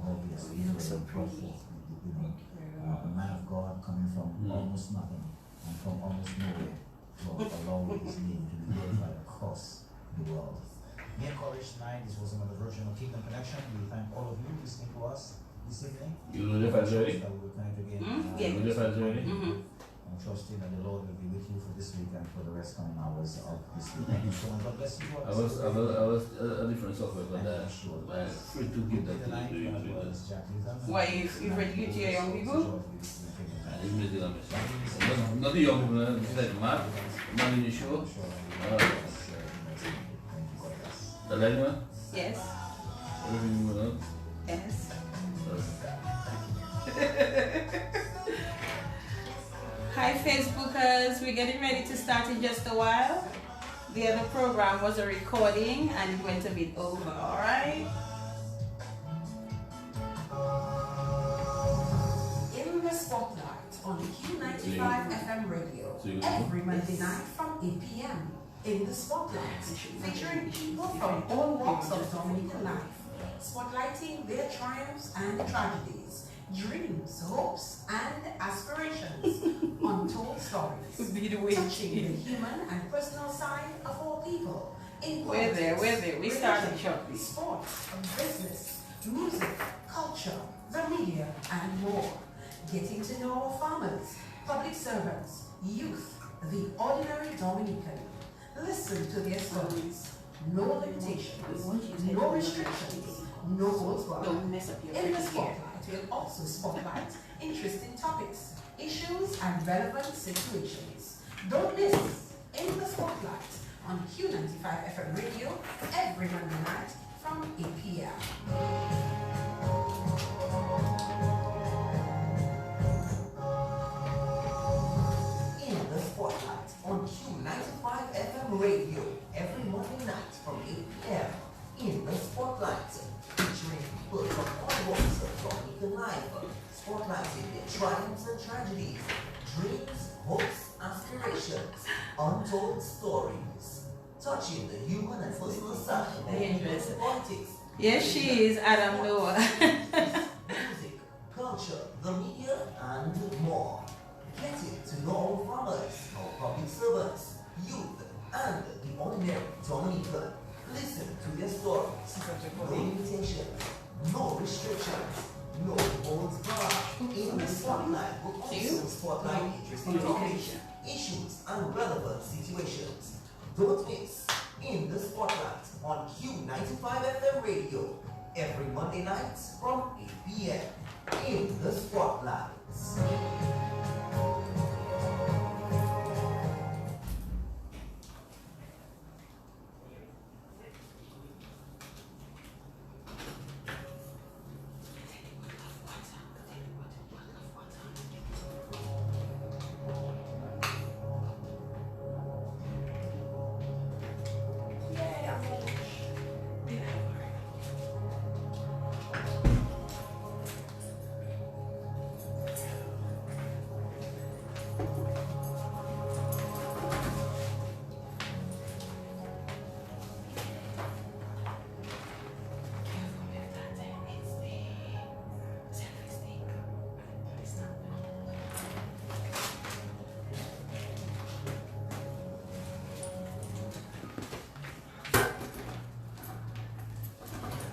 obviously it's very powerful. You know, a man of God coming from almost nothing and from almost nowhere to allow his name to be glorified across the world. Me and College tonight, this was another version of Kingdom Connection. We thank all of you listening to us this evening. You know the fans already? That we will connect again. You know the fans already? I'm trusting that the Lord will be with you for this week and for the rest coming hours of this week. Thank you so much. God bless you. I was a different software, but free to give that to you. Why you ready to your young people? Not the young people, it's like Mark, man in the show. The line one? Yes. Everything going on? Yes. Hi Facebookers, we're getting ready to start in just a while. The other program was a recording and it went a bit over, alright? In the Spotlight on Q95 FM radio, every Monday night from 8 p.m. In the Spotlight, featuring people from all walks of Dominican life, spotlighting their triumphs and tragedies, dreams, hopes, and aspirations, untold stories, touching the human and personal side of all people. In We're there. We started shortly. Sport, business, music, culture, the media, and more. Getting to know farmers, public servants, youth, the ordinary Dominican. Listen to their stories. No limitations, no restrictions, no holds barred. Don't mess up your In the Spotlight, we'll also spotlight interesting topics, issues, and relevant situations. Don't miss In the Spotlight on Q95 FM radio every Monday night from 8 p.m. In the Spotlight on Q95 FM radio every Monday night from 8 p.m. In the Spotlight, featuring people from all walks of Dominican life, spotlighting their triumphs and tragedies, dreams, hopes, aspirations, untold stories, touching the human and personal side of politics. Yes, she is, Adam Noah. Music, culture, the media, and more. Getting to know our farmers, our public servants, youth, and the ordinary Dominican. Listen to their stories. No limitations, no restrictions, no holds barred. In the Spotlight, we'll also spotlight interesting topics, issues, and relevant situations. Don't miss In the Spotlight on Q95 FM radio every Monday night from 8 p.m. In the Spotlight.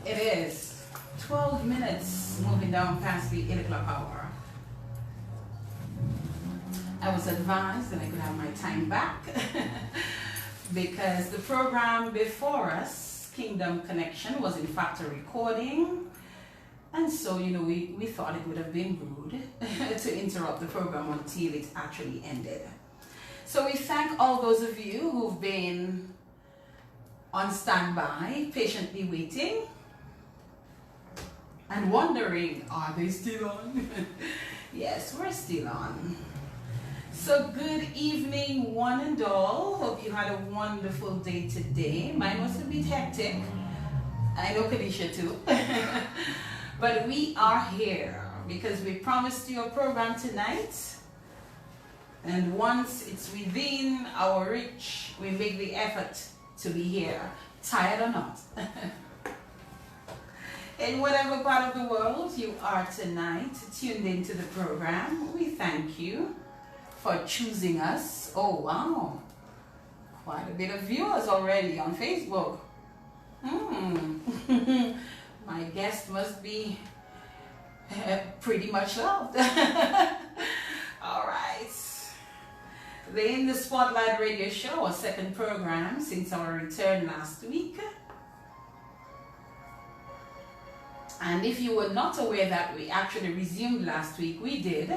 It is 12 minutes moving down past the 8 o'clock hour. I was advised that I could have my time back because the program before us, Kingdom Connection, was in fact a recording. And so, you know, we thought it would have been rude to interrupt the program until it actually ended. So we thank all those of you who've been on standby, patiently waiting and wondering, are they still on? Yes, we're still on. So good evening, one and all. Hope you had a wonderful day today. Mine was a bit hectic. I know Kadisha too. But we are here because we promised you a program tonight. And once it's within our reach, we make the effort to be here, tired or not. In whatever part of the world you are tonight, tuned into the program, we thank you for choosing us. Oh wow, quite a bit of viewers already on Facebook. My guest must be pretty much loved. All right. The In the Spotlight radio show, our second program since our return last week. And if you were not aware that we actually resumed last week, we did.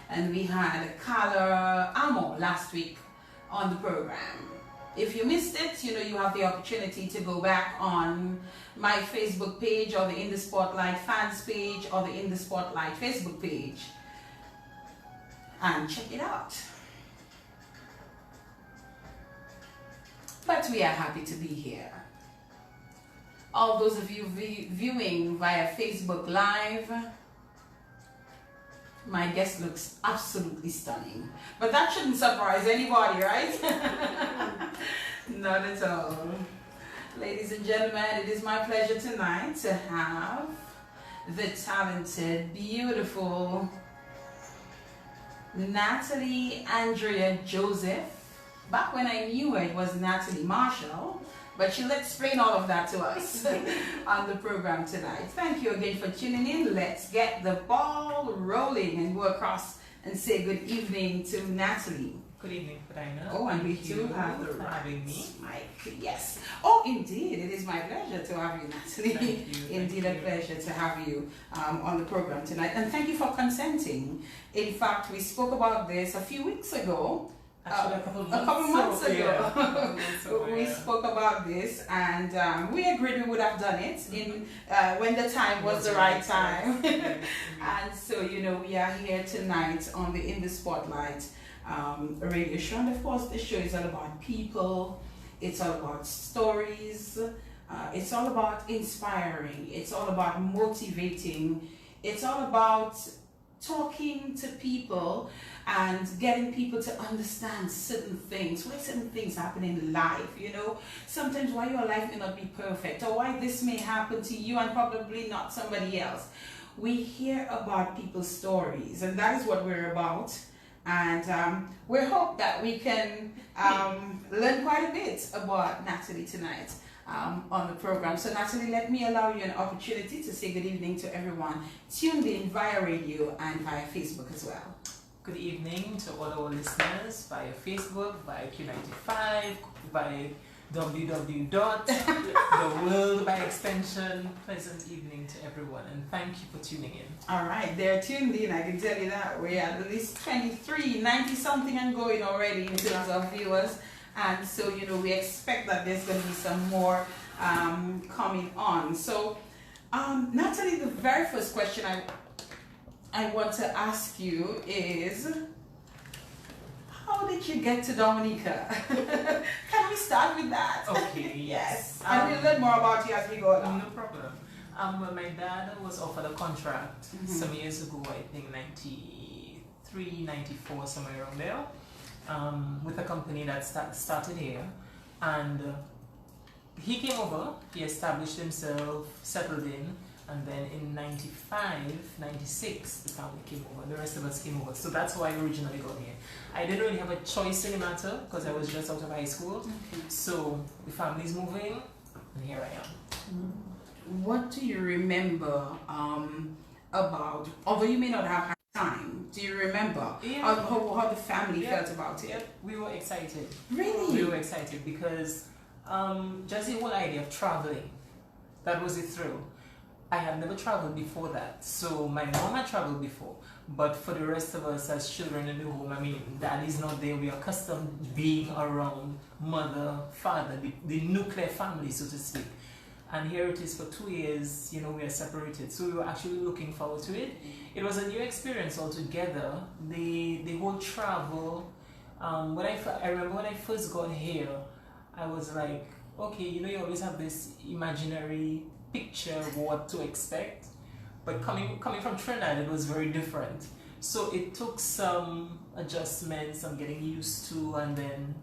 And we had Carla Amo last week on the program. If you missed it, you know, you have the opportunity to go back on my Facebook page or the In the Spotlight fans page or the In the Spotlight Facebook page and check it out. But we are happy to be here. All those of you viewing via Facebook Live, my guest looks absolutely stunning. But that shouldn't surprise anybody, right? Not at all. Ladies and gentlemen, it is my pleasure tonight to have the talented, beautiful Natalie Andrea Joseph. Back when I knew her, it was Natalie Marshall, but she'll explain all of that to us on the program tonight. Thank you again for tuning in. Let's get the ball rolling and go across and say good evening to Natalie. Good evening, Padina. Oh, and we do have the having me. mic. Yes. Oh, indeed. It is my pleasure to have you, Natalie. Thank you. Indeed, a pleasure to have you on the program tonight. And thank you for consenting. In fact, we spoke about this a few weeks ago. Actually, a couple months ago. Yeah. We spoke about this, and we agreed we would have done it in when the time was the right time. And so, you know, we are here tonight on the In the Spotlight radio show. And of course, the show is all about people. It's all about stories. It's all about inspiring. It's all about motivating. It's all about talking to people and getting people to understand certain things, why certain things happen in life, you know, sometimes why your life may not be perfect, or why this may happen to you and probably not somebody else. We hear about people's stories, and that is what we're about, and we hope that we can learn quite a bit about Natalie tonight on the program. So Natalie, let me allow you an opportunity to say good evening to everyone tuned in via radio and via Facebook as well. Good evening to all our listeners via Facebook, via Q95, via The World by extension. Pleasant evening to everyone, and thank you for tuning in. All right, they're tuned in. I can tell you that we're at least 23, 90 something and going already in terms of viewers. And so, you know, we expect that there's going to be some more coming on. So, Natalie, the very first question I want to ask you is, how did you get to Dominica? Can we start with that? Okay, yes. And we'll learn more about you as we go along. No problem. Well, my dad was offered a contract some years ago, I think 93, 94, somewhere around there, with a company that started here. And he came over, he established himself, settled in, and then in 95, 96, the family came over, the rest of us came over. So that's how I originally got here. I didn't really have a choice in the matter because I was just out of high school. So the family's moving, and here I am. What do you remember about, although you may not have had time, do you remember how the family felt about it? Yep, we were excited. Really? We were excited because just the whole idea of traveling, that was a thrill. I had never traveled before that, so my mom had traveled before, but for the rest of us as children in the home, I mean, dad is not there, we are accustomed being around mother, father, the nuclear family, so to speak. And here it is for 2 years, you know, we are separated, so we were actually looking forward to it. It was a new experience altogether, the whole travel. I remember when I first got here, I was like, okay, you know, you always have this imaginary picture of what to expect, but coming from Trinidad, it was very different. So it took some adjustments, some getting used to, and then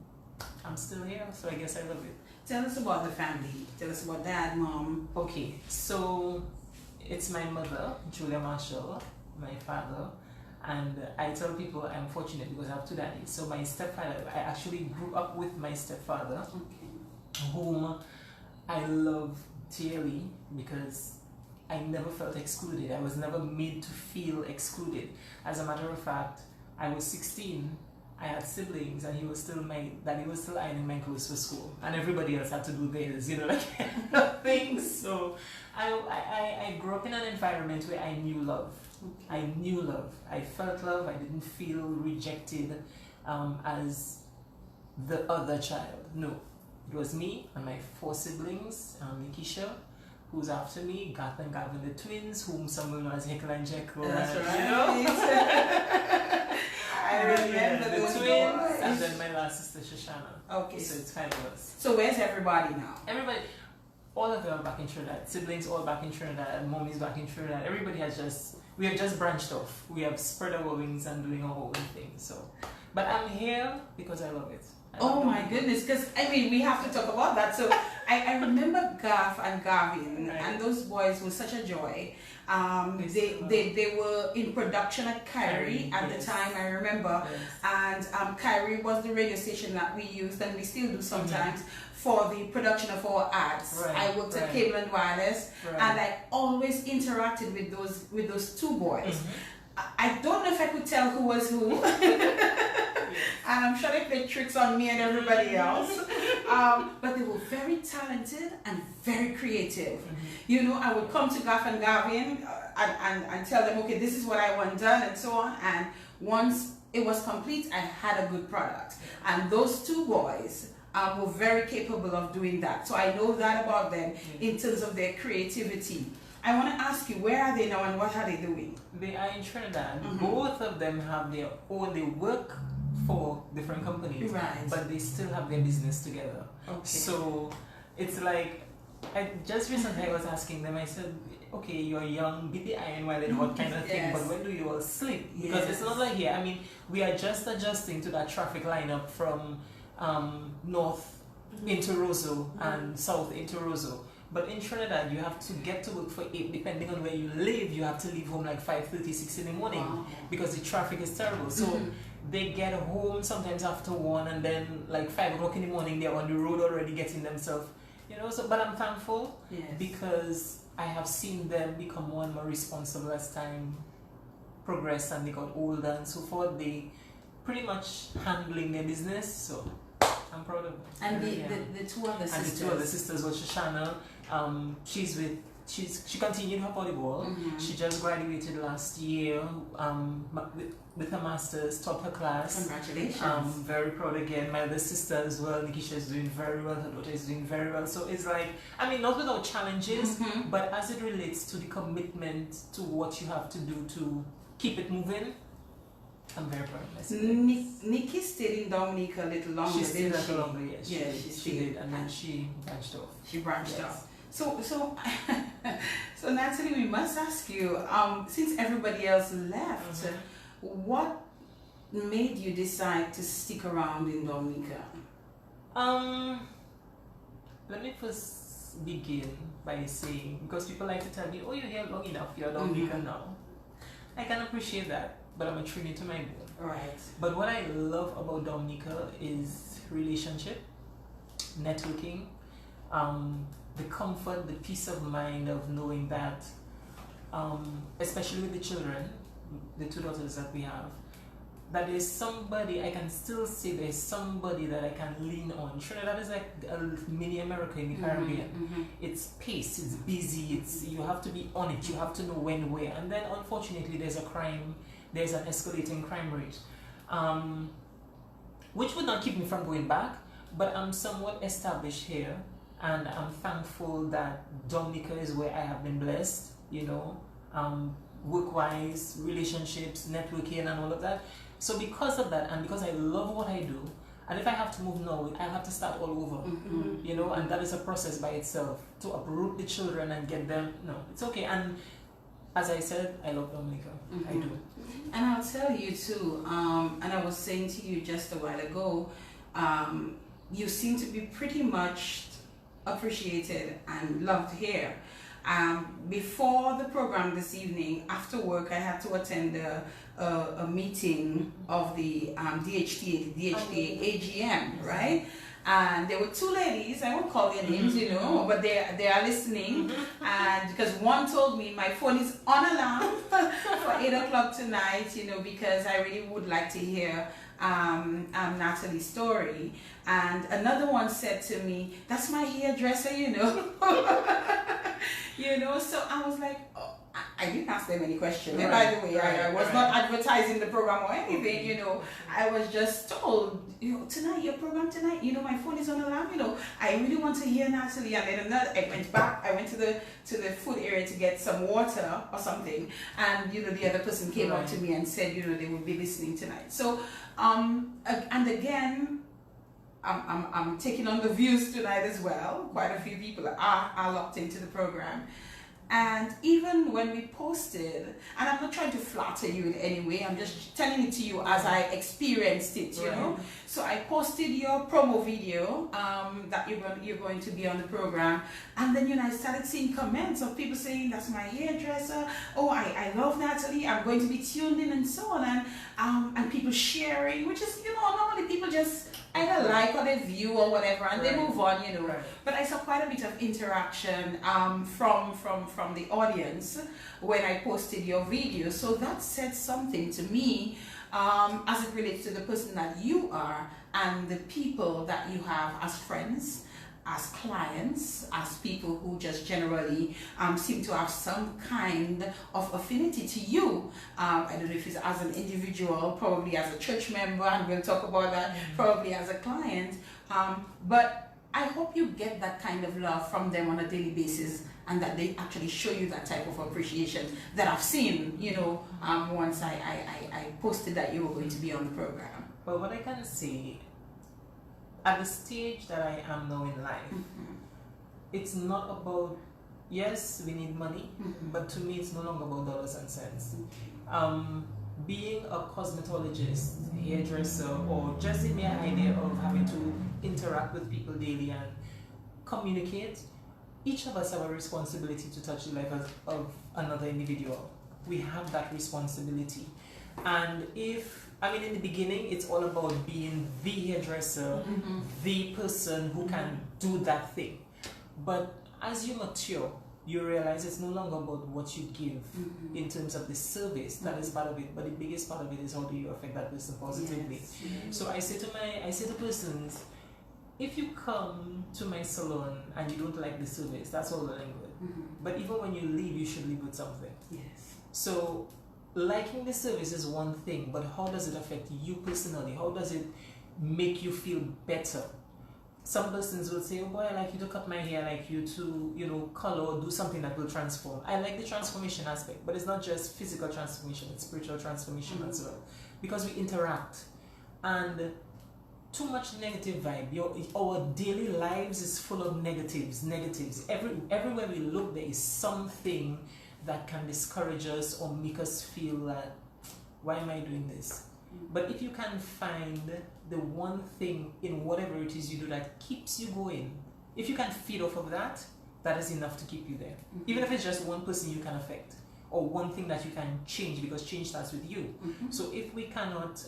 I'm still here, so I guess I love it. Tell us about the family. Tell us about dad, mom. Okay, so it's my mother, Julia Marshall, my father, and I tell people I'm fortunate because I have two daddies. So my stepfather, I actually grew up with my stepfather, whom I love dearly because I never felt excluded. I was never made to feel excluded. As a matter of fact, I was 16. I had siblings, and he was still ironing my clothes for school, and everybody else had to do theirs, like things. So I grew up in an environment where I knew love. I knew love. I felt love. I didn't feel rejected as the other child. No, it was me and my 4 siblings, Nikisha, who's after me, Garth and Gavin, the twins, whom some will know as Jekyll and Jekyll. That's right. I remember the those twins, boys. and then my last sister Shoshana. Okay. So it's 5 of us. So where's everybody now? Everybody, all of them are back in Trinidad. Siblings all back in Trinidad. Mommy's back in Trinidad. We have just branched off. We have spread our wings and doing our own thing. So, but I'm here because I love it. Oh my goodness, because we have to talk about that. So I remember Garth and Gavin, right. And those boys were such a joy. They were in production at Kyrie at the time, I remember. Yes. And Kyrie was the radio station that we used, and we still do sometimes, for the production of our ads. Right. I worked at Cable and Wireless, and I always interacted with those 2 boys. I don't know if I could tell who was who. And I'm sure they played tricks on me and everybody else. But they were very talented and very creative. I would come to Garth and Gavin and tell them, okay, this is what I want done and so on. And once it was complete, I had a good product. And those 2 boys were very capable of doing that. So I know that about them in terms of their creativity. I want to ask you, where are they now and what are they doing? They are in Trinidad. Both of them have their own, they work for different companies, right. But they still have their business together. Okay. So it's like, I just recently I was asking them, I said, okay, you're young, beat the iron while it's hot kind of thing, but when do you all sleep? Because it's not like here, we are just adjusting to that traffic lineup from north into Roseau and south into Roseau. But in Trinidad, you have to get to work for 8, depending on where you live. You have to leave home like 5:30, 6 in the morning because the traffic is terrible. So they get home sometimes after 1, and then like 5 o'clock in the morning, they're on the road already getting themselves, So, but I'm thankful because I have seen them become more and more responsible as time progressed and they got older and so forth. They pretty much handling their business. So I'm proud of them. And the 2 other sisters. And the 2 other sisters was Shoshana. She continued her volleyball. She just graduated last year with her master's, taught her class. Congratulations. Very proud again. My other sister as well, Nikisha, is doing very well. Her daughter is doing very well. So it's like, not without challenges, but as it relates to the commitment to what you have to do to keep it moving, I'm very proud of myself. Nikki stayed in Dominica a little longer. She stayed a little longer, yes. Yes, she did, and then she branched off. She branched off. So Natalie, we must ask you, since everybody else left, what made you decide to stick around in Dominica? Let me first begin by saying, because people like to tell me, oh, you're here long enough, you're Dominica now. I can appreciate that, but I'm a Trini to my bone. Right. But what I love about Dominica is relationship, networking, the comfort, the peace of mind of knowing that, especially with the children, the 2 daughters that we have, that there's somebody, I can still say there's somebody that I can lean on. Trinidad is like a mini America in the Caribbean. It's pace, it's busy, you have to be on it, you have to know when, where. And then unfortunately there's an escalating crime rate, which would not keep me from going back, but I'm somewhat established here. And I'm thankful that Dominica is where I have been blessed, work-wise, relationships, networking, and all of that. So because of that, and because I love what I do, and if I have to move now, I have to start all over, and that is a process by itself. To uproot the children and get them, no, it's okay. And as I said, I love Dominica. I do. And I'll tell you too, and I was saying to you just a while ago, you seem to be pretty much appreciated and loved here. Before the program this evening, after work, I had to attend a meeting of the DHTA AGM, right? And there were two ladies, I won't call their names, you know, but they are listening. And because one told me my phone is on alarm for 8 o'clock tonight, you know, because I really would like to hear Natalie's story. And another one said to me, that's my hairdresser, you know. You know, so I was like, oh, I didn't ask them any questions. Right, by the way, I was not advertising the program or anything, you know. I was just told, you know, tonight, your program tonight, you know, my phone is on alarm, you know. I really want to hear Natalie. And then I went back, I went to the food area to get some water or something. And, you know, the other person came up to me and said, you know, they would be listening tonight. So, and again, I'm taking on the views tonight as well. Quite a few people are locked into the program. And even when we posted, and I'm not trying to flatter you in any way, I'm just telling it to you as I experienced it, you know. So I posted your promo video that you're going to be on the program, and then, you know, I started seeing comments of people saying, that's my hairdresser, oh, I love Natalie, I'm going to be tuned in, and so on, and people sharing, which is, you know, normally people just either like or they view or whatever, and they move on, you know. But I saw quite a bit of interaction from the audience when I posted your video. So that said something to me as it relates to the person that you are and the people that you have as friends, as clients, as people who just generally seem to have some kind of affinity to you. I don't know if it's as an individual, probably as a church member, and we'll talk about that, probably as a client. But I hope you get that kind of love from them on a daily basis, and that they actually show you that type of appreciation that I've seen, you know, once I posted that you were going to be on the program. Well, what I can say, at the stage that I am now in life, it's not about, yes, we need money, but to me it's no longer about dollars and cents. Being a cosmetologist, hairdresser, or just the mere idea of having to interact with people daily and communicate, each of us have a responsibility to touch the life of another individual. We have that responsibility. And in the beginning, it's all about being the hairdresser, the person who can do that thing. But as you mature, you realize it's no longer about what you give in terms of the service. That is part of it, but the biggest part of it is how do you affect that person positively. So I say to persons, if you come to my salon and you don't like the service, that's all well and good. But even when you leave, you should leave with something. So liking the service is one thing, but how does it affect you personally? How does it make you feel better? Some persons will say, oh boy, I like you to cut my hair, I like you to, you know, color or do something that will transform. I like the transformation aspect, but it's not just physical transformation, it's spiritual transformation as well. Because we interact. And too much negative vibe. Our daily lives is full of negatives. Everywhere we look, there is something that can discourage us or make us feel that, why am I doing this? But if you can find the one thing in whatever it is you do that keeps you going, if you can feed off of that, that is enough to keep you there. Even if it's just one person you can affect, or one thing that you can change, because change starts with you. So if we cannot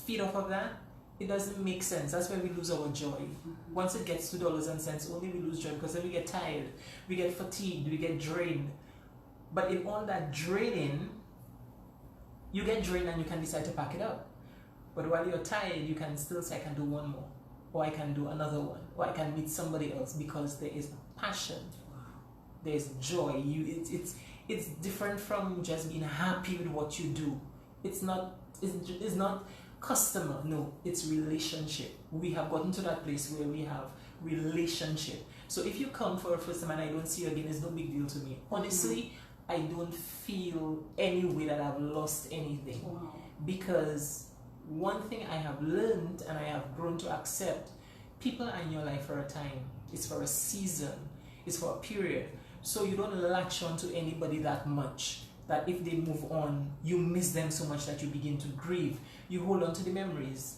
feed off of that, it doesn't make sense. That's where we lose our joy. Once it gets to dollars and cents, only we lose joy, because then we get tired, we get fatigued, we get drained. But in all that draining, you get drained and you can decide to pack it up. But while you're tired, you can still say, I can do one more, or I can do another one, or I can meet somebody else, because there is passion, there's joy. It's different from just being happy with what you do. It's not customer, no, it's relationship. We have gotten to that place where we have relationship. So if you come for a first time and I don't see you again, it's no big deal to me. Honestly, I don't feel any way that I've lost anything. Because one thing I have learned and I have grown to accept, people are in your life for a time. It's for a season. It's for a period. So you don't latch on to anybody that much, that if they move on, you miss them so much that you begin to grieve. You hold on to the memories.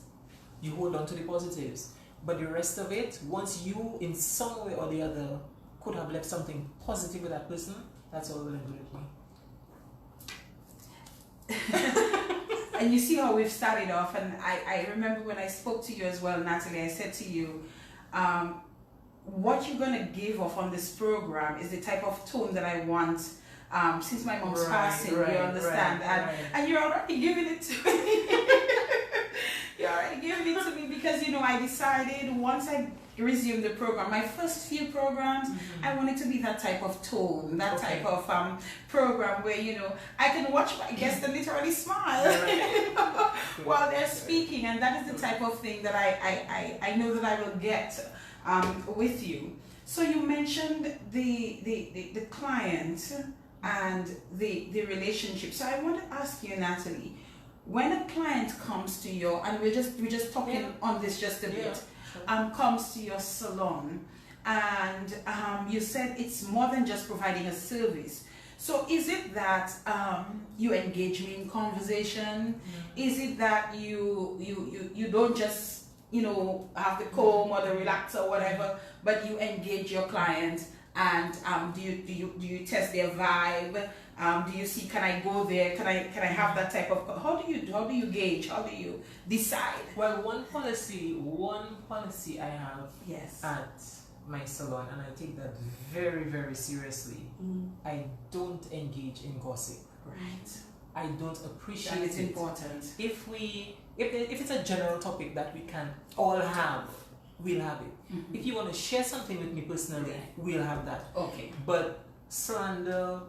You hold on to the positives. But the rest of it, once you in some way or the other could have left something positive with that person, that's all well and good with me. And you see how we've started off, and I remember when I spoke to you as well, Natalie, I said to you, what you're going to give off on this program is the type of tone that I want. Since my mom's passing, you understand, and you're already giving it to me. You're already giving it to me because, you know, I decided once I resumed the program, my first few programs, I wanted to be that type of tone, that type of program where, you know, I can watch my guests and literally smile while they're speaking, and that is the type of thing that I know that I will get with you. So you mentioned the client and the relationship. So I want to ask you, Natalie, when a client comes to you, and we're just talking on this just a bit, comes to your salon, and you said it's more than just providing a service. So is it that you engage me in conversation? Is it that you don't just, you know, have the comb or the relaxer or whatever, but you engage your client? And do you test their vibe? Do you see, can I go there? Can I have that type of? How do you gauge? How do you decide? Well, one policy I have at my salon, and I take that very, very seriously. I don't engage in gossip. Right. I don't appreciate that is it. Important. If it's a general topic that we can all have, we'll have it. If you want to share something with me personally, we'll have that. Okay. But slander,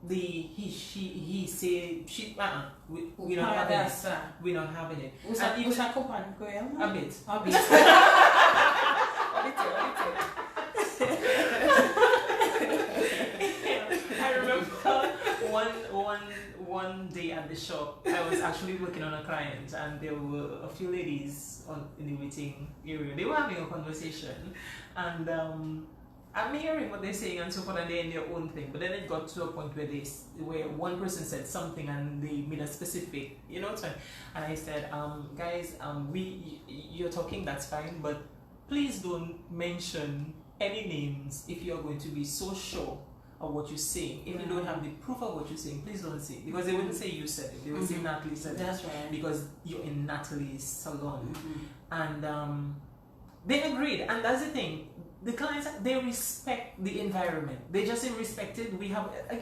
he say, she, we're not having it. We're not having it. A bit. I remember one day at the shop, I was actually working on a client, and there were a few ladies in the waiting area. They were having a conversation, and I'm hearing what they're saying and so forth, and they're in their own thing. But then it got to a point where one person said something and they made a specific, you know, and I said, guys, you're talking, that's fine, but please don't mention any names if you're going to be so sure of what you're saying. If you don't have the proof of what you're saying, please don't say it. Because they wouldn't say you said it. They would say Natalie said it. That's right. Because you're in Natalie's salon. And they agreed. And that's the thing. The clients, they respect the environment. They just respect it.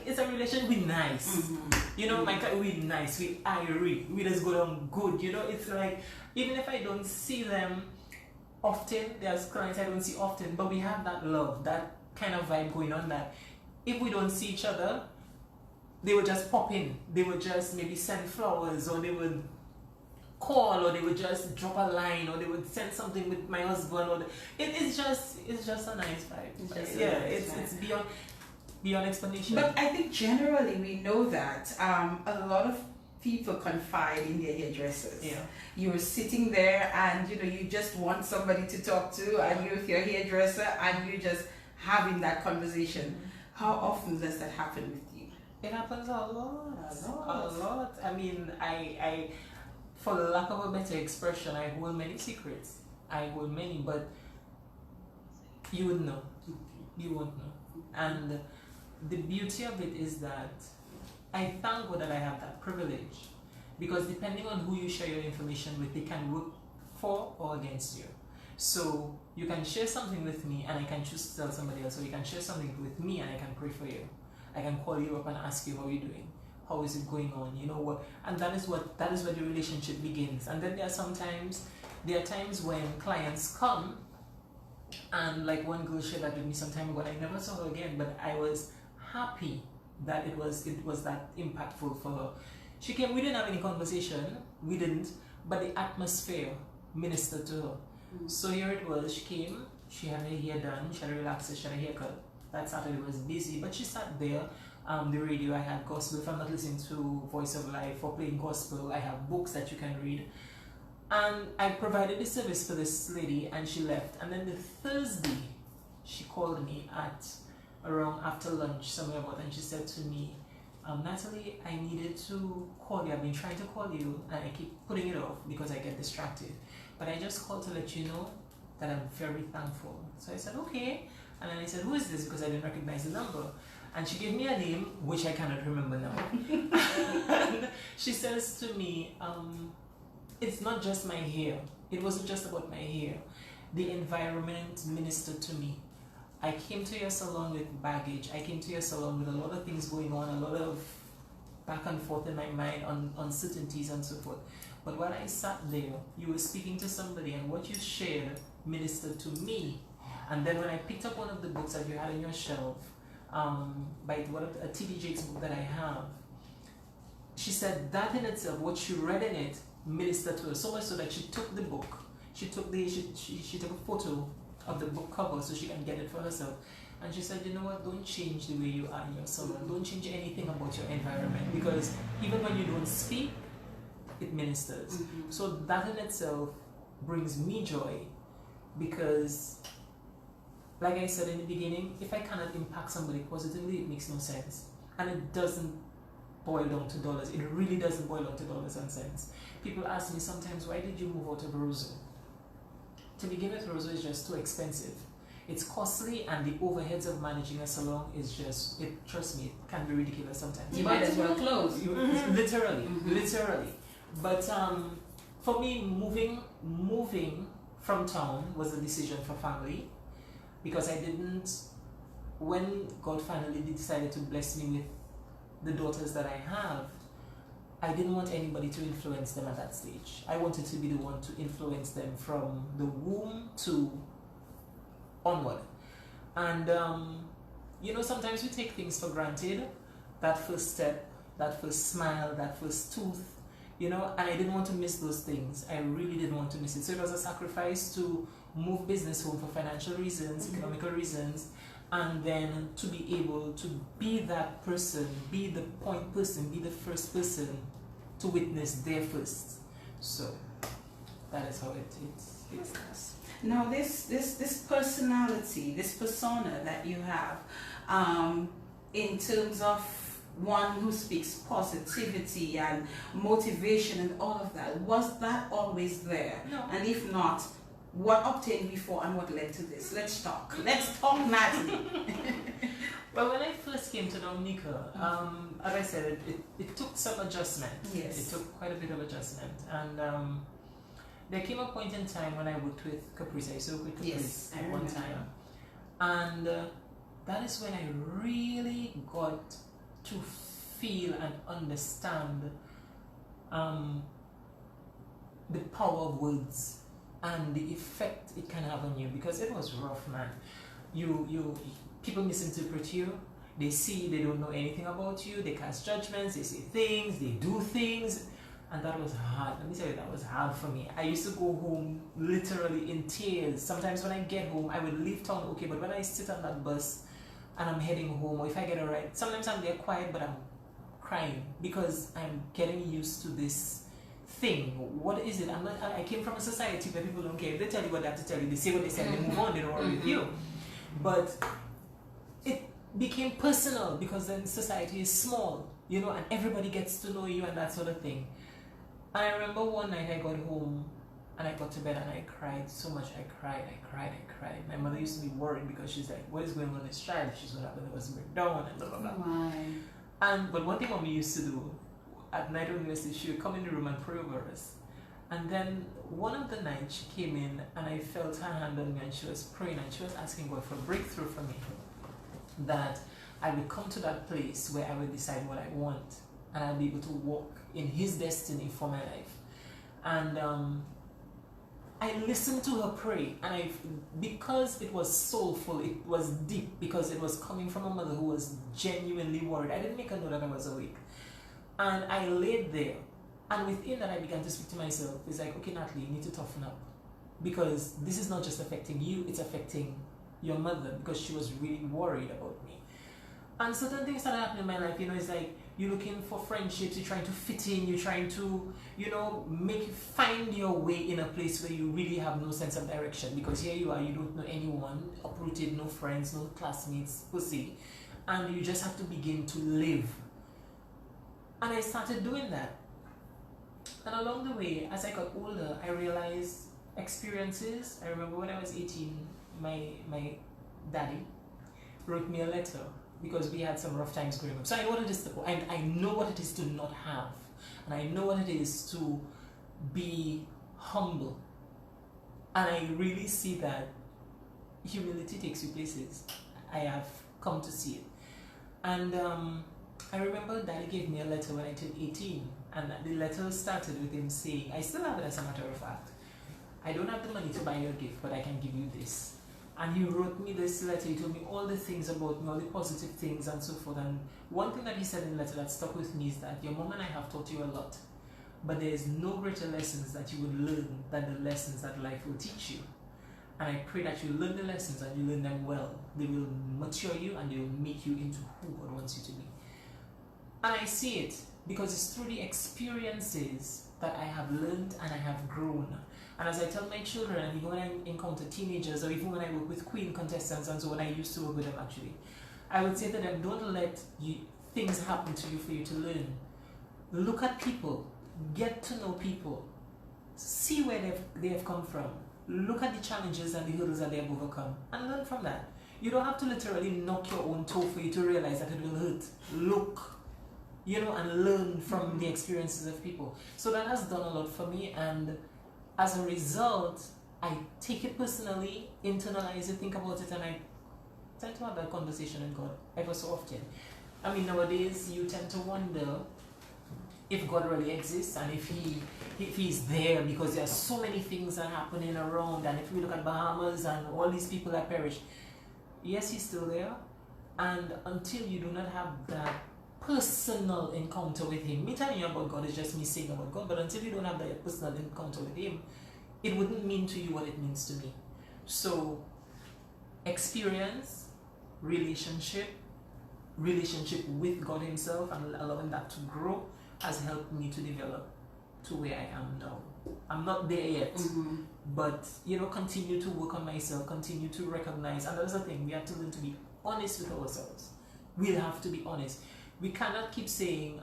It's a relation. We're nice. You know, my client, we're nice. We're irie. We just go down good. You know, it's like, even if I don't see them often, there's clients I don't see often, but we have that love, that kind of vibe going on, that if we don't see each other, they would just pop in. They would just maybe send flowers, or they would call, or they would just drop a line, or they would send something with my husband. Or it's just a nice vibe. It's beyond explanation. But I think generally we know that a lot of people confide in their hairdressers. You're sitting there, and you know, you just want somebody to talk to, and you're with your hairdresser, and you're just having that conversation. How often does that happen with you? It happens a lot. I mean, I for lack of a better expression, I hold many secrets. I hold many, but you would know. You won't know. And the beauty of it is that I thank God that I have that privilege, because depending on who you share your information with, they can work for or against you. So you can share something with me and I can choose to tell somebody else, or you can share something with me and I can pray for you. I can call you up and ask you how you're doing. How is it going on? You know what? And that is where the relationship begins. And then there are times when clients come, and like one girl shared that with me some time ago, and I never saw her again, but I was happy that it was that impactful for her. She came, we didn't have any conversation, but the atmosphere ministered to her. So here it was, she came, she had her hair done, she had a relaxer, she had a haircut. That Saturday was busy, but she sat there. The radio, I had gospel. If I'm not listening to Voice of Life or playing gospel, I have books that you can read. And I provided the service for this lady, and she left. And then the Thursday, she called me at around after lunch, somewhere about, and she said to me, Natalie, I needed to call you. I've been trying to call you, and I keep putting it off because I get distracted. But I just called to let you know that I'm very thankful. So I said, okay. And then I said, who is this? Because I didn't recognize the number. And she gave me a name, which I cannot remember now. And she says to me, it's not just my hair. It wasn't just about my hair. The environment ministered to me. I came to your salon with baggage. I came to your salon with a lot of things going on, a lot of back and forth in my mind, uncertainties and so forth. But when I sat there, you were speaking to somebody, and what you shared ministered to me. And then when I picked up one of the books that you had on your shelf, by one of a T.D. Jakes book that I have, she said that in itself, what she read in it, ministered to her so much so that she took the book, she took a photo of the book cover so she can get it for herself. And she said, you know what, don't change the way you are in your salon. Don't change anything about your environment, because even when you don't speak, it ministers. So that in itself brings me joy, because like I said in the beginning, if I cannot impact somebody positively, it makes no sense. And it doesn't boil down to dollars. It really doesn't boil down to dollars and cents. People ask me sometimes, why did you move out of Roseau? To begin with, Roseau is just too expensive. It's costly, and the overheads of managing a salon is just, trust me, it can be ridiculous sometimes. You might as well close. Literally. But for me, moving from town was a decision for family, because I didn't, when God finally decided to bless me with the daughters that I have, I didn't want anybody to influence them at that stage. I wanted to be the one to influence them from the womb to onward. And you know, sometimes we take things for granted. That first step, that first smile, that first tooth, you know, and I didn't want to miss those things. I really didn't want to miss it. So it was a sacrifice to move business home for financial reasons, economical reasons, and then to be able to be that person, be the point person, be the first person to witness their first. So that is how it's. Now this personality, this persona that you have, in terms of one who speaks positivity and motivation and all of that, was that always there? No. And if not, what obtained before and what led to this? Let's talk. Let's talk, Natalie. Well, when I first came to Dominica, as I said, it took some adjustment. Yes. It took quite a bit of adjustment. And there came a point in time when I worked with Caprice. I used to work with Caprice at one time. And that is when I really got to feel and understand the power of words and the effect it can have on you, because it was rough, man. People misinterpret you. They see, they don't know anything about you. They cast judgments. They say things. They do things, and that was hard. Let me tell you, that was hard for me. I used to go home literally in tears. Sometimes when I get home, I would leave town okay, but when I sit on that bus and I'm heading home, or if I get a ride, sometimes I'm there quiet, but I'm crying because I'm getting used to this thing. What is it? I came from a society where people don't care. They tell you what they have to tell you. They say what they say, they move on, they don't worry with you. But it became personal because then society is small, you know, and everybody gets to know you and that sort of thing. And I remember one night I got home and I got to bed and I cried so much. I cried. My mother used to be worried because she's like, what is going on with this child? She's going to have a nervous breakdown and blah, blah, blah. Why? But one thing Mommy used to do at night when we were asleep, she would come in the room and pray over us. And then one of the nights she came in and I felt her hand on me and she was praying and she was asking God for a breakthrough for me. That I would come to that place where I would decide what I want and I'll be able to walk in His destiny for my life. And I listened to her pray, and because it was soulful, it was deep, because it was coming from a mother who was genuinely worried. I didn't make her know that I was awake. And I laid there, and within that I began to speak to myself. It's like, okay, Natalie, you need to toughen up, because this is not just affecting you, it's affecting your mother, because she was really worried about me. And certain things that happened in my life, you know, it's like you're looking for friendships, you're trying to fit in, you're trying to, you know, find your way in a place where you really have no sense of direction, because here you are, you don't know anyone, uprooted, no friends, no classmates, pussy, and you just have to begin to live. And I started doing that. And along the way, as I got older, I realized experiences. I remember when I was 18, my Daddy wrote me a letter because we had some rough times growing up. So I know what it is to, and I know what it is to not have, and I know what it is to be humble. And I really see that humility takes you places. I have come to see it. And I remember Daddy gave me a letter when I turned 18, and the letter started with him saying, I still have it as a matter of fact, I don't have the money to buy you a gift, but I can give you this. And he wrote me this letter. He told me all the things about me, all the positive things and so forth. And one thing that he said in the letter that stuck with me is that your mom and I have taught you a lot, but there is no greater lessons that you would learn than the lessons that life will teach you. And I pray that you learn the lessons and you learn them well. They will mature you and they will make you into who God wants you to be. And I see it because it's through the experiences that I have learned and I have grown. And as I tell my children, and even when I encounter teenagers, or even when I work with Queen contestants, and so when I used to work with them actually, I would say to them, don't let things happen to you for you to learn. Look at people, get to know people, see where they have come from, look at the challenges and the hurdles that they have overcome, and learn from that. You don't have to literally knock your own toe for you to realize that it will hurt. Look, and learn from the experiences of people. So that has done a lot for me, and as a result, I take it personally, internalize it, think about it, and I tend to have that conversation with God ever so often. I mean, nowadays you tend to wonder if God really exists and if he's there, because there are so many things that are happening around. And if we look at Bahamas and all these people that perished, yes, he's still there. And until you do not have that personal encounter with him, me telling you about God is just me saying about God, but until you don't have that personal encounter with him, it wouldn't mean to you what it means to me. So experience, relationship with God himself, and allowing that to grow has helped me to develop to where I am now. I'm not there yet, but continue to work on myself, continue to recognize. And that's the thing, we have to learn to be honest with ourselves. We'll have to be honest. We cannot keep saying,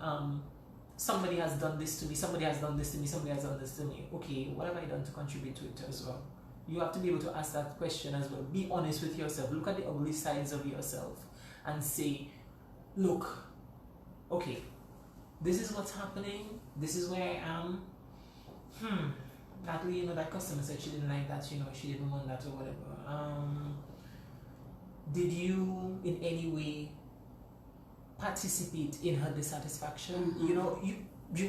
somebody has done this to me, somebody has done this to me, somebody has done this to me. Okay, what have I done to contribute to it as well? You have to be able to ask that question as well. Be honest with yourself. Look at the ugly sides of yourself and say, look, okay, this is what's happening, this is where I am. Natalie, that customer said she didn't like that, she didn't want that or whatever. Did you in any way participate in her dissatisfaction? Did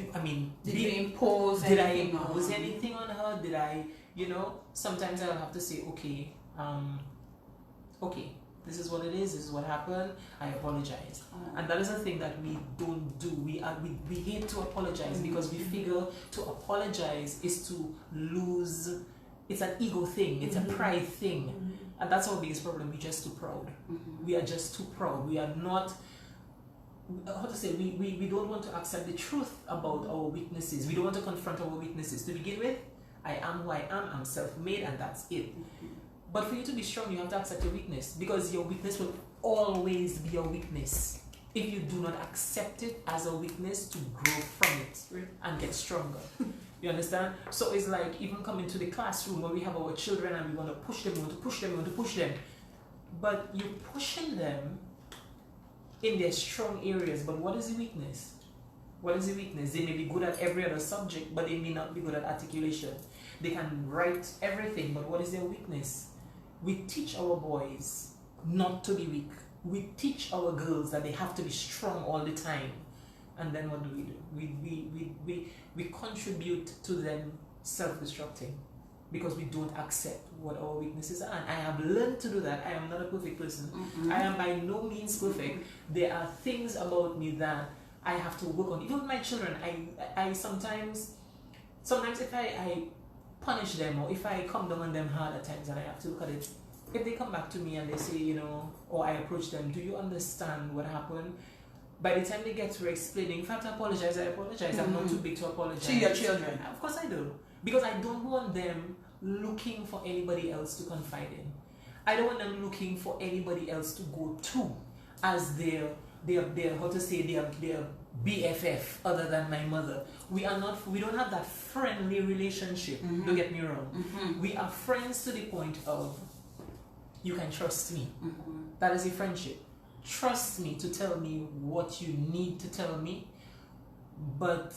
you impose anything on her? Did I, sometimes I'll have to say, okay, this is what it is, this is what happened, I apologize. And that is a thing that we don't do. We hate to apologize because we figure to apologize is to lose, it's an ego thing, it's a pride thing. And that's our biggest problem. We're just too proud. We are just too proud. We are not, we don't want to accept the truth about our weaknesses. We don't want to confront our weaknesses. To begin with, I am who I am, I'm self-made, and that's it. But for you to be strong, you have to accept your weakness, because your weakness will always be a weakness if you do not accept it as a weakness to grow from it and get stronger. You understand? So it's like even coming to the classroom where we have our children and we want to push them, we want to push them. But you're pushing them in their strong areas, but what is the weakness? What is the weakness? They may be good at every other subject, but they may not be good at articulation. They can write everything, but what is their weakness? We teach our boys not to be weak. We teach our girls that they have to be strong all the time. And then what do? We contribute to them self-destructing because we don't accept what our weaknesses are. And I have learned to do that. I am not a perfect person. I am by no means perfect. There are things about me that I have to work on. Even with my children, I sometimes if I punish them, or if I come down on them hard at times, and I have to look at it, if they come back to me and they say, or I approach them, do you understand what happened? By the time they get to explaining, if I have to apologize, I apologize. I'm not too big to apologize. To your children? Of course I do. Because I don't want them looking for anybody else to confide in. I don't want them looking for anybody else to go to as their BFF other than my mother. We don't have that friendly relationship. Don't get me wrong. We are friends to the point of you can trust me. Mm-hmm. That is a friendship. Trust me to tell me what you need to tell me, but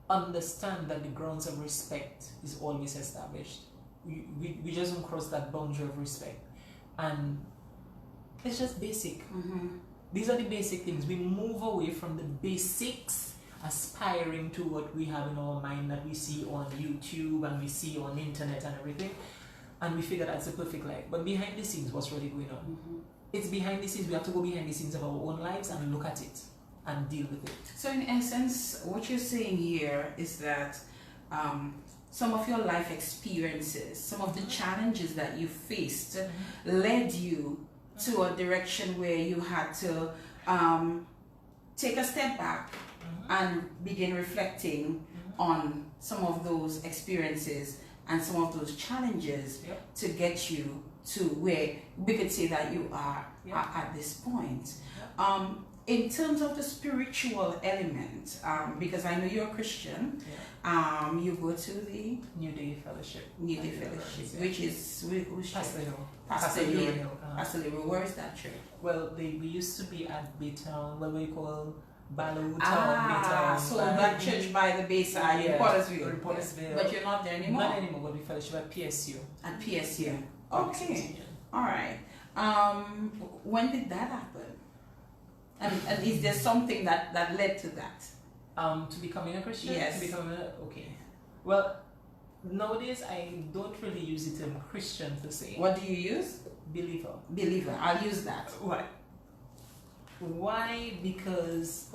understand that the grounds of respect is always established. We just don't cross that boundary of respect. And it's just basic. Mm-hmm. These are the basic things. We move away from the basics, aspiring to what we have in our mind that we see on YouTube and we see on internet and everything, and we figure that's the perfect life. But behind the scenes, what's really going on? Mm-hmm. It's behind the scenes. We have to go behind the scenes of our own lives and look at it and deal with it. So in essence, what you're saying here is that some of your life experiences, some of the challenges that you faced led you to a direction where you had to take a step back and begin reflecting on some of those experiences and some of those challenges to get you to where we could say that you are at this point. In terms of the spiritual element, because I know you're a Christian, you go to the New Day Fellowship. New Day Fellowship, which is which Pastor Hill. Pastor Hill. Hill. Pastor Hill. Where is that church? Well, we used to be at Baytown, what we call Ballou Town, Ah, Baytown. so that church by the Bayside in Pottersville. Pottersville. But you're not there anymore? Not anymore, but we fellowship at PSU. At PSU. Yeah. Okay. Alright. When did that happen? And is there something that led to that? To becoming a Christian? Yes. To becoming okay. Well, nowadays I don't really use the term Christian per se. What do you use? Believer. Believer. I'll use that. Why? Why? Because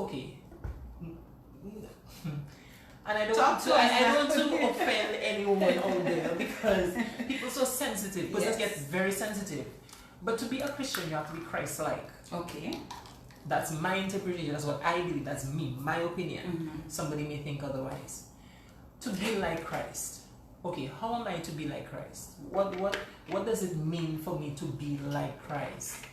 and I don't want to offend anyone out there because people are so sensitive. Because it gets very sensitive. But to be a Christian, you have to be Christ-like. Okay. That's my interpretation. That's what I believe. That's me, my opinion. Somebody may think otherwise. To be like Christ. Okay, how am I to be like Christ? What does it mean for me to be like Christ?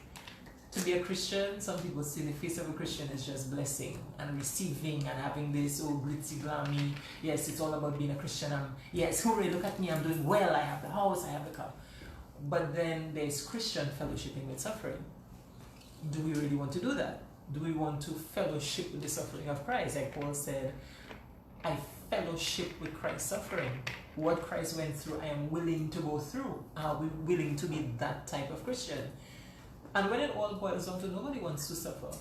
To be a Christian, some people say the face of a Christian is just blessing and receiving and having this glitzy glammy. Yes, it's all about being a Christian. Yes, hooray, look at me, I'm doing well. I have the house, I have the car. But then there's Christian fellowshipping with suffering. Do we really want to do that? Do we want to fellowship with the suffering of Christ? Like Paul said, I fellowship with Christ's suffering. What Christ went through, I am willing to go through. Are we willing to be that type of Christian? And when it all boils down to, nobody wants to suffer.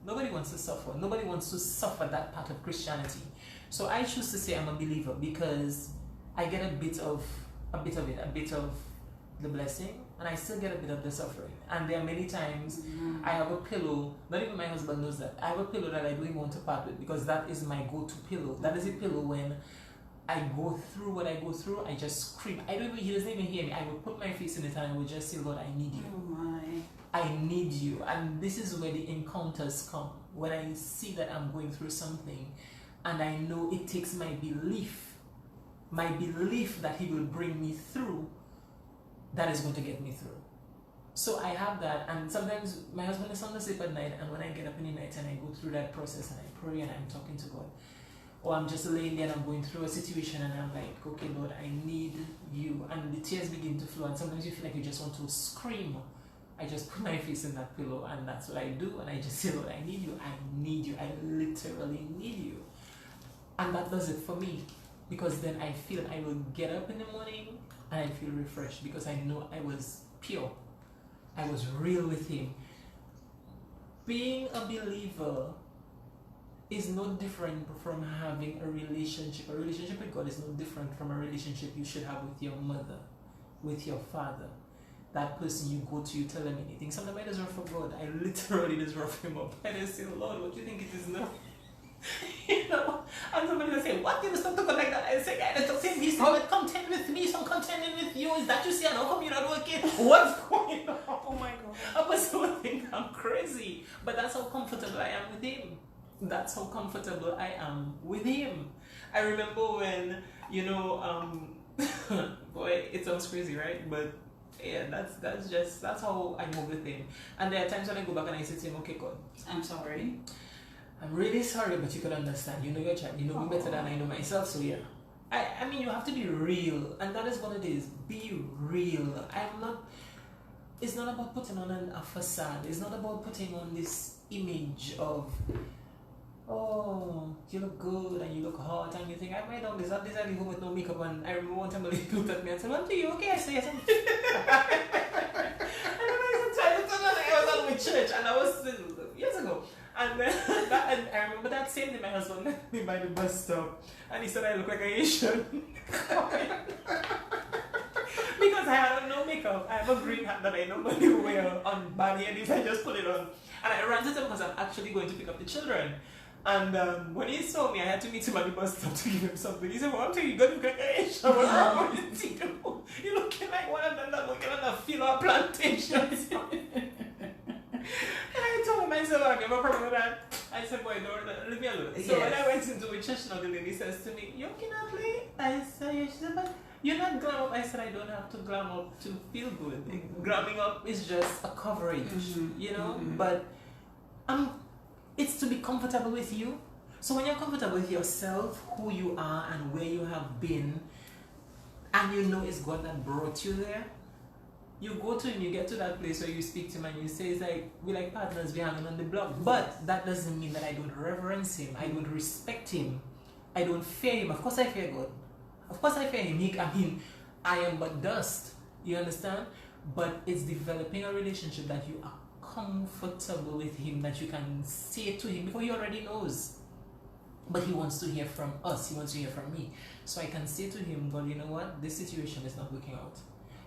Nobody wants to suffer. Nobody wants to suffer that part of Christianity. So I choose to say I'm a believer because I get a bit of the blessing, and I still get a bit of the suffering. And there are many times I have a pillow, not even my husband knows that, I have a pillow that I don't even want to part with because that is my go-to pillow. That is a pillow when I go through what I go through, I just scream. He doesn't even hear me. I will put my face in it and I will just say, Lord, I need you. Oh my. I need you. And this is where the encounters come. When I see that I'm going through something and I know it takes my belief that he will bring me through, that is going to get me through. So I have that, and sometimes my husband is on the sleep at night, and when I get up in the night and I go through that process and I pray and I'm talking to God, or I'm just laying there and I'm going through a situation and I'm like, okay, Lord, I need you, and the tears begin to flow, and sometimes you feel like you just want to scream. I just put my face in that pillow, and that's what I do, and I just say, Lord, I need you, I literally need you. And that does it for me, because then I feel I will get up in the morning and I feel refreshed because I know I was pure. I was real with him. Being a believer is no different from having a relationship. A relationship with God is no different from a relationship you should have with your mother, with your father. That person you go to, you tell them anything. Sometimes I deserve for God. I literally just rough him up. I just say, Lord, what do you think it is now? You know, and somebody will say, what? You just talk to God like that? I say, I don't say, he's not content with me, so I'm contending with you. Is that you see? How come you're not working? What's going on? Oh my God. A person will think I'm crazy. But that's how comfortable I am with him. That's how comfortable I am with him. I remember when, you know, boy, it sounds crazy, right? But yeah, that's how I move with him. And there are times when I go back and I say to him, okay, God, I'm sorry. I'm really sorry, but you could understand. You know your child. You know me better than I know myself. So yeah, I mean, you have to be real, and that is what it is. Be real. it's not about putting on a facade. It's not about putting on this image of, oh, you look good and you look hot and you think, I might have this, I've decided home with no makeup. And I remember one time he looked at me and said, "Auntie, you okay?" I said, "Yes, I'm I was on my church and I was years ago. And then and I remember that same day my husband met me by the bus stop and he said I look like a Asian. Because I had no makeup. I have a green hat that I normally wear on bad hair days. I just put it on. And I ran to him because I'm actually going to pick up the children. And when he saw me, I had to meet him at the bus stop to give him something. He said, "Well, I'm telling you, look like an Asian. What's wrong with you? You're looking like one of them that looking on a field or plantations." And I told myself, I have a problem with that. I said, "Boy, don't leave me alone." So when I went into a church, the lady says to me, "You okay, Natalie?" I said, "Yes." She said, "But you're not glam up." I said, "I don't have to glam up to feel good. Glamming up is just a coverage, you know? But it's to be comfortable with you. So when you're comfortable with yourself, who you are and where you have been, and you know it's God that brought you there, you go to him, you get to that place where you speak to him and you say, it's like, we're like partners, we're hanging on the block. But that doesn't mean that I don't reverence him, I don't respect him, I don't fear him. Of course I fear God. Of course I fear him. I am but dust. You understand? But it's developing a relationship that you are comfortable with him, that you can say to him, because he already knows. But he wants to hear from us, he wants to hear from me. So I can say to him, "God, you know what? This situation is not working out.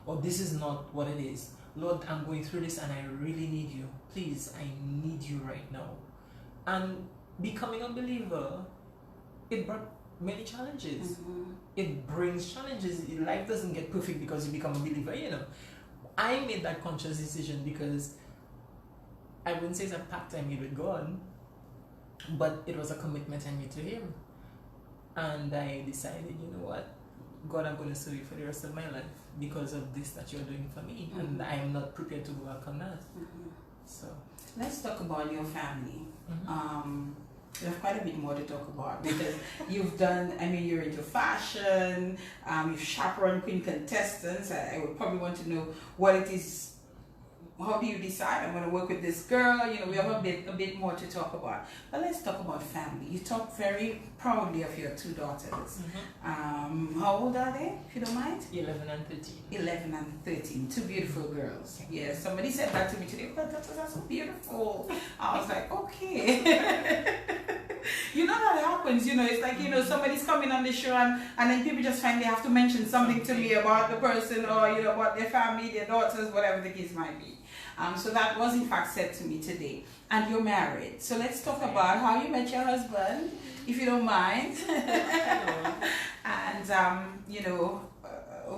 Or this is not what it is. Lord, I'm going through this and I really need you. Please, I need you right now." And becoming a believer, it brought many challenges. It brings challenges. Life doesn't get perfect because you become a believer, you know. I made that conscious decision because I wouldn't say it's a pact I made with God, but it was a commitment I made to him. And I decided, you know what? God, I'm going to serve you for the rest of my life because of this that you're doing for me. And I am not prepared to go back on that. So let's talk about your family. We have quite a bit more to talk about because you've done, I mean, you're into fashion, you've chaperoned queen contestants. I would probably want to know what it is. How do you decide, I'm going to work with this girl? You know, we have a bit more to talk about. But let's talk about family. You talk very proudly of your two daughters. How old are they, if you don't mind? 11 and 13. 11 and 13. Two beautiful girls. Yes, somebody said that to me today. "But that's so beautiful." I was like, okay. You know that happens, you know, it's like, you know, somebody's coming on the show and then people just find they have to mention something to me about the person or, you know, about their family, their daughters, whatever the case might be. So that was in fact said to me today. And you're married. So let's talk about how you met your husband, if you don't mind. And, you know,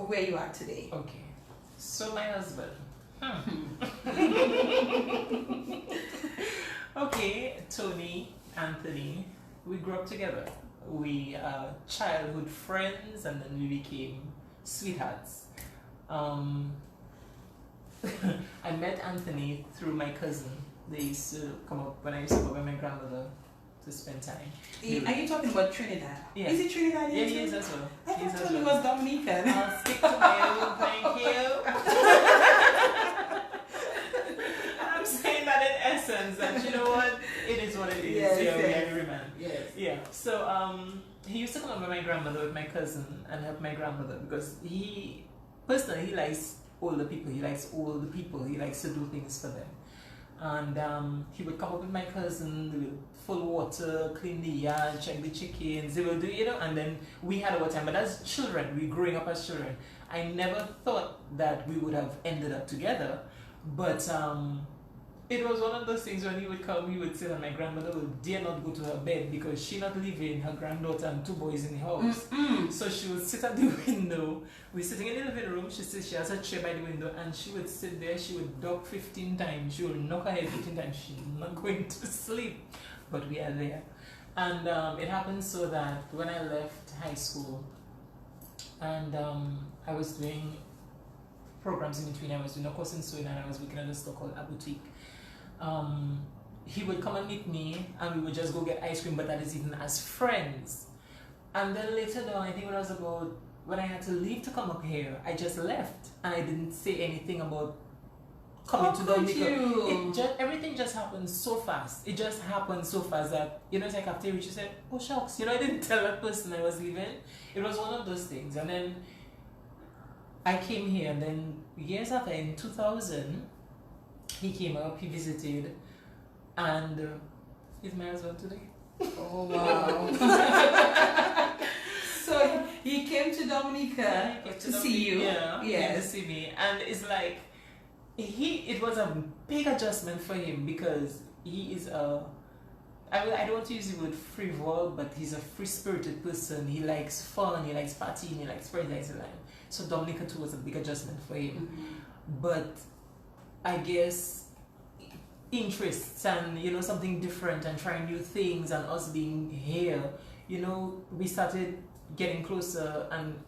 where you are today. Okay. So my husband. Okay, Tony, Anthony, we grew up together. We are childhood friends and then we became sweethearts. I met Anthony through my cousin. They used to come up when I used to go with my grandmother to spend time. Are you talking about Trinidad? Yeah. Is it Trinidad? Yeah, he is as well. I thought Tony was Dominican. I'll stick to my own, thank you. I'm saying that in essence, that you know what, it is what it is. Yes, yeah, yes. we are every man. Yes. Yeah. So he used to come up with my grandmother, with my cousin, and help my grandmother because he personally he likes older people. He likes older people. He likes to do things for them. And he would come up with my cousin, they would full water, clean the yard, check the chickens, they will do, you know, and then we had our time. But as children, we growing up as children, I never thought that we would have ended up together. But it was one of those things when he would come, he would say that my grandmother would dare not go to her bed because she not leaving her granddaughter and two boys in the house. So she would sit at the window. We're sitting in the living room. She has a chair by the window and she would sit there. She would knock 15 times. She would knock her head 15 times. She's not going to sleep. But we are there. And it happened so that when I left high school and I was doing programs in between, I was doing a course in sewing and I was working at a store called A Boutique. He would come and meet me and we would just go get ice cream, but that is even as friends. And then later down, I think it was about when I had to leave to come up here, I just left and I didn't say anything about coming to could Dominica. you? Everything just happened so fast. It just happened so fast that, it's like after you said, oh shucks, I didn't tell that person I was leaving. It was one of those things. And then I came here, and then years after, in 2000, he came up, he visited, and he's my husband today. Oh wow. So he came to Dominica to see you. Yeah, yes. Came to see me. And it's like, it was a big adjustment for him, because he is I don't want to use the word frivol, but he's a free-spirited person. He likes fun, he likes partying, he likes spreading his life. So Dominica too was a big adjustment for him. Mm-hmm. But I guess interests and something different and trying new things, and us being here, we started getting closer, and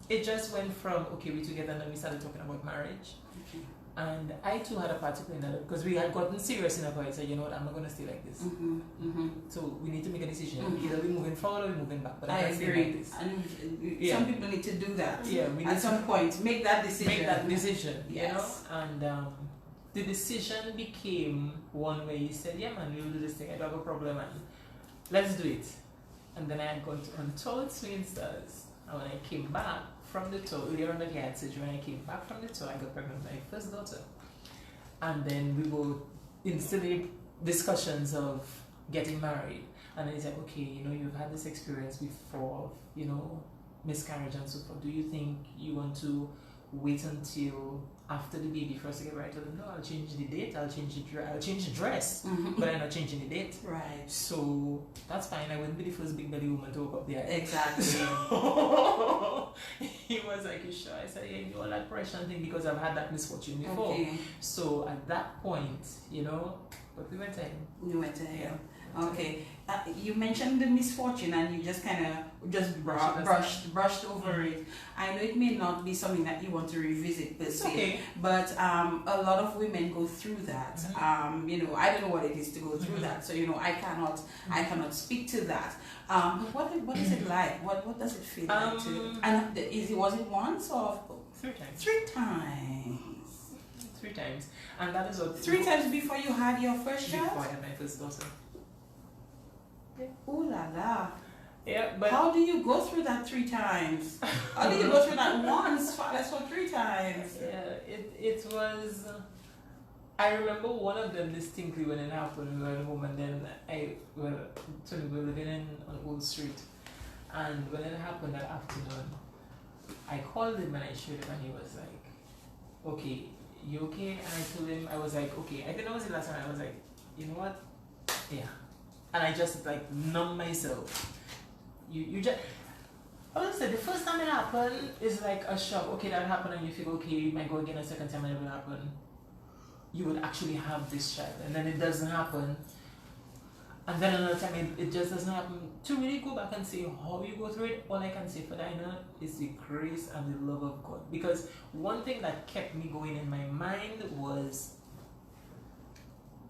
it just went from okay, we're together, and then we started talking about marriage. Okay. And I too had a part to play in that, because we had gotten serious enough. I said, you know what, I'm not going to stay like this. Mm-hmm. Mm-hmm. So we need to make a decision. Mm-hmm. Either we're moving forward or we're moving back. But I can't stay agree. like this. And some people need to do that. Yeah, we need At some point, make that decision. make that decision. Yes. And the decision became one where he said, yeah man, we'll do this thing. I don't have a problem, and let's do it. And then I had gone to Untold Swinging Stars. And when I came back from the tour, earlier on that year I had surgery, when I came back from the tour, I got pregnant with my first daughter. And then we were in silly discussions of getting married. And then he's like, okay, you've had this experience before, miscarriage and so forth. Do you think you want to wait until after the baby for us to get married? I told him, no, I'll change the date, I'll change the dress, Mm-hmm. but I'm not changing the date. Right. So that's fine. I wouldn't be the first big belly woman to walk up there. Exactly. So he was like, you sure? I said, yeah, you know that pressure thing, because I've had that misfortune before. Okay. So at that point, but we went ahead. You went ahead. Yeah. Okay. You mentioned the misfortune, and you just kind of brushed over it. I know it may not be something that you want to revisit per se, Okay. but a lot of women go through that. Mm-hmm. I don't know what it is to go through Mm-hmm. that, so I cannot speak to that. What is it like? What does it feel like to? And was it once or 3 times. 3 times? 3 times, and that is what 3 times before you had your first child? before I had my first daughter. Ooh la la. Yeah, but How do you go through that 3 times? How do you go through that once? That's for 3 times. yeah, it was. I remember one of them distinctly when it happened. We were at home, and then we were living on Old Street, and when it happened that afternoon, I called him and I showed him, and he was like, "Okay, you okay?" And I told him, I was like, "Okay." I think that was the last time. I was like, "You know what? Yeah." And I just like numb myself. You just. Honestly, the first time it happened is like a shock. Okay, that happened, and you feel okay. You might go again a second time, and it will happen. You would actually have this child, and then it doesn't happen, and then another time it just doesn't happen. To really go back and say how you go through it, all I can say for Dinah is the grace and the love of God. Because one thing that kept me going in my mind was,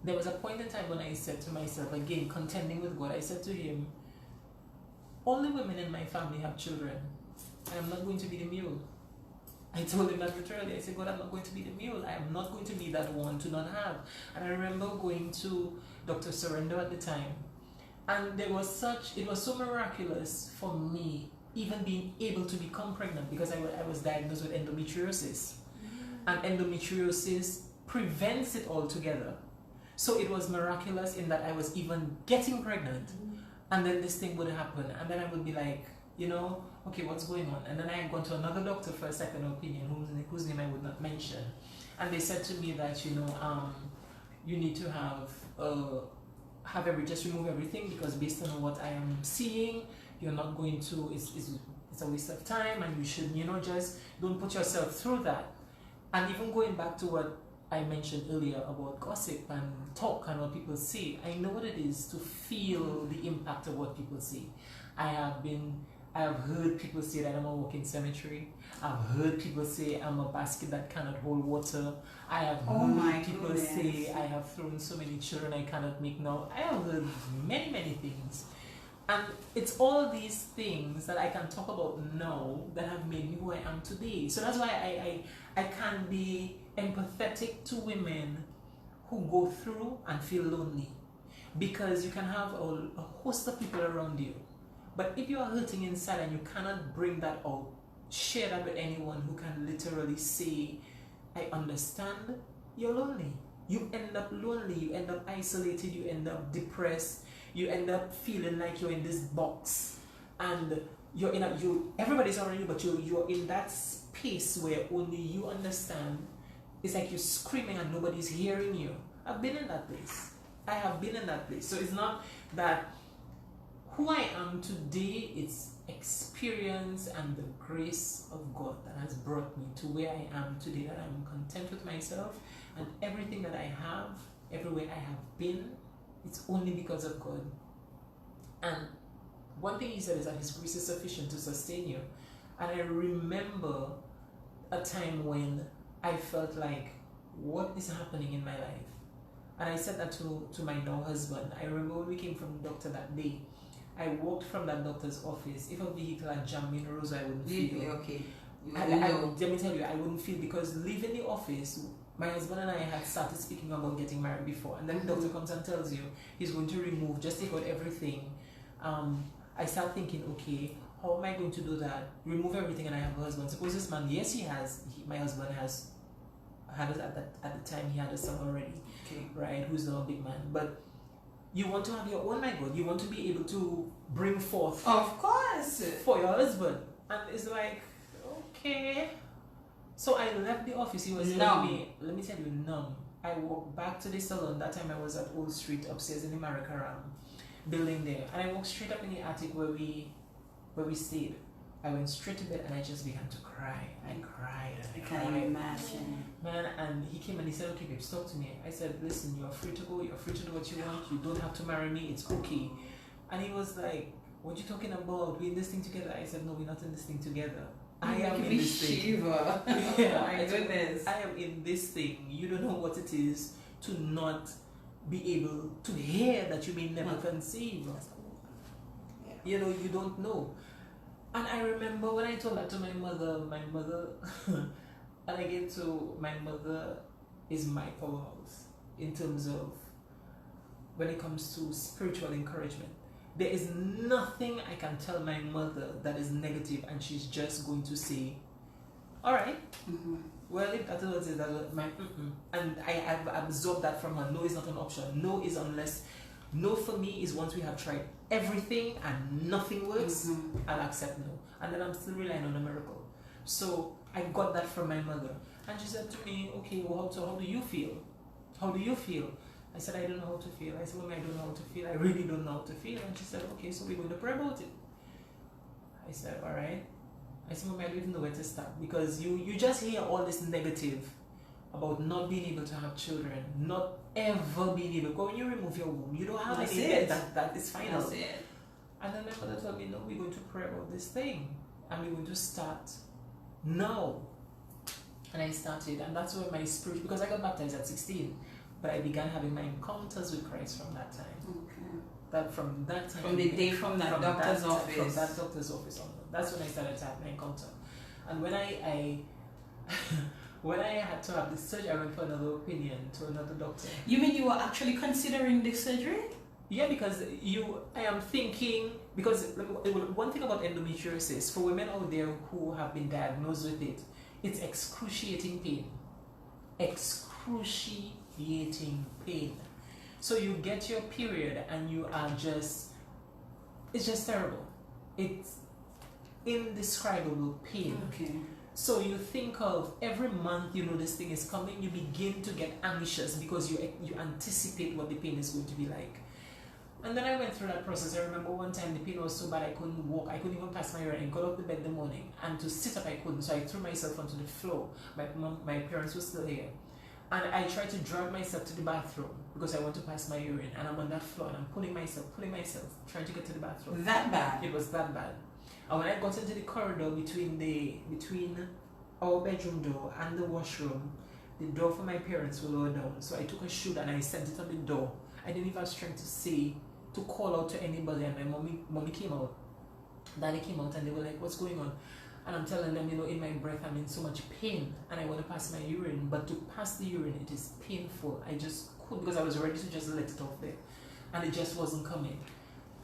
there was a point in time when I said to myself, again contending with God, I said to him, all the women in my family have children. I am not going to be the mule. I told him that literally. I said, God, I'm not going to be the mule. I am not going to be that one to not have. And I remember going to Dr. Surrender at the time. And it was so miraculous for me, even being able to become pregnant, because I was diagnosed with endometriosis. And endometriosis prevents it altogether. So it was miraculous in that I was even getting pregnant. And then this thing would happen. And then I would be like, okay, what's going on? And then I had gone to another doctor for a second opinion, whose name I would not mention. And they said to me that, you need to just remove everything, because based on what I am seeing, you're not going to, it's a waste of time, and you should, just don't put yourself through that. And even going back to what I mentioned earlier about gossip and talk and what people say, I know what it is to feel the impact of what people say. I have heard people say that I'm a walking cemetery. I've heard people say I'm a basket that cannot hold water. I have heard people say I have thrown so many children I cannot make now. I have heard many, many things. And it's all these things that I can talk about now that have made me who I am today. So that's why I can't be empathetic to women who go through and feel lonely, because you can have a host of people around you, but if you are hurting inside and you cannot bring that out, share that with anyone who can literally say, I understand, you're lonely. You end up lonely, you end up isolated, you end up depressed, you end up feeling like you're in this box, and you're in everybody's around you, but you're in that space where only you understand. It's like you're screaming and nobody's hearing you. I've been in that place. I have been in that place. So it's not that who I am today, it's experience and the grace of God that has brought me to where I am today, that I'm content with myself, and everything that I have, everywhere I have been, it's only because of God. And one thing he said is that his grace is sufficient to sustain you. And I remember a time when I felt like, what is happening in my life? And I said that to my now husband. I remember when we came from the doctor that day, I walked from that doctor's office. If a vehicle had jammed me in a rose, I wouldn't feel. Okay. Let me tell you, I wouldn't feel, because leaving the office, my husband and I had started speaking about getting married before, and then the doctor comes and tells you he's going to remove, just take out everything. I start thinking, okay, how am I going to do that? Remove everything, and I have a husband. Suppose this man, yes, my husband has had it at the time, he had a son already, okay, right? Who's now a big man, but you want to have your own, my God. You want to be able to bring forth, of course, for your husband, and it's like, okay. So I left the office. He was telling me, let me tell you, numb. I walked back to the salon. That time I was at Old Street upstairs in the Marikaram building there, and I walked straight up in the attic where we stayed. I went straight to bed and I just began to cry. I cried. Can you imagine? Man, and he came and he said, okay, babe, talk to me. I said, listen, you're free to go. You're free to do what you want. You don't have to marry me. It's okay. And he was like, what are you talking about? We're in this thing together. I said, no, we're not in this thing together. I am in this thing. Yeah, my goodness. I am in this thing. You don't know what it is to not be able to hear that you may never conceive. Yeah. You know, you don't know. And I remember when I told that to my mother, and I get to, my mother is my powerhouse in terms of when it comes to spiritual encouragement. There is nothing I can tell my mother that is negative, and she's just going to say, all right, well, if that was it, and I have absorbed that from her. No is not an option. No is unless, no for me is once we have tried everything and nothing works, I'll accept no. And then I'm still relying on a miracle. So I got that from my mother. And she said to me, okay, well, so how do you feel? How do you feel? I said, I don't know how to feel. I said, Mommy, I don't know how to feel. I really don't know how to feel. And she said, okay, so we're going to pray about it. I said, all right. I said, Mommy, I don't even know where to start, because you just hear all this negative about not being able to have children, not ever being able, because when you remove your womb, you don't have anything that is final. That's it. And then my mother told me, no, we're going to pray about this thing, and we're going to start now. And I started, and that's where my spirit, because I got baptized at 16, but I began having my encounters with Christ from that time. Okay. That from that time. From the day from that doctor's office. From that doctor's office on. That's when I started to have my encounter. And when I when I had to have the surgery, I went for another opinion to another doctor. You mean you were actually considering the surgery? Yeah, because I am thinking, because one thing about endometriosis, for women out there who have been diagnosed with it, it's excruciating pain. Excruciating pain. So you get your period and you are just, it's just terrible. It's indescribable pain. Okay. So you think of every month, you know, this thing is coming, you begin to get anxious because you anticipate what the pain is going to be like. And then I went through that process. I remember one time the pain was so bad I couldn't walk. I couldn't even pass my urine. I got up the bed in the morning, and to sit up I couldn't. So I threw myself onto the floor. My parents were still here. And I tried to drag myself to the bathroom because I want to pass my urine. And I'm on that floor and I'm pulling myself, trying to get to the bathroom. That bad? It was that bad. And when I got into the corridor between our bedroom door and the washroom, the door for my parents were lower down. So I took a shoe and I sent it on the door. I didn't even have strength to call out to anybody, and my mommy came out. Daddy came out and they were like, what's going on? And I'm telling them, in my breath I'm in so much pain and I want to pass my urine, but to pass the urine it is painful. I just could, because I was ready to just let it off there and it just wasn't coming.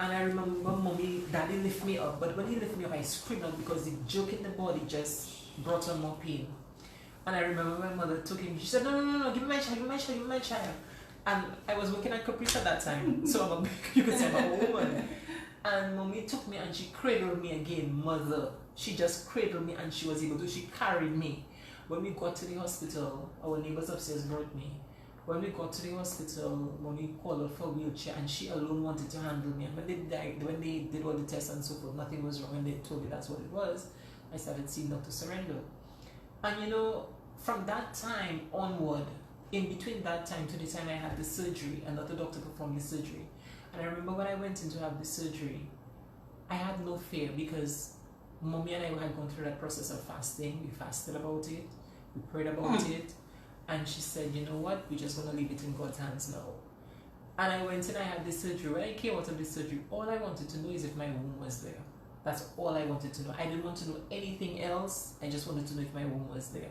And I remember Daddy lift me up, but when he lifted me up I screamed out because the jerk in the body just brought on more pain. And I remember my mother took him, she said, no, give me my child. And I was working at Caprice at that time, so you could say I'm a woman. And Mommy took me and she cradled me again, mother. She just cradled me and she was able to, she carried me. When we got to the hospital, our neighbors upstairs brought me. When we got to the hospital, Mommy called out for a wheelchair and she alone wanted to handle me. And when they did all the tests and so forth, nothing was wrong and they told me that's what it was, I started seeing Dr. Surrender. And from that time onward, in between that time to the time I had the surgery, another doctor performed the surgery. And I remember when I went in to have the surgery, I had no fear because Mommy and I had gone through that process of fasting. We fasted about it, we prayed about it, and she said, you know what, we're just going to leave it in God's hands now. And I went and I had the surgery. When I came out of the surgery, all I wanted to know is if my womb was there. That's all I wanted to know. I didn't want to know anything else. I just wanted to know if my womb was there.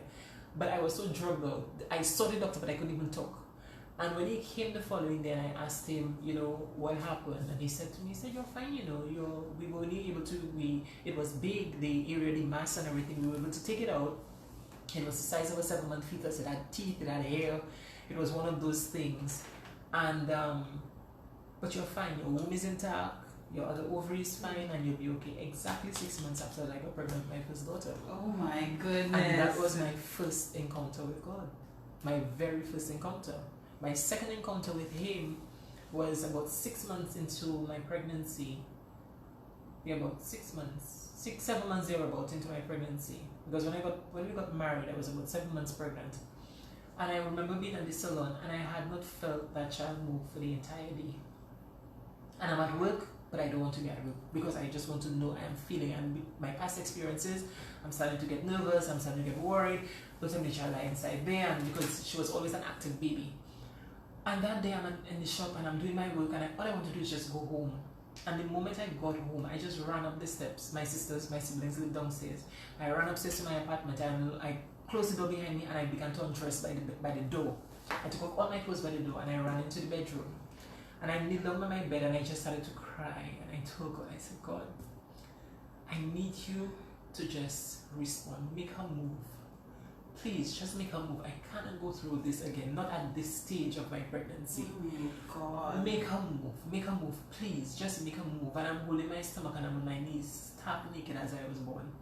But I was so drugged out. I saw the doctor, but I couldn't even talk. And when he came the following day and I asked him, what happened? And he said to me, you're fine, we were only able to, it was big, the area, the mass and everything, we were able to take it out. It was the size of a 7-month fetus, it had teeth, it had hair, it was one of those things. And, but you're fine, your womb is intact, your other ovary is fine, and you'll be okay. Exactly 6 months after I got pregnant with my first daughter. Oh my goodness. And that was my first encounter with God. My very first encounter. My second encounter with him was about 6 months into my pregnancy. Yeah, about 6 months. 7 months thereabout into my pregnancy. Because when we got married, I was about 7 months pregnant. And I remember being in the salon and I had not felt that child move for the entire day. And I'm at work, but I don't want to be at work because I just want to know I am feeling. And my past experiences, I'm starting to get nervous, I'm starting to get worried. But the child are inside there, and because she was always an active baby. And that day I'm in the shop and I'm doing my work and all I want to do is just go home. And the moment I got home, I just ran up the steps. My siblings live downstairs. I ran upstairs to my apartment and I closed the door behind me and I began to undress by the door. I took off all my clothes by the door and I ran into the bedroom. And I kneeled down by my bed and I just started to cry. And I told God, I said, God, I need you to just respond, make her move. Please, just make her move. I cannot go through this again, not at this stage of my pregnancy. Oh God. Make her move, please, just make her move. And I'm holding my stomach and I'm on my knees, stark naked as I was born.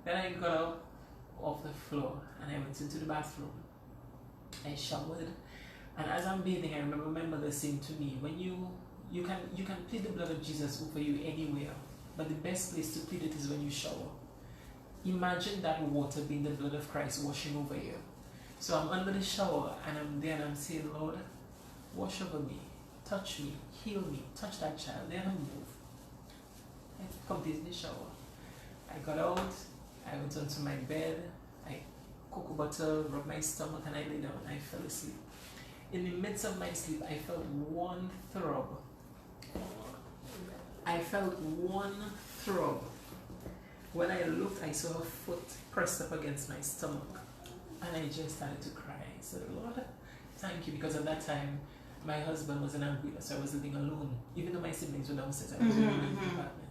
Then I got up off the floor and I went into the bathroom. I showered, and as I'm bathing, I remember my mother saying to me, when you can plead the blood of Jesus over you anywhere, but the best place to plead it is when you shower. Imagine that water being the blood of Christ washing over you. So I'm under the shower and I'm there and I'm saying, Lord, wash over me, touch me, heal me, touch that child, let her move. I completed the shower. I got out, I went onto my bed, I cocoa butter, rubbed my stomach and I lay down and I fell asleep. In the midst of my sleep, I felt one throb. When I looked, I saw a foot pressed up against my stomach and I just started to cry. I said, Lord, thank you, because at that time my husband was in Anguilla, so I was living alone. Even though my siblings were downstairs, I was alone in the apartment.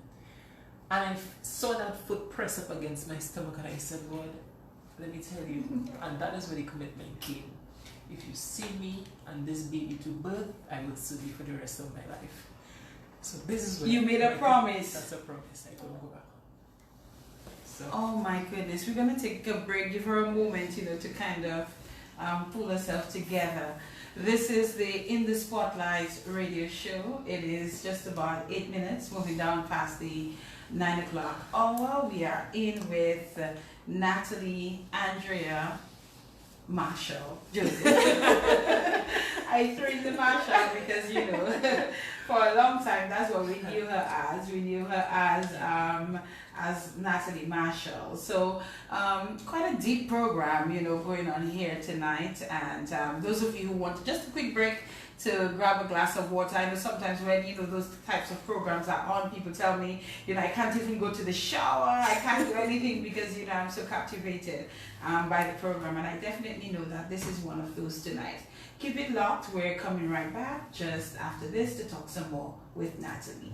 And I saw that foot press up against my stomach and I said, Lord, let me tell you, and that is where the commitment came. If you see me and this baby to birth, I will serve you for the rest of my life. So this is what you made a promise. That's a promise. I don't go back. So. Oh my goodness, we're gonna take a break, give her a moment, to kind of pull herself together. This is the In the Spotlight radio show. It is just about 8 minutes, moving down past the 9 o'clock hour. We are in with Natalie Andrea Joseph. I I threw in the Marshall because, you know, for a long time, that's what we knew her as. We knew her as Natalie Marshall. So quite a deep program, you know, going on here tonight. And those of you who want just a quick break to grab a glass of water. I know sometimes when, you know, those types of programs are on, people tell me, you know, I can't even go to the shower, I can't do anything because, you know, I'm so captivated by the program. And I definitely know that this is one of those tonight. Keep it locked. We're coming right back just after this to talk some more with Natalie.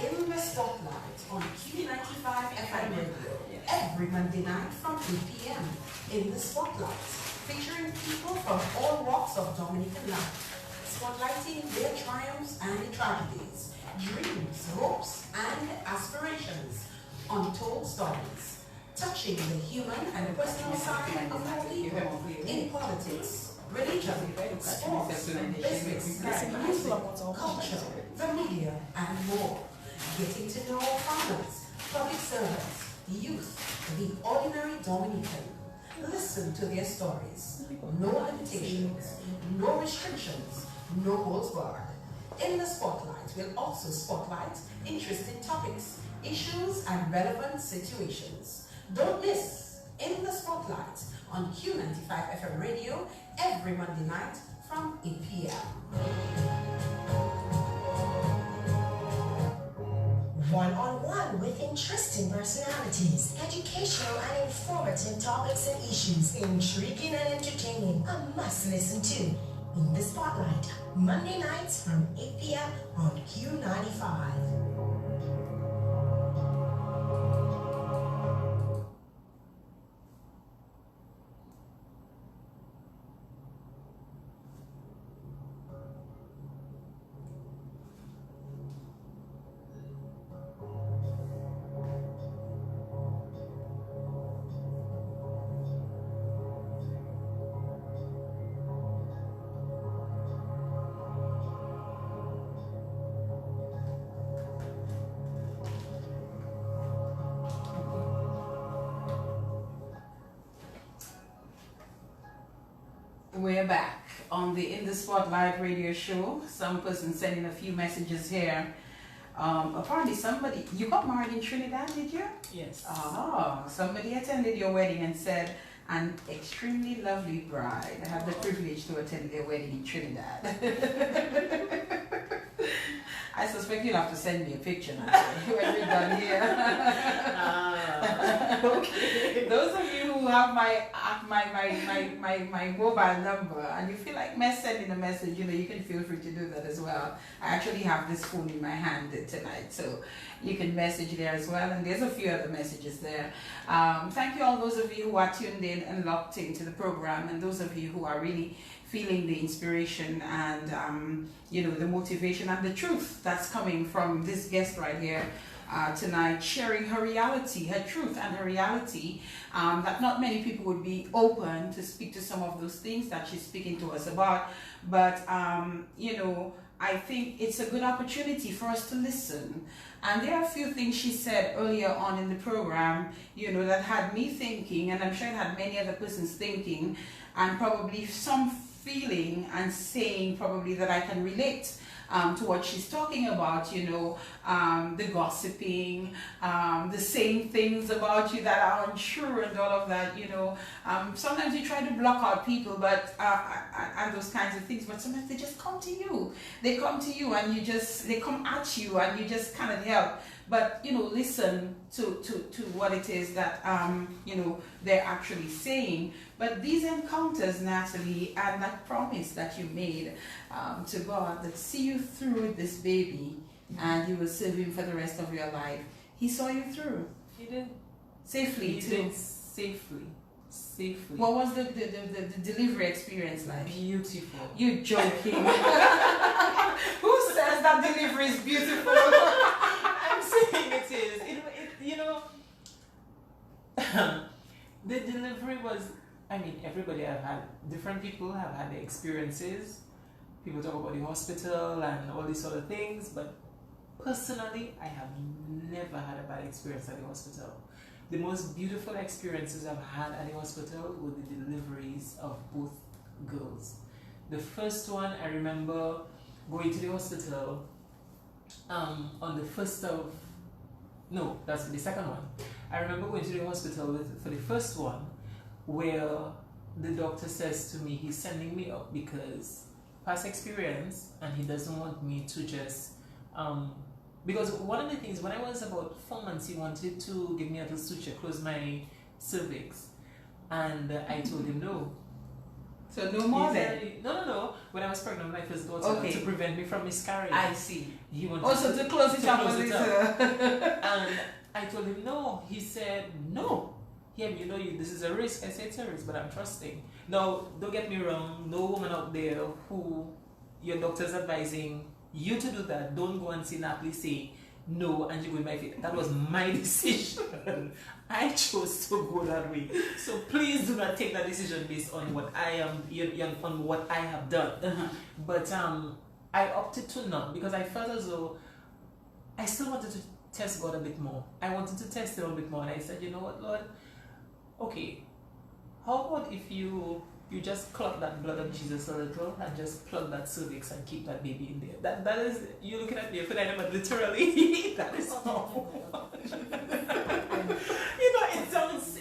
In the spotlight on Q95 FM Radio, every Monday night from 8 p.m. In the spotlight, featuring people from all walks of Dominican life, spotlighting their triumphs and tragedies, dreams, hopes, and aspirations, untold stories, touching the human and personal side of our people in politics, religion, sports, business, culture, the media, and more. Getting to know farmers, public servants, youth, the ordinary Dominican. Listen to their stories. No limitations, no restrictions, no holds barred. In the spotlight, we'll also spotlight interesting topics, issues, and relevant situations. Don't miss In the Spotlight on Q95 FM Radio every Monday night from 8 p.m. One-on-one with interesting personalities, educational and informative topics and issues, intriguing and entertaining, a must listen to. In the Spotlight, Monday nights from 8 p.m. on Q95. We're back on the In the Spotlight radio show. Some person sending a few messages here. Apparently somebody, you got married in Trinidad, did you? Yes. Oh, somebody attended your wedding and said, an extremely lovely bride. I had the privilege to attend their wedding in Trinidad. I suspect you'll have to send me a picture now when we're done here. Okay. Those of you who have my mobile number and you feel like sending a message, you know, you can feel free to do that as well. I actually have this phone in my hand tonight, so you can message there as well. And there's a few other messages there. Thank you all those of you who are tuned in and locked into the program, and those of you who are really feeling the inspiration and you know, the motivation and the truth that's coming from this guest right here tonight, sharing her reality, her truth and her reality, that not many people would be open to speak to some of those things that she's speaking to us about. But you know, I think it's a good opportunity for us to listen. And there are a few things she said earlier on in the program, you know, that had me thinking, and I'm sure it had many other persons thinking, and probably some feeling and saying probably that I can relate to what she's talking about, you know, the gossiping, the saying things about you that are untrue and all of that, you know. Sometimes you try to block out people, but and those kinds of things, but sometimes they just come to you. They come to you and they come at you and you just cannot help but, you know, listen to what it is that, you know, they're actually saying. But these encounters, Natalie, and that promise that you made to God, that see you through with this baby and you will serve him for the rest of your life. He saw you through. He did. Safely, he too. Did safely. Safely. What was the delivery experience like? Beautiful. You're joking. Who says that delivery is beautiful? I'm saying it is. You know, the delivery was, I mean, everybody have had, different people have had their experiences. People talk about the hospital and all these sort of things, but personally, I have never had a bad experience at the hospital. the most beautiful experiences I've had at the hospital were the deliveries of both girls. The first one, I remember going to the hospital on the 1st of, no, that's the second one. I remember going to the hospital for the first one, where the doctor says to me, he's sending me up because past experience, and he doesn't want me to just, because one of the things, when I was about 4 months, he wanted to give me a little suture, close my cervix, and I told him no. So no more then? No. When I was pregnant with my first daughter, Okay. to prevent me from miscarrying. I see. He wanted Also to close it up a little. And I told him no. He said no. Yeah, this is a risk. I said it's a risk, but I'm trusting. Now, don't get me wrong. No woman out there who your doctor's advising you to do that, don't go and see Natalie say no and you go in my face. That was my decision. I chose to go that way. So please do not take that decision based on what I am, on what I have done. But I opted to not, because I felt as though I still wanted to test God a bit more. I wanted to test him a bit more, and I said, you know what, Lord? Okay, how about if you just clot that blood of Jesus a little and just plug that cervix and keep that baby in there? That is, you looking at me, but literally, that is how.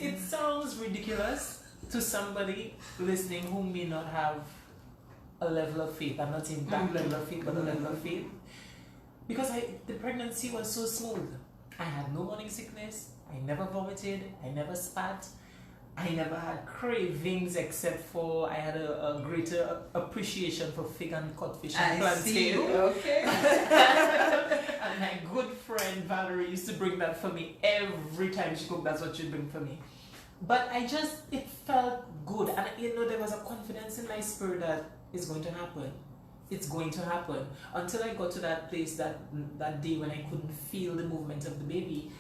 It sounds ridiculous to somebody listening who may not have a level of faith. I'm not saying that level of faith, but a level of faith. Because the pregnancy was so smooth. I had no morning sickness. I never vomited. I never spat. I never had cravings, except for I had a greater appreciation for fig and codfish and plantain. Okay. And my good friend Valerie used to bring that for me every time she cooked. That's what she'd bring for me. But it felt good, and there was a confidence in my spirit that it's going to happen. It's going to happen. Until I got to that place that day when I couldn't feel the movement of the baby,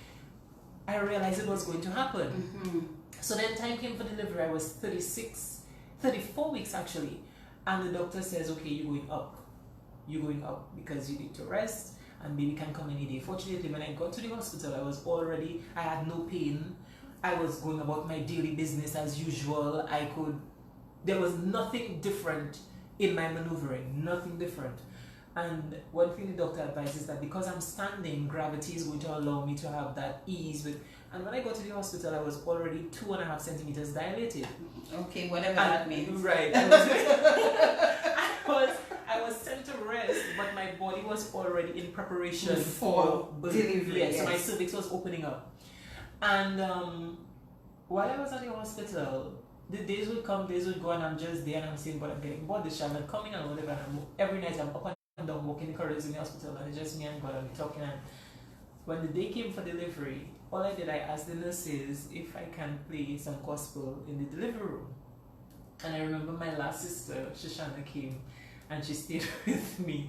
I realized it was going to happen. So then time came for delivery. I was 34 weeks actually, and the doctor says, okay, you're going up. You're going up because you need to rest, and baby can come any day. Fortunately, when I got to the hospital, I had no pain. I was going about my daily business as usual. There was nothing different in my maneuvering, nothing different. And one thing the doctor advises that because I'm standing, gravity is going to allow me to have that ease with. And when I got to the hospital, I was already 2.5 centimeters dilated. Okay, whatever that means. Right. I was sent to rest, but my body was already in preparation for delivery. Yes, so my cervix was opening up. And while I was at the hospital, the days would come, days would go, and I'm just there and I'm saying, but I'm getting bored, this child not coming and whatever. And every night I'm up and down walking the corridors in the hospital, and it's just me and God, and we're talking. And when the day came for delivery, all I did, I asked the nurses if I can play some gospel in the delivery room. And I remember my last sister, Shoshana, came and she stayed with me.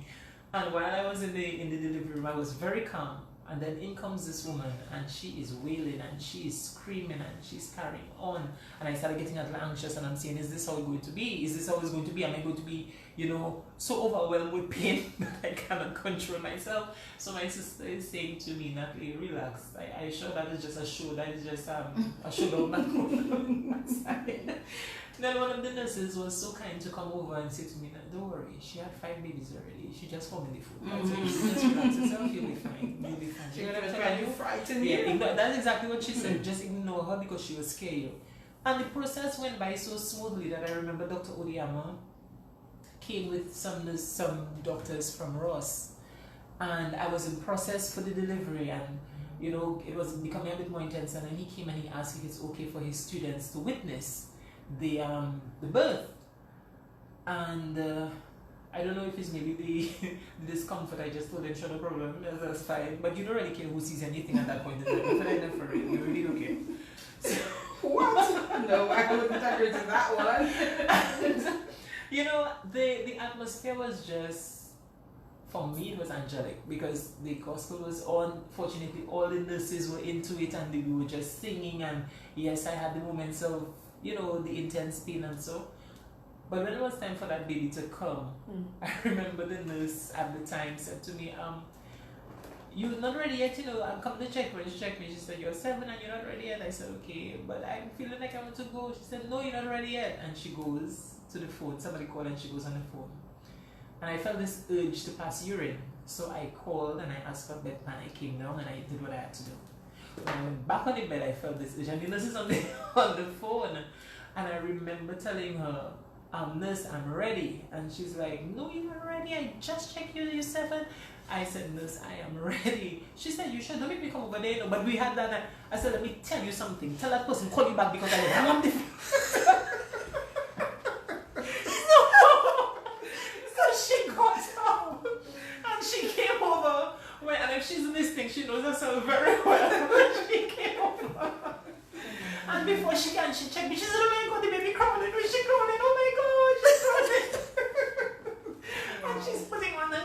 And while I was in the delivery room, I was very calm. And then in comes this woman, and she is wailing, and she is screaming, and she's carrying on. And I started getting a little anxious, and I'm saying, is this how it's going to be? Is this how it's going to be? Am I going to be, so overwhelmed with pain that I cannot control myself? So my sister is saying to me, Natalie, relax. I assure that is just a show. That is just a show down my side. Then one of the nurses was so kind to come over and say to me, don't worry, she had 5 babies already. She just vomited food. That's it. Just relax yourself, you'll be fine. You'll be fine. She's going to try to frighten you. Yeah, that's exactly what she said. Just ignore her because she will scare you. And the process went by so smoothly that I remember Dr. Odiyama came with some doctors from Ross. And I was in process for the delivery, and it was becoming a bit more intense. And then he came and he asked if it's okay for his students to witness the birth. And I don't know if it's maybe the discomfort. I just told them, sure, no problem, that's fine. But you don't really care who sees anything at that point in time. But I never really, you really don't care. So, what? No, I wouldn't agree to that one. The atmosphere was just, for me, it was angelic, because the gospel was on. Fortunately, all the nurses were into it, and we were just singing. And yes, I had the moments of the intense pain and so. But when it was time for that baby to come, I remember the nurse at the time said to me, you're not ready yet, you know, I'm coming to check for you. She checked me. She said, you're 7 and you're not ready yet. I said, okay, but I'm feeling like I want to go. She said, no, you're not ready yet. And she goes to the phone. Somebody called and she goes on the phone. And I felt this urge to pass urine. So I called and I asked for bedpan. I came down and I did what I had to do. When I went back on the bed, I felt this urge. And the nurse is on the phone. And I remember telling her, nurse, I'm ready. And she's like, no, you're not ready. I just checked you, you're 7. I said, nurse, I am ready. She said, you should, don't make me come over there. No, but we had that night. I said, let me tell you something. Tell that person, call you back because I hang on the So she got up and she came over. And if she's listening, she knows herself very well. She came over. And before she can, she checked me. She said, oh my God, the baby crawling. She crawling. Oh my God, she's crawling. And she's putting on the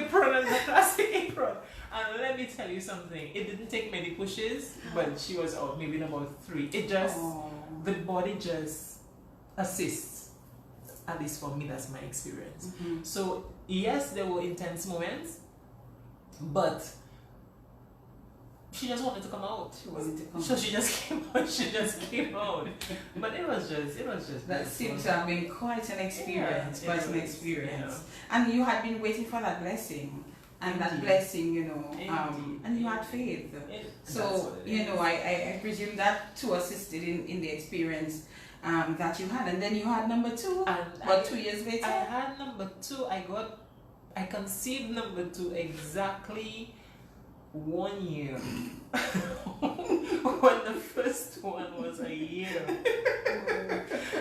apron and the plastic apron. And let me tell you something. It didn't take many pushes, but she was out maybe in about 3. It just, the body just assists. At least for me, that's my experience. So yes, there were intense moments, but she just wanted to come out. So she just came out. She just came out. But it was just. That seemed to have been quite an experience, Yeah, an experience. Yeah. And you had been waiting for that blessing. And that blessing, you know, and you had faith. So, you know, I presume that too assisted in the experience that you had. And then you had number 2, and 2 years later? I had number 2. I conceived number 2 exactly 1 year. When the first one was a year.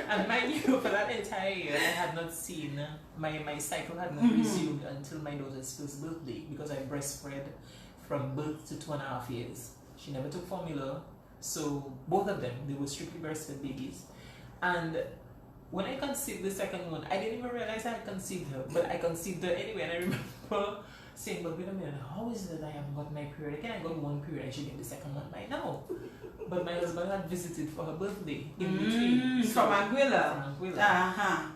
And mind you, for that entire year, I had not seen, my cycle had not resumed until my daughter's first birthday, because I breastfed from birth to 2.5 years. She never took formula, so both of them, they were strictly breastfed babies. And when I conceived the second one, I didn't even realize I had conceived her, but I conceived her anyway. And I remember saying, but wait a minute, how is it that I haven't got my period? Again, I got 1 period, I should get the second one by now. But my husband had visited for her birthday in between. From Anguilla. From Anguilla.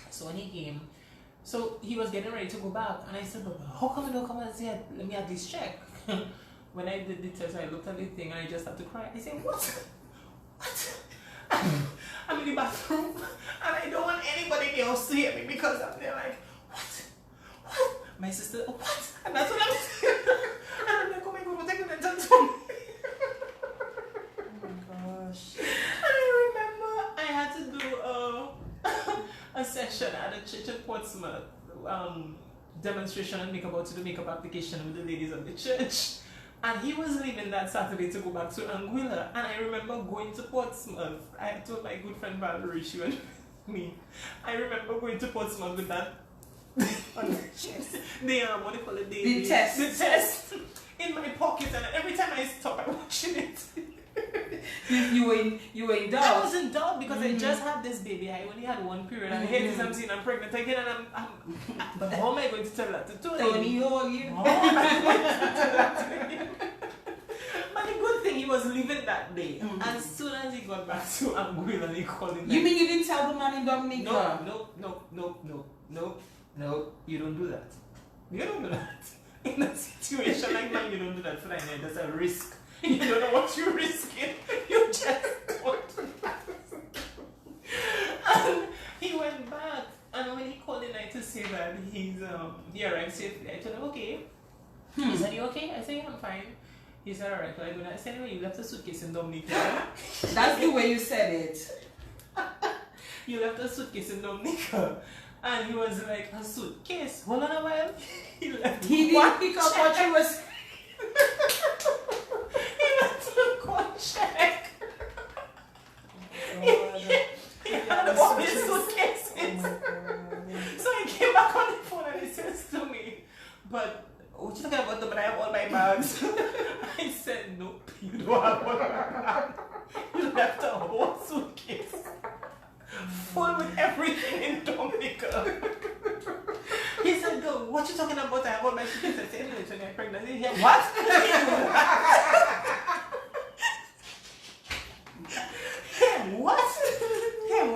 So when he came, so he was getting ready to go back. And I said, but how come you don't come and say, let me at least check? When I did the test, I looked at the thing and I just had to cry. I said, what? What? I'm in the bathroom and I don't want anybody else to hear me because I'm there like, what? What? My sister, what? And that's what I'm saying. And I'm like, oh my God, what are you going to do to me? Oh my gosh. And I remember I had to do a session at a church in Portsmouth, demonstration and makeup, to do makeup application with the ladies of the church. And he was leaving that Saturday to go back to Anguilla. And I remember going to Portsmouth. I told my good friend Valerie, she went with me. I remember going to Portsmouth with that on the chest. What do you call it? The test. The test in my pocket. And every time I stop, I'm watching it. You were in doubt. I was in doubt because I just had this baby. I only had 1 period. And here it is, I'm saying I'm pregnant again. And I'm but how am I going to tell that to Tony? How am I going to tell that to him? But the good thing, he was leaving that day. As soon as he got back to Anguilla, he called him. You mean you didn't tell the man in Dominica? No. You don't do that. You don't do that. In a situation like that, you don't do that. Fine, there's a risk. You don't know what you're risking. You just don't do that. And he went back, and when he called the night to say that he arrived safely, I told him, okay. He said, you okay? I said, yeah, I'm fine. He said, alright, well, I go. I said, anyway, you left a suitcase in Dominica. That's the way you said it. You left a suitcase in Dominica. And he was like, a suitcase? Hold on a while. He left. He didn't pick up what you was. He went to the court check. He had all his suitcases. So he came back on the phone and he says to me, but what you talking about? But I have all my bags. I said, nope, you don't have all my bags. You left a whole suitcase full with everything in Dominica. He said, girl, what you talking about? I have all my suitcases. I said, anyway, when you're pregnant. He said, what?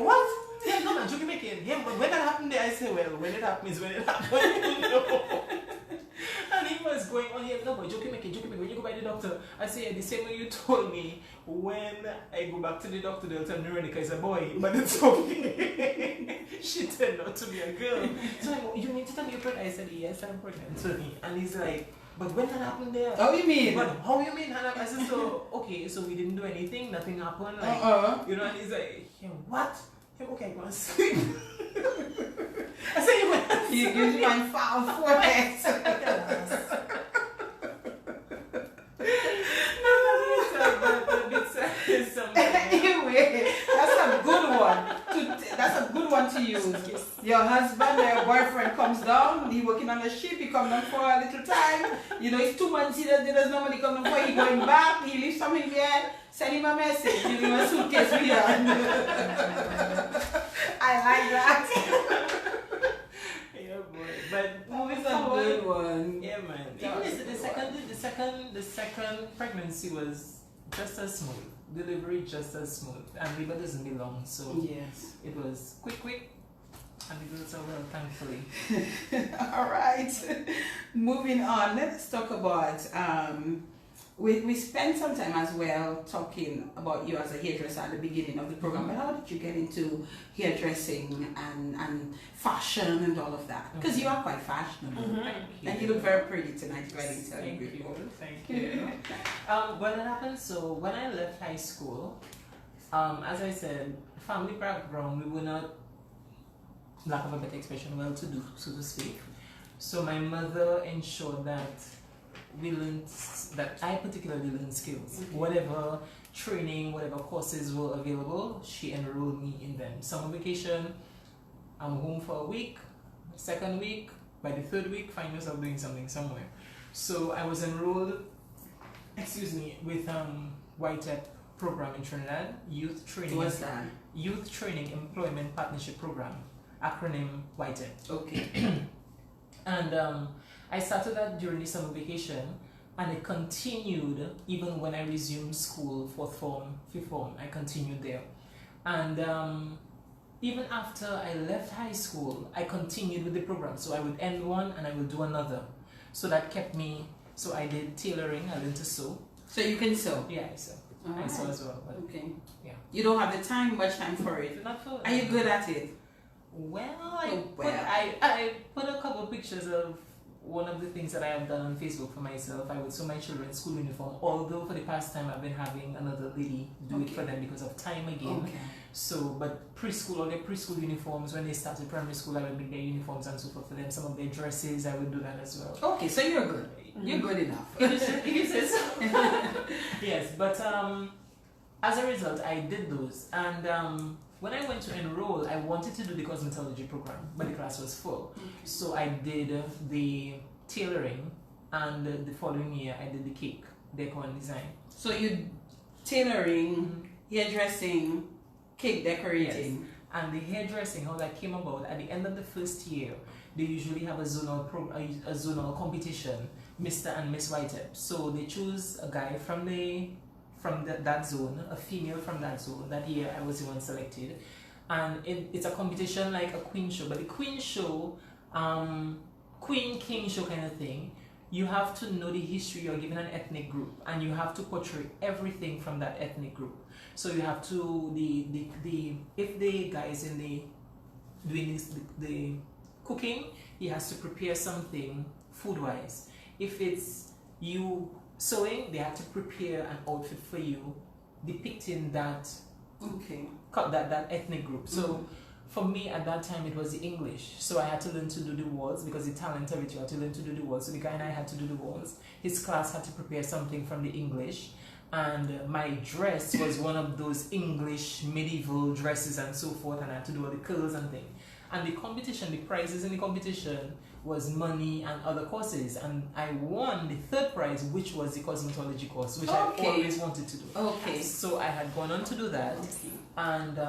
What? Yeah, no, man, joking making. Yeah, but when that happened there, I say, well, when it happens, when it happens, you know. And he was going on here? No, but joking, make it. When you go by the doctor, I say, yeah, the same way you told me when I go back to the doctor, they'll tell me Veronica is a boy, but it's okay. She turned out to be a girl. So I'm, you need to tell me you're pregnant. I said, yes, I'm pregnant. So and he's like, but when that happened there? How you mean? But how you mean? And I said, so, okay, so we didn't do anything, nothing happened. Like, you know, and he's like, yeah, what? Yeah, okay, go and sleep. I said, you went to sleep. You give me my foul forehead. Anyway, that's a good one. That's a good one to use. Your husband or your boyfriend comes down, he working on the ship, he comes down for a little time. You know, it's 2 months, there's nobody coming for, he going back, he leaves something behind, send him a message, give him a suitcase behind. I like that. Yeah, boy. But Moving a good one. Yeah, man. Even the second pregnancy was just as smooth. Delivery just as smooth. And labor doesn't be long, so Yes. it was quick. And the girls are well, thankfully. All right. Moving on, let's talk about we spent some time as well talking about you as a hairdresser at the beginning of the program, but how did you get into hairdressing and fashion and all of that? Because you are quite fashionable. Thank you. And you look very pretty tonight, I didn't tell you Thank before. you. Thank you. Well, it happened. So when I left high school, as I said, family background, we were not, lack of a better expression, well-to-do, so to speak. So my mother ensured that I particularly learned skills. Okay. Whatever training, whatever courses were available, she enrolled me in them. Summer vacation, I'm home for a week. Second week, by the third week, find yourself doing something somewhere. So I was enrolled, with YTEP program in Trinidad, Youth Training. What's that? Youth Training Employment Partnership Program, acronym YTEP. Okay. And I started that during the summer vacation, and it continued even when I resumed school, 4th form, 5th form, I continued there. And even after I left high school, I continued with the program. So I would end one and I would do another. So that kept me, so I did tailoring, I learned to sew. So you can sew? Yeah, I sew. All I sew right. as well. But Okay. Yeah. You don't have much time for it. Not for, Are you good at it? Well, well. I put a couple of pictures of one of the things that I have done on Facebook for myself. I would sew my children's school uniform, although for the past time I've been having another lady do it for them because of time again. Okay. So, but preschool, all their preschool uniforms, when they started primary school, I would make their uniforms and so forth for them. Some of their dresses, I would do that as well. Okay, so you're good. You're good enough. If you say so. Yes, but as a result, I did those. And when I went to enroll, I wanted to do the cosmetology program, but the class was full. Okay. So I did the tailoring, and the following year I did the cake, decor and design. So you tailoring, hairdressing, cake decorating. Yes. And the hairdressing, how that came about, at the end of the first year, they usually have a zonal competition, Mr. and Miss YTEP. So they choose a guy from that zone, a female from that zone. That year I was the one selected. And it's a competition like a queen show, but the queen show, queen king show kind of thing, you have to know the history. You're given an ethnic group and you have to portray everything from that ethnic group. So you have to, if the guy is doing the cooking, he has to prepare something food-wise. If it's you sewing, they have to prepare an outfit for you depicting that that ethnic group. So for me at that time it was the English, so I had to learn to do the walls because the talent of it, you had to learn to do the walls. So the guy and I had to do the walls. His class had to prepare something from the English, and my dress was one of those English medieval dresses and so forth, and I had to do all the curls and things. And the competition, the prizes in the competition was money and other courses, and I won the third prize, which was the cosmetology course, which I always wanted to do. Okay. So I had gone on to do that, and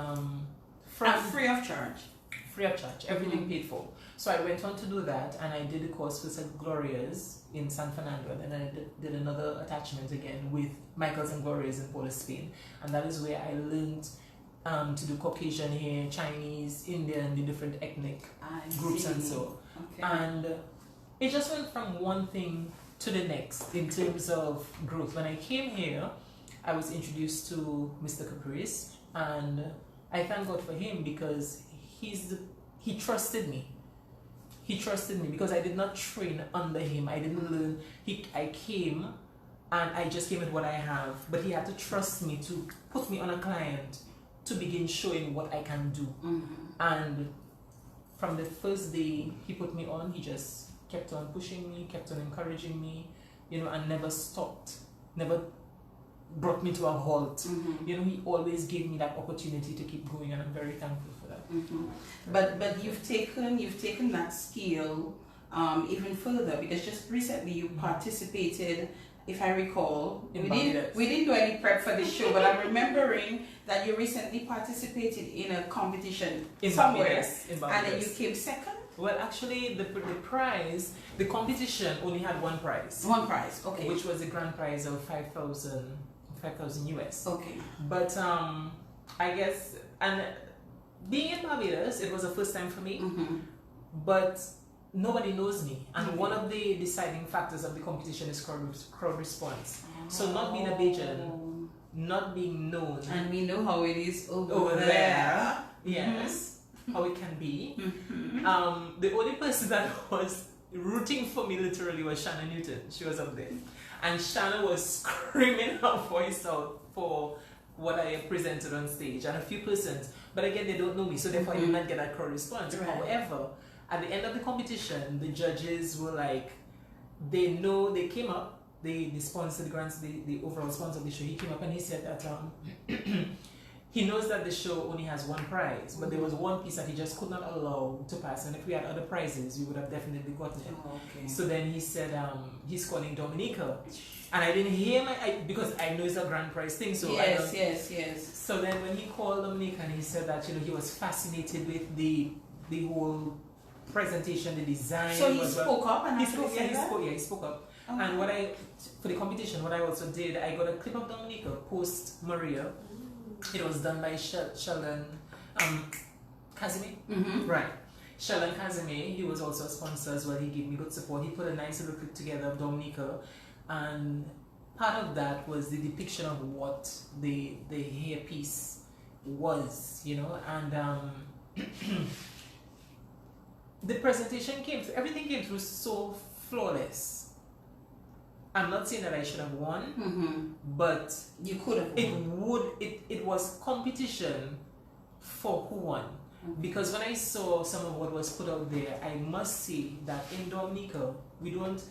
free of charge. Free of charge, everything paid for. So I went on to do that, and I did the course for St. Gloria's in San Fernando, and then I did another attachment again with Michael's and Gloria's in Port of Spain, and that is where I learned to do Caucasian hair, Chinese, Indian, the different ethnic groups and so. Okay. And it just went from one thing to the next in terms of growth. When I came here, I was introduced to Mr. Caprice, and I thank God for him because he trusted me. He trusted me because I did not train under him. I didn't learn. I came and I just came with what I have, but he had to trust me to put me on a client to begin showing what I can do. And from the first day he put me on, he just kept on pushing me, kept on encouraging me, and never stopped, never brought me to a halt. He always gave me that opportunity to keep going, and I'm very thankful for that. But you've taken that skill even further, because just recently you participated, if I recall, we didn't do any prep for this show, but I'm remembering that you recently participated in a competition somewhere, and then you came second. Well, actually, the competition only had one prize. One prize, okay. Which was a grand prize of 5,000 US. Okay. But I guess, and being in Barbados, it was the first time for me. But nobody knows me, and one of the deciding factors of the competition is crowd response. So not being a Bajan, not being known, and we know how it is over there. Yes, how it can be. The only person that was rooting for me literally was Shannon Newton. She was up there, and Shannon was screaming her voice out for what I presented on stage, and a few persons. But again, they don't know me, so therefore I did not get that crowd response. Right. However, at the end of the competition, the judges were like, they came up, the sponsor, the overall sponsor of the show, he came up and he said that he knows that the show only has one prize, but there was one piece that he just could not allow to pass, and if we had other prizes, we would have definitely gotten it. Okay. So then he said he's calling Dominica, and I didn't hear because I know it's a grand prize thing. So yes. So then when he called Dominica, and he said that he was fascinated with the whole presentation, the design. So he spoke up and he spoke up. Okay. And for the competition, what I also did, I got a clip of Dominica post Maria. It was done by Sheldon Casimir. Right. Sheldon Casimir, he was also a sponsor as well. He gave me good support. He put a nice little clip together of Dominica, and part of that was the depiction of what the hairpiece was, and the presentation everything came through so flawless. I'm not saying that I should have won, but you could have won. It was competition for who won. Because when I saw some of what was put out there, I must say that in Dominica, we don't,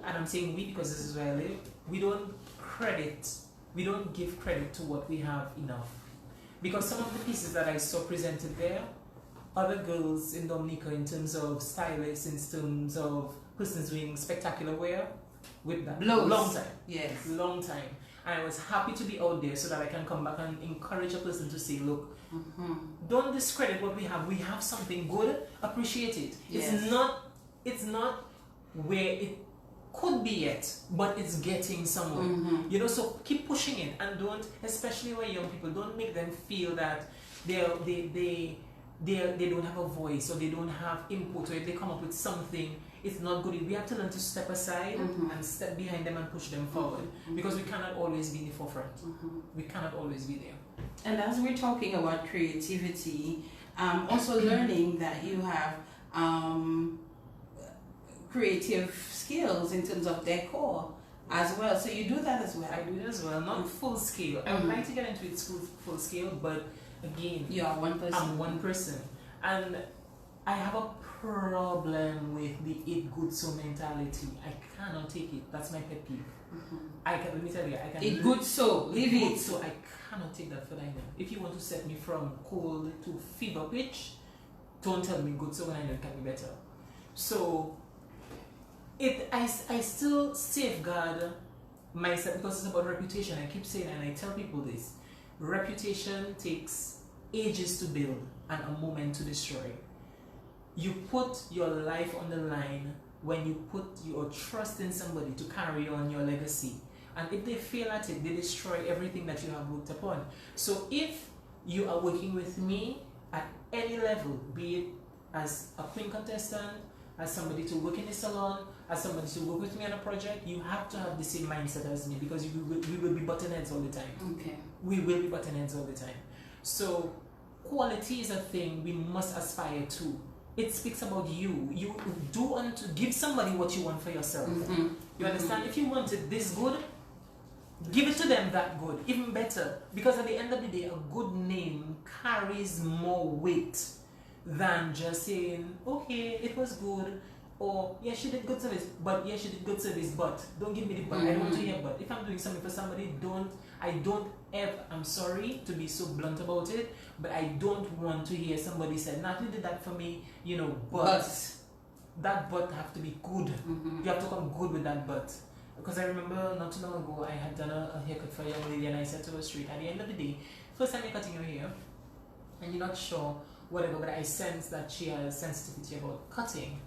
and I'm saying we because this is where I live, we don't give credit to what we have enough. Because some of the pieces that I saw presented there, other girls in Dominica, in terms of stylists, in terms of persons doing spectacular wear, with that long time. Yes. Long time. And I was happy to be out there so that I can come back and encourage a person to say, look, don't discredit what we have. We have something good, appreciate it. Yes. It's not where it could be yet, but it's getting somewhere. So keep pushing it, and don't, especially when young people, don't make them feel that they don't have a voice, or they don't have input, or if they come up with something, it's not good. We have to learn to step aside and step behind them and push them forward, because we cannot always be in the forefront. We cannot always be there. And as we're talking about creativity, also learning that you have creative skills in terms of decor as well. So you do that as well. I do it as well, not full scale. I would like to get into it full scale, but again, you are one person. I'm one person, and I have a problem with the eat good so mentality. I cannot take it. That's my pet peeve. Let me tell you, I can eat good so, leave it. So I cannot take that for that. If you want to set me from cold to fever pitch, don't tell me good so when I know it can be better. So I still safeguard myself because it's about reputation. I keep saying, and I tell people this: reputation takes ages to build and a moment to destroy. You put your life on the line when you put your trust in somebody to carry on your legacy. And if they fail at it, they destroy everything that you have worked upon. So if you are working with me at any level, be it as a queen contestant, as somebody to work in the salon, as somebody to work with me on a project, you have to have the same mindset as me because we will be button heads all the time. Okay. We will be button heads all the time. So quality is a thing we must aspire to. It speaks about you. You do want to give somebody what you want for yourself. You understand? If you want it this good, give it to them that good, even better. Because at the end of the day, a good name carries more weight than just saying, okay, it was good, or yeah, she did good service, but yeah, she did good service, but don't give me the but. I don't want to hear but. If I'm doing something for somebody, I'm sorry to be so blunt about it, but I don't want to hear somebody say, Natalie did that for me, you know, but that but have to be good. You have to come good with that but. Because I remember not too long ago, I had done a haircut for a young lady and I said to her straight, at the end of the day, first time you're cutting your hair, and you're not sure, whatever, but I sense that she has sensitivity about cutting.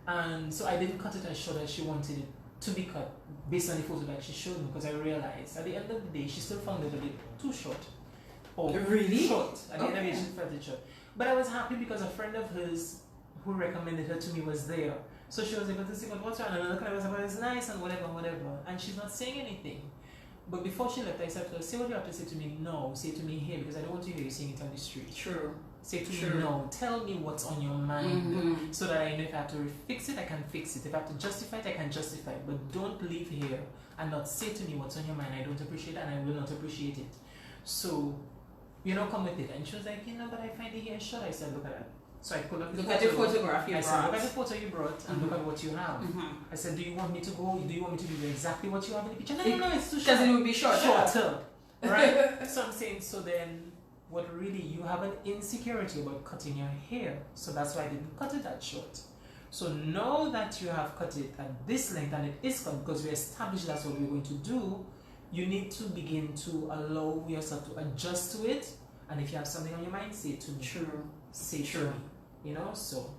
And so I didn't cut it as short as she wanted it to be cut, based on the photo that she showed me, because I realized at the end of the day, she still found it a bit too short. Oh, really? Short. At the end of the day, she felt it short. But I was happy because a friend of hers who recommended her to me was there. So she was able to see what's wrong, and I looked at her and I was like, it's nice and whatever. And she's not saying anything. But before she left, I said to her, say what you have to say to me now, say to me here, because I don't want to hear you saying it on the street. True. Say to me no, tell me what's on your mind, so that I know if I have to fix it, I can fix it. If I have to justify it, I can justify it. But don't leave here and not say to me what's on your mind. I don't appreciate it and I will not appreciate it. So, come with it. And she was like, but I find the hair short. I said, look at that. So I pulled up the Look at the photograph you brought. I said, look at the photo you brought and look at what you have. I said, do you want me to go? Do you want me to do exactly what you have in the picture? No, it's too short. Because it would be shorter. Right? So I'm saying, so then, what really, you have an insecurity about cutting your hair. So that's why I didn't cut it that short. So now that you have cut it at this length, and it is cut because we established that's what we're going to do, you need to begin to allow yourself to adjust to it. And if you have something on your mind, say it to me. True. Say it to me. So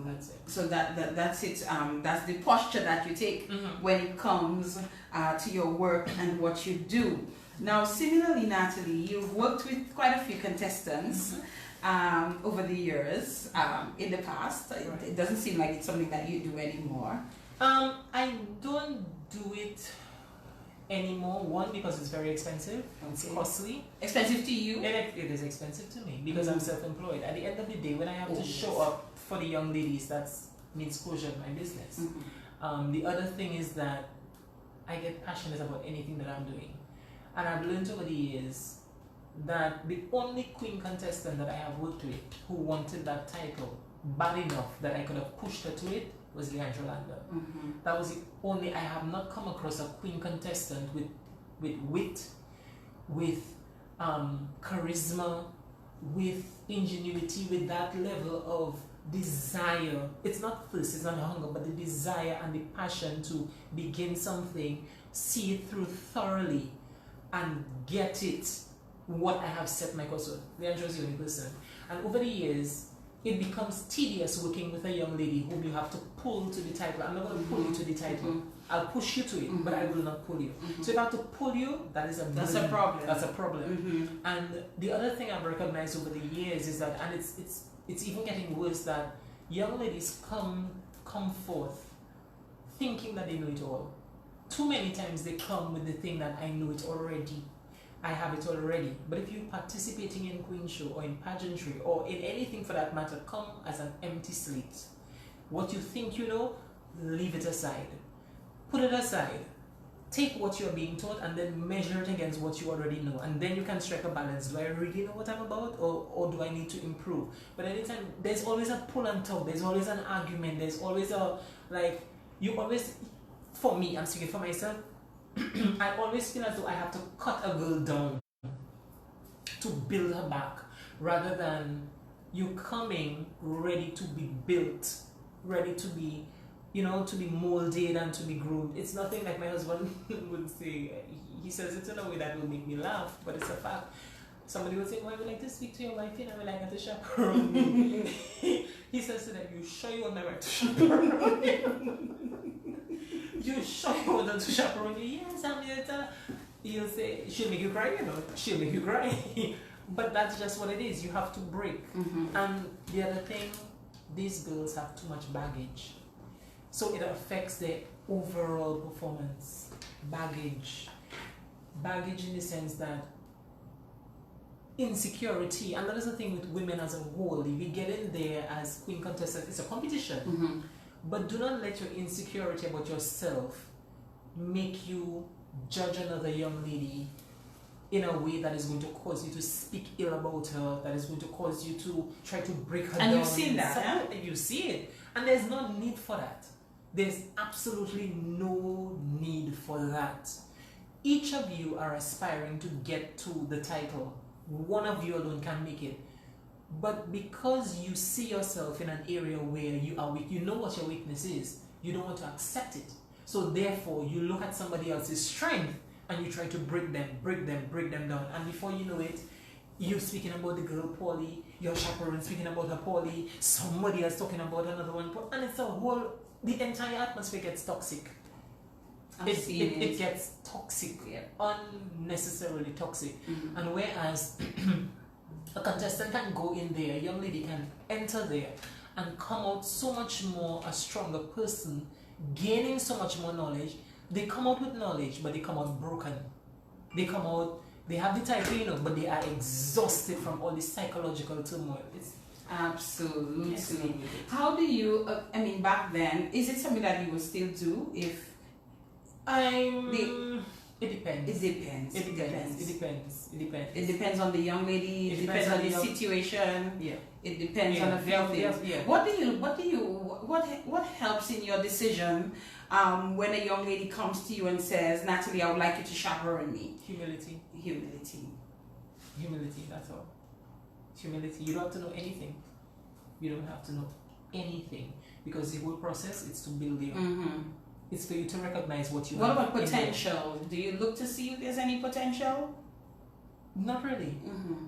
that's it. So that's it. That's the posture that you take when it comes to your work and what you do. Now, similarly, Natalie, you've worked with quite a few contestants over the years. In the past, it doesn't seem like it's something that you do anymore. I don't do it anymore. One, because it's very expensive. It's costly. Expensive to you? It is expensive to me because I'm self-employed. At the end of the day, when I have to show up for the young ladies, that means closure of my business. The other thing is that I get passionate about anything that I'm doing. And I've learned over the years that the only queen contestant that I have worked with who wanted that title bad enough that I could have pushed her to it was Leandra Lander. That was the only. I have not come across a queen contestant with wit, with charisma, with ingenuity, with that level of desire. It's not thirst, it's not hunger, but the desire and the passion to begin something, see it through thoroughly, and get it what I have set my course on. Leandra is the only person. And over the years, it becomes tedious working with a young lady whom you have to pull to the title. I'm not going to pull you to the title. I'll push you to it, but I will not pull you. So if I have to pull you, that's a problem. That's a problem. And the other thing I've recognized over the years is that, and it's even getting worse, that young ladies come forth thinking that they know it all. Too many times they come with the thing that I know it already. I have it already. But if you're participating in Queen Show or in pageantry or in anything for that matter, come as an empty slate. What you think you know, leave it aside. Put it aside. Take what you're being taught and then measure it against what you already know. And then you can strike a balance. Do I really know what I'm about, or do I need to improve? But anytime, there's always a pull and tug. There's always an argument. There's always for me, I'm speaking for myself, I always feel as though I have to cut a girl down to build her back, rather than you coming ready to be built, ready to be, to be molded and to be groomed. It's nothing like my husband would say. He says it in a way that will make me laugh, but it's a fact. Somebody would say, I would like to speak to your wife, and I would like her to chaperone me. He says to them, you sure you want my wife to chaperone you? You sure you want her to chaperone you? Yes, I'm here to. He'll say, she'll make you cry, she'll make you cry. But that's just what it is. You have to break. And the other thing, these girls have too much baggage. So it affects their overall performance. Baggage in the sense that insecurity, and that is the thing with women as a whole. If you get in there as queen contestant, it's a competition. But do not let your insecurity about yourself make you judge another young lady in a way that is going to cause you to speak ill about her, that is going to cause you to try to break her down. And you've seen that, and you see it. And there's no need for that. There's absolutely no need for that. Each of you are aspiring to get to the title. One of you alone can make it. But because you see yourself in an area where you are weak, you know what your weakness is, you don't want to accept it. So therefore, you look at somebody else's strength and you try to break them down. And before you know it, you're speaking about the girl poorly, your chaperone speaking about her poorly, somebody else talking about another one, and it's a whole, the entire atmosphere gets toxic. It gets toxic, unnecessarily toxic. And whereas a contestant can go in there, a young lady can enter there and come out so much more a stronger person, gaining so much more knowledge. They come out with knowledge, but they come out broken. They come out, they have the title, but they are exhausted from all this psychological turmoil. It's absolutely. How do you, back then, is it something that you would still do if it depends. It depends on the young lady. It depends on the situation. Yeah. It depends on a few things. Yeah. What helps in your decision when a young lady comes to you and says, Natalie, I would like you to chaperone me? Humility. That's all. Humility. You don't have to know anything. You don't have to know anything, because the whole process is to build you. It's for you to recognize what you have. What about potential? Do you look to see if there's any potential? Not really.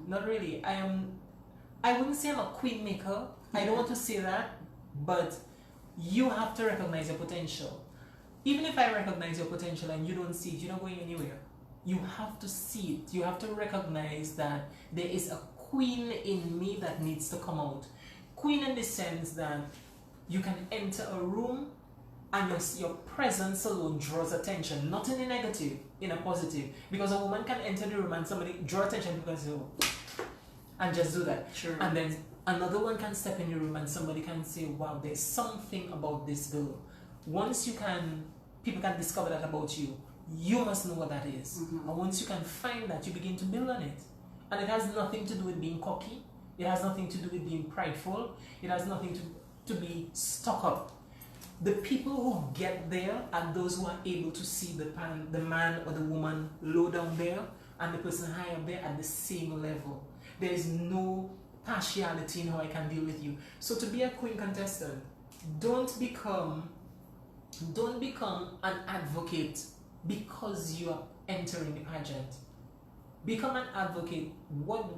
Not really. I wouldn't say I'm a queen maker. I don't want to say that, but you have to recognize your potential. Even if I recognize your potential and you don't see it, you're not going anywhere. You have to see it. You have to recognize that there is a queen in me that needs to come out. Queen in the sense that you can enter a room and your presence alone draws attention, not in a negative, in a positive. Because a woman can enter the room and somebody draw attention because and just do that. Sure. And then another one can step in the room and somebody can say, wow, there's something about this girl. Once people can discover that about you, you must know what that is. And once you can find that, you begin to build on it. And it has nothing to do with being cocky. It has nothing to do with being prideful. It has nothing to be stuck up. The people who get there are those who are able to see the man or the woman low down there and the person high up there at the same level. There is no partiality in how I can deal with you. So to be a queen contestant, don't become an advocate because you are entering the pageant. Become an advocate. What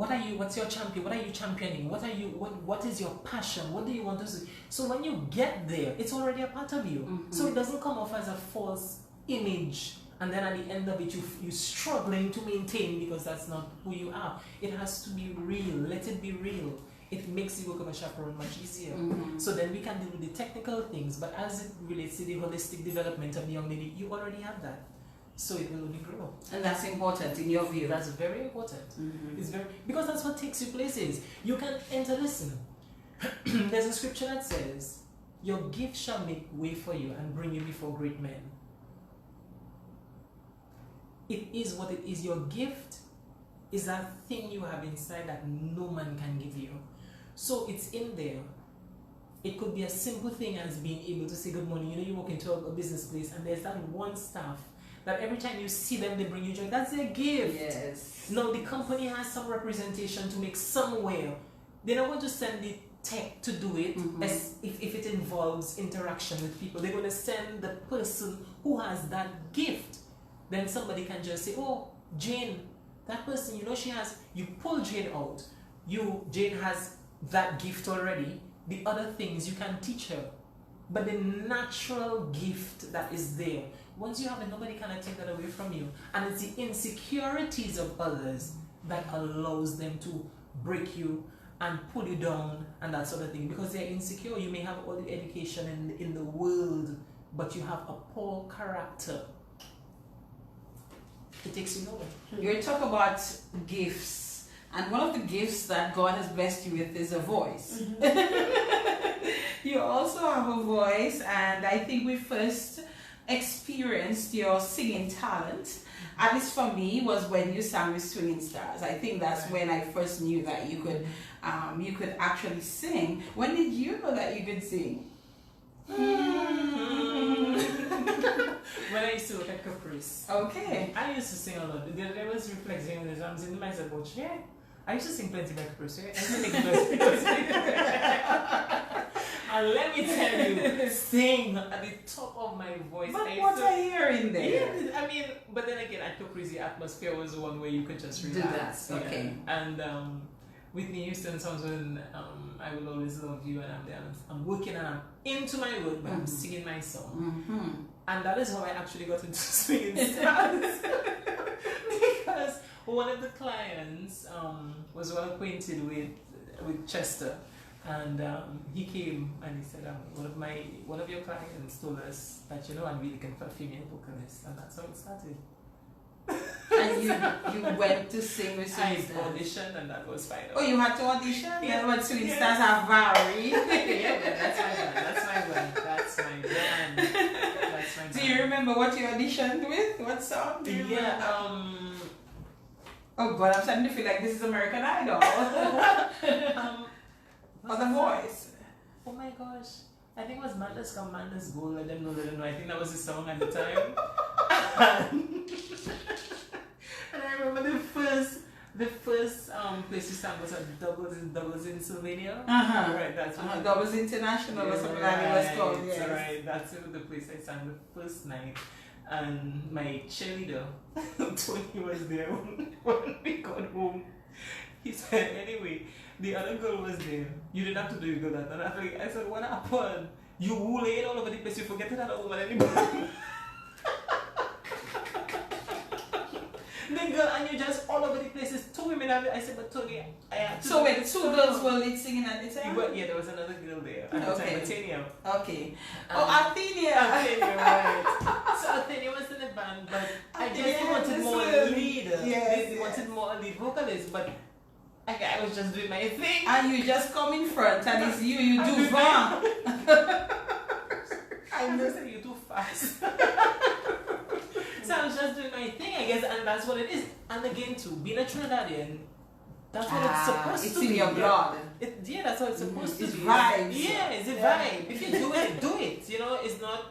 are you? What's your champion? What are you championing? What is your passion? What do you want to see? So when you get there, it's already a part of you. So it doesn't come off as a false image, and then at the end of it, you're struggling to maintain because that's not who you are. It has to be real. Let it be real. It makes the work of a chaperone much easier. So then we can deal with the technical things, but as it relates to the holistic development of the young lady, you already have that. So it will only grow. And that's important in your view. That's very important. It's because that's what takes you places. You can enter, listen. There's a scripture that says, your gift shall make way for you and bring you before great men. It is what it is. Your gift is that thing you have inside that no man can give you. So it's in there. It could be a simple thing as being able to say good morning. You know, you walk into a business place and there's that one staff that every time you see them, they bring you joy. That's their gift. Yes. Now, the company has some representation to make somewhere. They're not going to send the tech to do it as if it involves interaction with people. They're going to send the person who has that gift. Then somebody can just say, oh, Jane, that person, you know, she has, you pull Jane out. Jane has that gift already. The other things you can teach her. But the natural gift that is there, once you have it, nobody can take that away from you. And it's the insecurities of others that allows them to break you and pull you down and that sort of thing because they're insecure. You may have all the education in the world, but you have a poor character. It takes you nowhere. You talk about gifts, and one of the gifts that God has blessed you with is a voice. You also have a voice, and I think we first experienced your singing talent, at least for me, was when you sang with Swinging Stars. I think that's when I first knew that you could actually sing. When did you know that you could sing? When I used to work at Caprice. Okay. I used to sing a lot. There was reflexing on the drums in myself, but yeah, I used to sing plenty by Caprice. Yeah? I used to make noise. And let me tell you, sing at the top of my voice. But what are you hearing there? Yeah, I mean, but then again, at Caprice, the atmosphere was one where you could just relax. Do that, okay. Yeah. And Whitney Houston songs when I Will Always Love You, and I'm there, I'm working and I'm into my work, but I'm singing my song. And that is how I actually got into Swinging Stars. Because one of the clients was well acquainted with Chester, and he came and he said, one of your clients told us that I'm really looking for a female vocalist, and that's how it started. And you went to sing with Swinging Stars? I auditioned, and that was fine. Oh, you had to audition? Yeah, but Swinging Stars have varied. Yeah, that's my band. Do you remember what you auditioned with? What song? Do you remember? Oh God, I'm starting to feel like this is American Idol. Or The Voice. Oh my gosh. I think it was Madness Come Madness Go, Let Them Know, Let Them Know. I think that was the song at the time. And I remember the first place we sang was at Doubles in Sylvania. Right, that's what Doubles International or something like it was called. Yes. Right, that's the place I sang the first night. And my cheerleader, Tony, was there when we got home. He said, anyway, the other girl was there. You didn't have to do it, girl. And I said, what happened? You wooled all over the place. You forget that other woman anymore. The girl, and you just all over the place. It's 2 women. I said, but Tony, I had to. So wait, 2 girls were lead singing at the time? Yeah, there was another girl there at the time, Athenia. Okay. Athenia. Athenia, right. So Athenia was in the band, but I just wanted more lead. They wanted more lead vocalists, but I was just doing my thing. And you just come in front, and it's you do Van. I just said you too fast. So I was just doing my thing, I guess, and that's what it is. And again, too, being a Trinidadian, that's what it's supposed to be. It's in your blood. Yeah, that's what it's supposed to it's be. Vibes. Yeah, it's a vibe. If you do it, do it. It's not.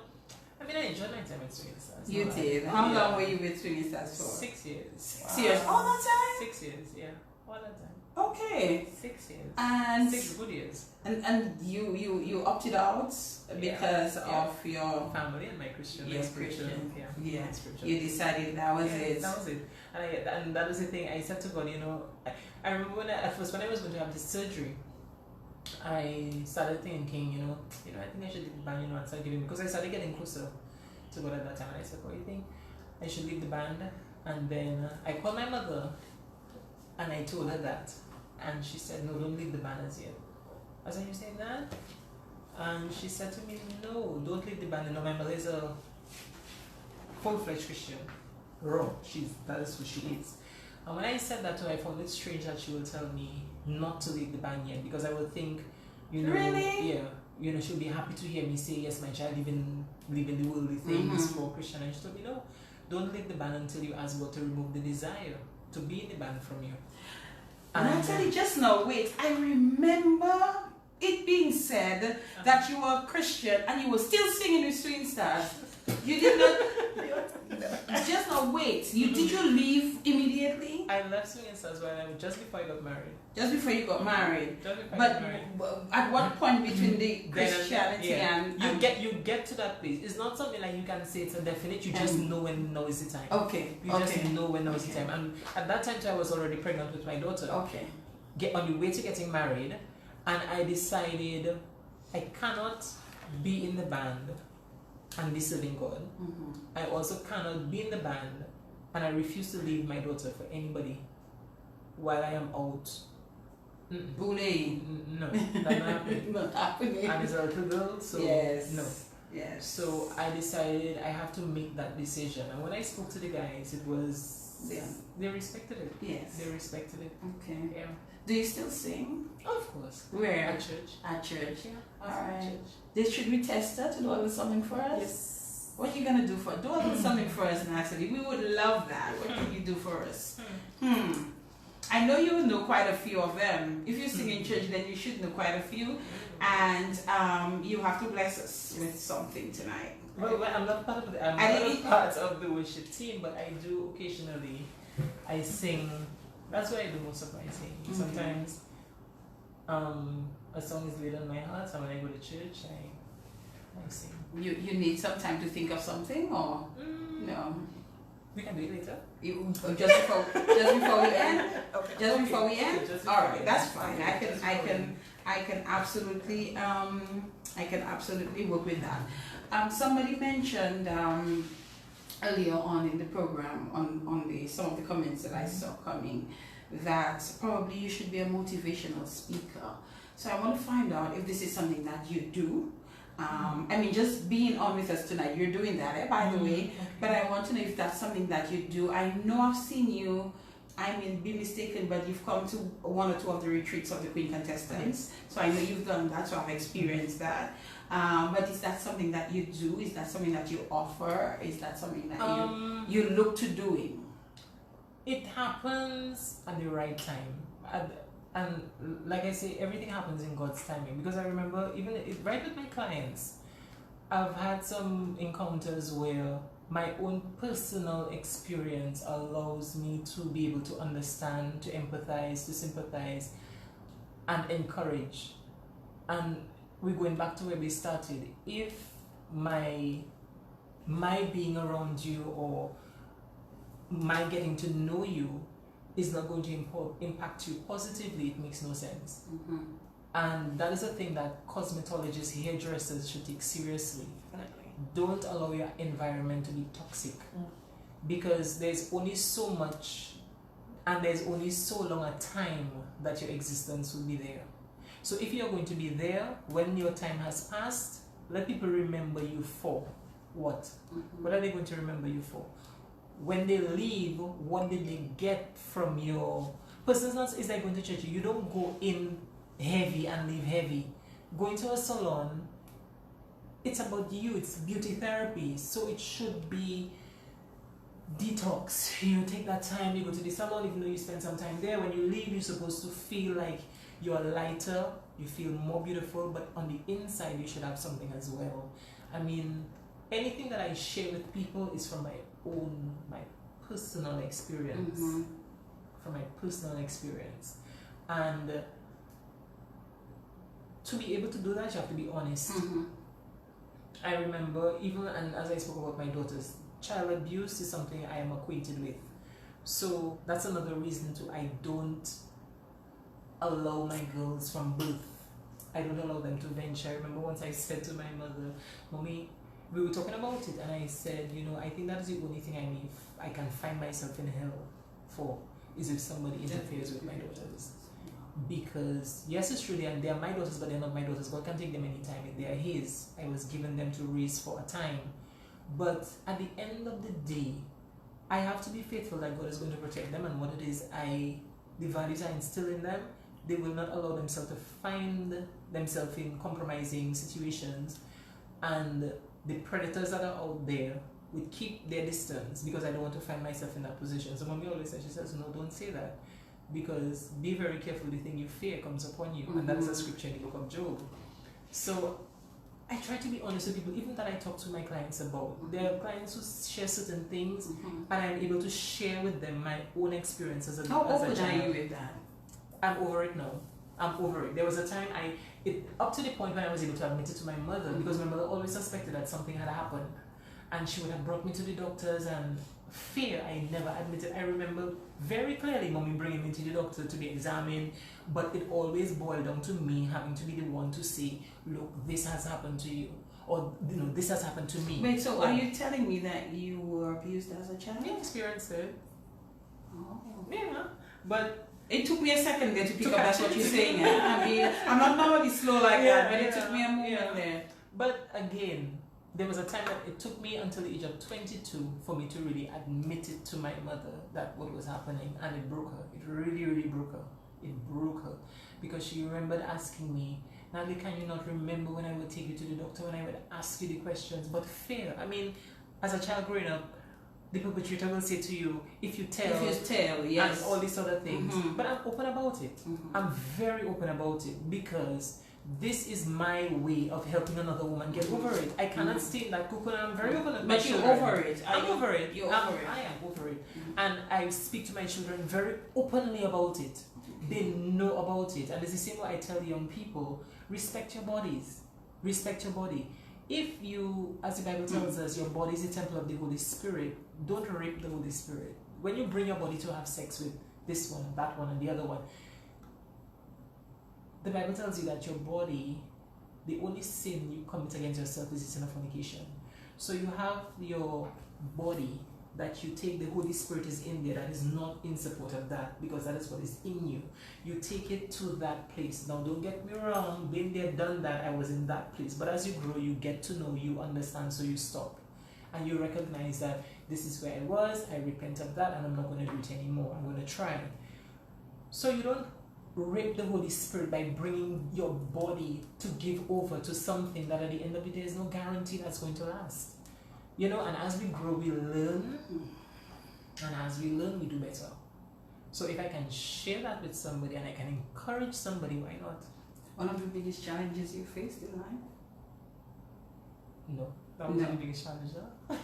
I mean, I enjoyed my time at Swinging Stars. You did. How long were you with Swinging Stars for? 6 years. 6 years. All that time? 6 years, yeah. All that time. Okay. 6 years. And 6 good years. And you opted out because of your family and my Christian. Christian. Yeah. You decided that was it. That was it. And that was the thing. I said to God, I remember when I was going to have this surgery, I started thinking, I think I should leave the band, and start giving, because I started getting closer to God at that time, and I said, what do you think? I should leave the band. And then I called my mother, and I told her that, and she said, no, don't leave the band as yet. I said, you saying that? And she said to me, no, don't leave the band. My mother is a full-fledged Christian. That is who she is. And when I said that to her, I found it strange that she will tell me not to leave the band yet, because I would think, really? Yeah, she'll be happy to hear me say, yes, my child leaving the worldly things for Christian. And she told me, no, don't leave the band until you ask God to remove the desire to be in the band from you. And Natalie, just now, wait, I remember it being said that you were a Christian and you were still singing with Swinging Stars. You did not. Just now, wait. Did you leave immediately? I left Swinging Stars just before I got married. Just before you got married. Just before I got married. At what point between the Christianity and you get to that place? It's not something like you can say it's a definite. You just know when now is the time. Okay. You just know when now is the time. And at that time, I was already pregnant with my daughter. Okay. On the way to getting married, and I decided I cannot be in the band and be serving God. I also cannot be in the band, and I refuse to leave my daughter for anybody while I am out Bullying. No, that's not happening. Not happening. And it's a little girl, so Yes. no. Yes. So I decided I have to make that decision. And when I spoke to the guys, it was they respected it. Yes. They respected it. Okay. Yeah. Do you still sing? Of course. Where? At church. At church. Yeah. Alright. Should we test her to do a little something for us? Yes. What are you gonna do for? Do a little something for us, Natalie. We would love that. What can you do for us? I know you know quite a few of them. If you sing in church, then you should know quite a few. And you have to bless us with something tonight. Well, I'm not part of the part of the worship team, but I do occasionally. I sing. That's what I do most of my singing. Sometimes, a song is laid on my heart, and when I go to church, I sing. You need some time to think of something, or no? We can do it later. Just before we end. Okay. Just before we end. Just before All we right, end. that's fine. I can absolutely work with that. Somebody mentioned earlier on in the program on some of the comments that I saw coming that probably you should be a motivational speaker. So I want to find out if this is something that you do. I mean, just being on with us tonight, you're doing that, by the way. Okay. But I want to know if that's something that you do. I know I've seen you. I mean, be mistaken, but you've come to one or two of the retreats of the Queen Contestants. So I know you've done that, so I've experienced that. But is that something that you do? Is that something that you offer? Is that something that you look to doing? It happens at the right time. And like I say, everything happens in God's timing. Because I remember, even right with my clients, I've had some encounters where my own personal experience allows me to be able to understand, to empathize, to sympathize, and encourage. And we're going back to where we started. If my being around you or my getting to know you is not going to impact you positively, it makes no sense. And that is a thing that cosmetologists, hairdressers should take seriously. Don't allow your environment to be toxic, because there's only so much and there's only so long a time that your existence will be there. So if you're going to be there when your time has passed, let people remember you for what? What are they going to remember you for? When they leave, what did they get from your personal? Is like going to church. You don't go in heavy and leave heavy. Going to a salon, it's about you. It's beauty therapy, so it should be detox. You take that time. You go to the salon, even though you spend some time there. When you leave, you're supposed to feel like you're lighter. You feel more beautiful, but on the inside, you should have something as well. I mean, anything that I share with people is from my personal experience. From my personal experience. And to be able to do that, you have to be honest. I remember, even, and as I spoke about my daughters, child abuse is something I am acquainted with. So that's another reason I don't allow my girls from birth. I don't allow them to venture. I remember once I said to my mother, Mommy, we were talking about it, and I said, I think that is the only thing I can find myself in hell for, is if somebody interferes with my daughters. Because yes, it's true, they are my daughters, but they're not my daughters. God can take them anytime. They are His. I was given them to raise for a time. But at the end of the day, I have to be faithful that God is going to protect them, and what it is the values I instill in them, they will not allow themselves to find themselves in compromising situations, and the predators that are out there would keep their distance, because I don't want to find myself in that position. So Mommy always says, she says, no, don't say that, because be very careful, the thing you fear comes upon you. And that's a scripture in the book of Job. So I try to be honest with people, even that I talk to my clients about. There are clients who share certain things, and I'm able to share with them my own experiences as a child. How open are you with that? I'm over it now. I'm over it. There was a time up to the point when I was able to admit it to my mother, because my mother always suspected that something had happened, and she would have brought me to the doctors, and fear, I never admitted. I remember very clearly Mommy bringing me to the doctor to be examined, but it always boiled down to me having to be the one to say, look, this has happened to you, or this has happened to me. Wait, so are you telling me that you were abused as a child? Yeah, I experienced it. Oh. Yeah, but It took me a second there to pick up that's what you're saying. I mean, I'm not normally slow like that, but it took me a moment there. But again, there was a time that it took me until the age of 22 for me to really admit it to my mother that what was happening, and it broke her. It really, really broke her. It broke her because she remembered asking me, Natalie, can you not remember when I would take you to the doctor, when I would ask you the questions? But fear. I mean, as a child growing up, the perpetrator will say to you, if you tell, yes, and all these other things. But I'm open about it. I'm very open about it because this is my way of helping another woman get over it. I cannot stay in that cocoon. I'm very open about it. But you're over it. I'm over it. You're over it. I am over it. And I speak to my children very openly about it. They know about it. And it's the same way I tell young people, respect your bodies. Respect your body. If you, as the Bible tells us, your body is a temple of the Holy Spirit, don't rape the Holy Spirit. When you bring your body to have sex with this one, that one, and the other one, the Bible tells you that your body, the only sin you commit against yourself is the sin of fornication. So you have your body that you take, the Holy Spirit is in there, that is not in support of that, because that is what is in you. You take it to that place. Now don't get me wrong, been there, done that, I was in that place. But as you grow, you get to know, you understand, so you stop. And you recognize that this is where I was, I repent of that, and I'm not going to do it anymore. I'm going to try. So you don't rape the Holy Spirit by bringing your body to give over to something that at the end of the day is no guarantee that's going to last. You know, and as we grow, we learn, and as we learn, we do better. So if I can share that with somebody and I can encourage somebody, why not? One of the biggest challenges you faced in life? No, that wasn't the biggest challenge. Huh?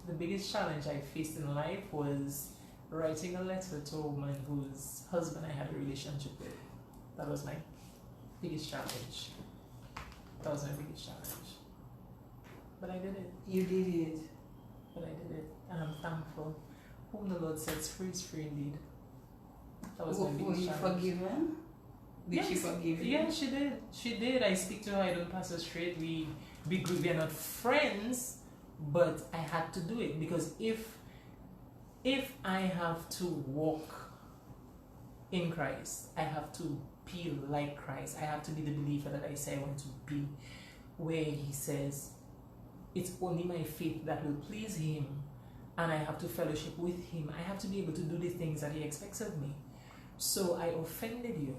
The biggest challenge I faced in life was writing a letter to a woman whose husband I had a relationship with. That was my biggest challenge. That was my biggest challenge. But I did it. You did it. But I did it. And I'm thankful. Whom the Lord sets free is free indeed. That was my biggest challenge. Were you forgiven? Did she forgive you? Yeah, she did. She did. I speak to her. I don't pass her straight. We are not friends, but I had to do it because if I have to walk in Christ, I have to be like Christ. I have to be the believer that I say I want to be, where He says, it's only my faith that will please Him, and I have to fellowship with Him. I have to be able to do the things that He expects of me. So I offended you,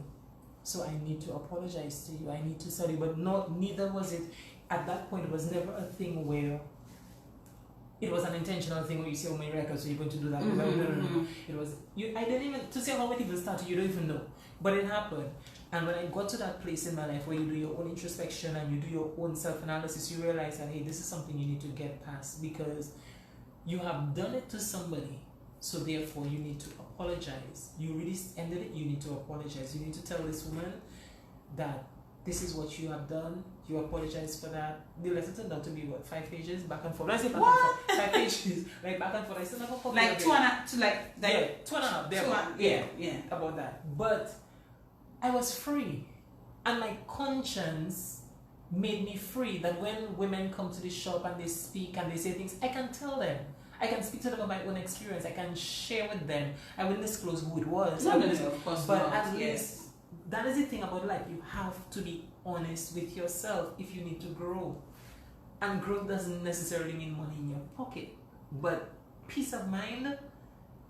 so I need to apologize to you. I need to sorry, but neither was it. At that point, it was never a thing where it was an intentional thing where you say, oh, my record, so you're going to do that. No. It was, I didn't even, to say how it even started, you don't even know. But it happened. And when I got to that place in my life where you do your own introspection and you do your own self-analysis, you realize that, hey, this is something you need to get past because you have done it to somebody. So therefore, you need to apologize. You really ended it, you need to apologize. You need to tell this woman that this is what you have done. You apologize for that. The letter turned out to be what, 5 pages back and forth. When I say back and forth, 5 pages, like back and forth. I still never called like 2.5 to like yeah, 2.5. Yeah, about that. But I was free, and my conscience made me free. That when women come to the shop and they speak and they say things, I can tell them. I can speak to them about my own experience. I can share with them. I wouldn't disclose who it was. Of course but not. at least that is the thing about life. You have to be honest with yourself if you need to grow. And growth doesn't necessarily mean money in your pocket. But peace of mind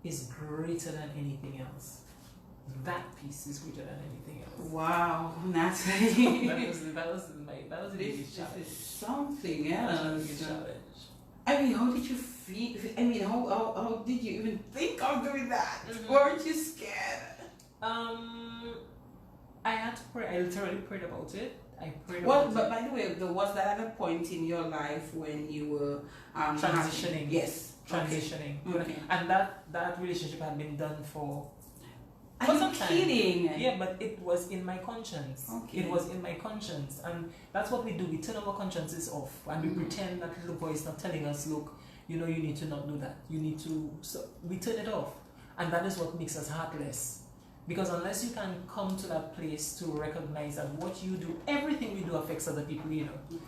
is greater than anything else. That peace is greater than anything else. Wow, Natalie. that was the biggest challenge. This is something else. That was the biggest challenge. I mean, how did you feel? I mean, how did you even think of doing that? Weren't you scared? I had to pray. I literally prayed about it. I prayed Well, about but it. by the way, was that at a point in your life when you were Transitioning. Yes. Transitioning. Okay. And that relationship had been done for Are for you some time. kidding? Yeah, but it was in my conscience. Okay. It was in my conscience. And that's what we do. We turn our consciences off and we pretend that little voice not telling us, look, you know, you need to not do that. You need to, so we turn it off. And that is what makes us heartless. Because unless you can come to that place to recognize that what you do, everything we do affects other people, you know.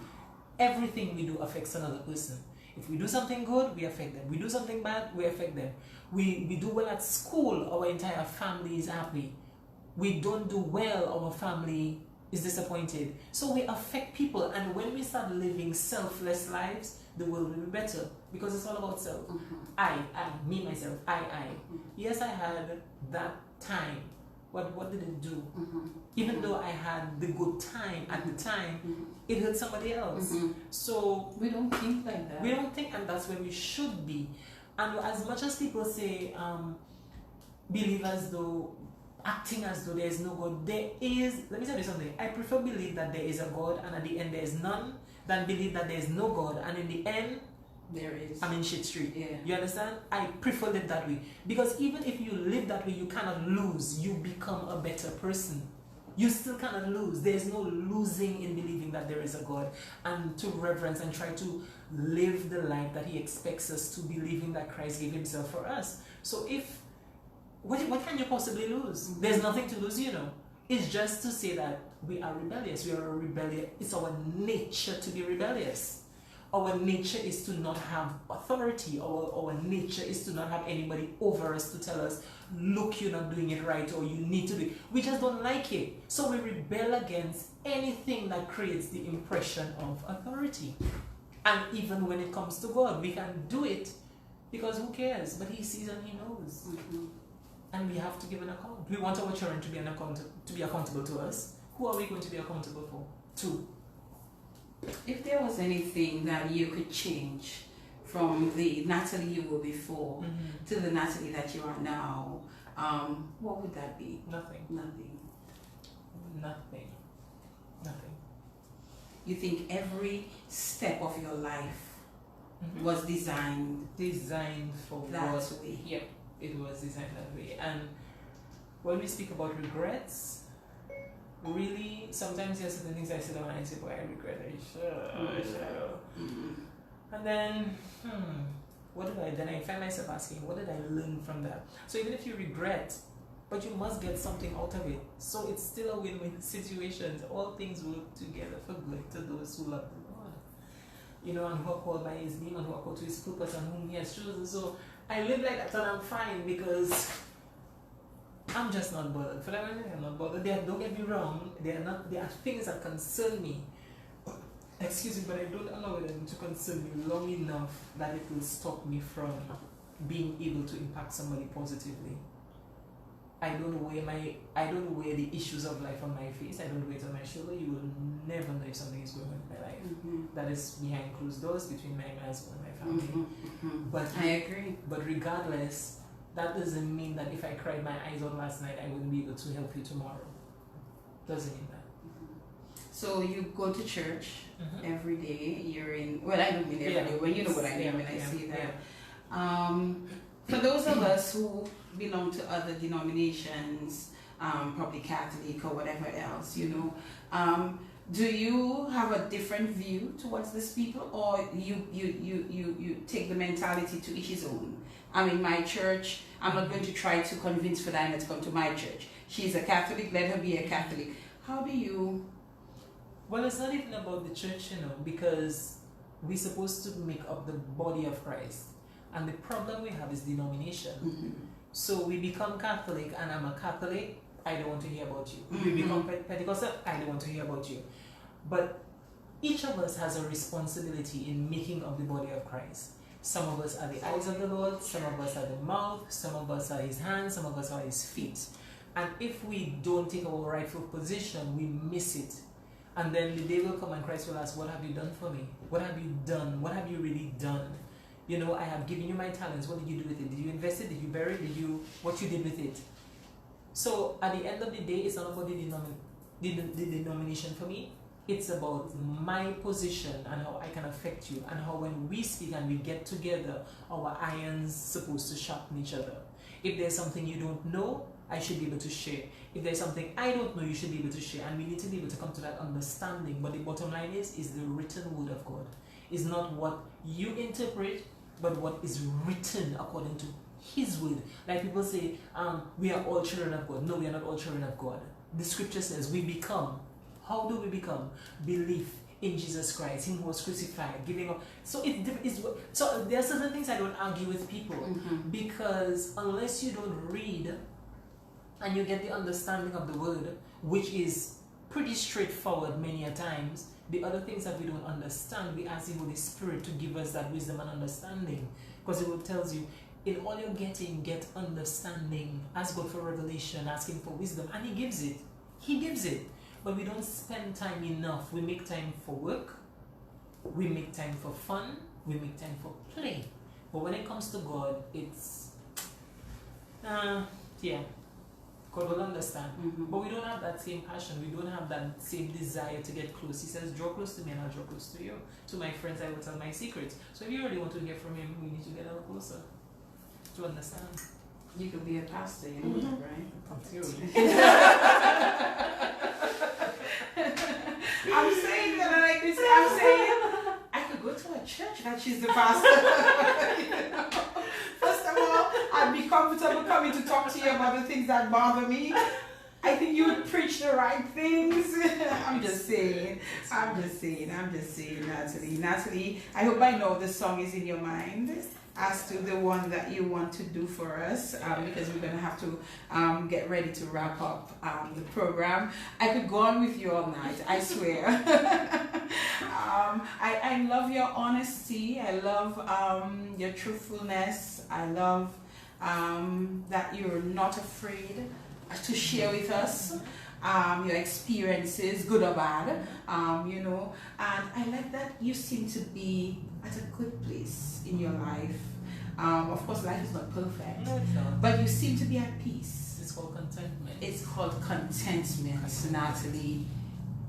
Everything we do affects another person. If we do something good, we affect them. We do something bad, we affect them. We do well at school, our entire family is happy. We don't do well, our family is disappointed. So we affect people, and when we start living selfless lives, the world will be better, because it's all about self. I, me, myself, I. Yes, I had that time. What did it do? Even though I had the good time at the time, it hurt somebody else. So we don't think like that. We don't think, and that's where we should be. And as much as people say, believe as though, acting as though there is no God, there is, let me tell you something, I prefer believe that there is a God and at the end there is none, than believe that there is no God and in the end, there is. I'm in shit street. Yeah. You understand? I prefer live that way. Because even if you live that way, you cannot lose. You become a better person. You still cannot lose. There's no losing in believing that there is a God, and to reverence and try to live the life that He expects us to, believing that Christ gave Himself for us. So if, what can you possibly lose? There's nothing to lose, you know. It's just to say that we are rebellious. We are a rebellious. It's our nature to be rebellious. Our nature is to not have authority. Our nature is to not have anybody over us to tell us, look, you're not doing it right, or you need to do it. We just don't like it. So we rebel against anything that creates the impression of authority. And even when it comes to God, we can do it because who cares? But He sees and He knows. And we have to give an account. We want our children to be accountable to us. Who are we going to be accountable for? To. If there was anything that you could change from the Natalie you were before to the Natalie that you are now, what would that be? Nothing. Nothing. Nothing. Nothing. You think every step of your life was designed for that God. way? Yep, it was designed that way. And when we speak about regrets, really, sometimes there's certain things I sit down and I say, boy, I regret it. And then, then I find myself asking, what did I learn from that? So even if you regret, but you must get something out of it. So it's still a win-win situation. All things work together for good to those who love the Lord. You know, and who are called by His name and who are called to His purpose and whom He has chosen. So I live like that and I'm fine because I'm just not bothered. For that reason, I'm not bothered. Don't get me wrong. There are things that concern me. Excuse me, but I don't allow them to concern me long enough that it will stop me from being able to impact somebody positively. I don't wear the issues of life on my face. I don't wear it on my shoulder. You will never know if something is going on in my life. That is behind closed doors between my husband and my family. But I agree. But regardless, that doesn't mean that if I cried my eyes out last night, I wouldn't be able to help you tomorrow. Doesn't mean that. So you go to church every day. You're in. Well, I don't mean every day. Well, you know what I mean when I say that. For those of us who belong to other denominations, probably Catholic or whatever else, you know, do you have a different view towards these people, or you take the mentality to each his own? I'm in my church. I'm not going to try to convince Fadina to come to my church. She's a Catholic. Let her be a Catholic. How do you? Well, it's not even about the church, you know, because we're supposed to make up the body of Christ. And the problem we have is denomination. So we become Catholic, and I'm a Catholic, I don't want to hear about you. We become Pentecostal, I don't want to hear about you. But each of us has a responsibility in making up the body of Christ. Some of us are the eyes of the Lord, some of us are the mouth, some of us are His hands, some of us are His feet. And if we don't take our rightful position, we miss it. And then the day will come and Christ will ask, what have you done for me? What have you done? What have you really done? You know, I have given you my talents. What did you do with it? Did you invest it? Did you bury it? What you did with it? So at the end of the day, it's not about the denomination for me. It's about my position and how I can affect you, and how when we speak and we get together, our irons supposed to sharpen each other. If there's something you don't know, I should be able to share. If there's something I don't know, you should be able to share. And we need to be able to come to that understanding. But the bottom line is the written word of God. It's not what you interpret, but what is written according to His word. Like people say, we are all children of God. No, we are not all children of God. The scripture says we become. How do we become? Belief in Jesus Christ, Him who was crucified, giving up. So so there are certain things I don't argue with people, because unless you don't read and you get the understanding of the word, which is pretty straightforward many a times, the other things that we don't understand, we ask the Holy Spirit to give us that wisdom and understanding, because it will tells you, in all you're getting, get understanding. Ask God for revelation, ask Him for wisdom, and He gives it. He gives it. But we don't spend time enough. We make time for work, we make time for fun, we make time for play. But when it comes to God, it's yeah, God will understand. But we don't have that same passion. We don't have that same desire to get close. He says, draw close to me and I'll draw close to you. To my friends, I will tell my secrets. So if you really want to hear from Him, we need to get a little closer to understand. You could be a pastor, you know, right? I'm saying that like this. I'm saying I could go to a church that she's the pastor. You know? First of all, I'd be comfortable coming to talk to you about the things that bother me. I think you would preach the right things. I'm just saying, Natalie. Natalie, I hope I know the song is in your mind as to the one that you want to do for us, because we're going to have to get ready to wrap up the program. I could go on with you all night, I swear. I love your honesty. I love your truthfulness. I love that you're not afraid to share with us your experiences, good or bad, you know, and I like that you seem to be at a good place in your life. Of course, life is not perfect, No, it's not. but you seem to be at peace. It's called contentment. It's called contentment, Natalie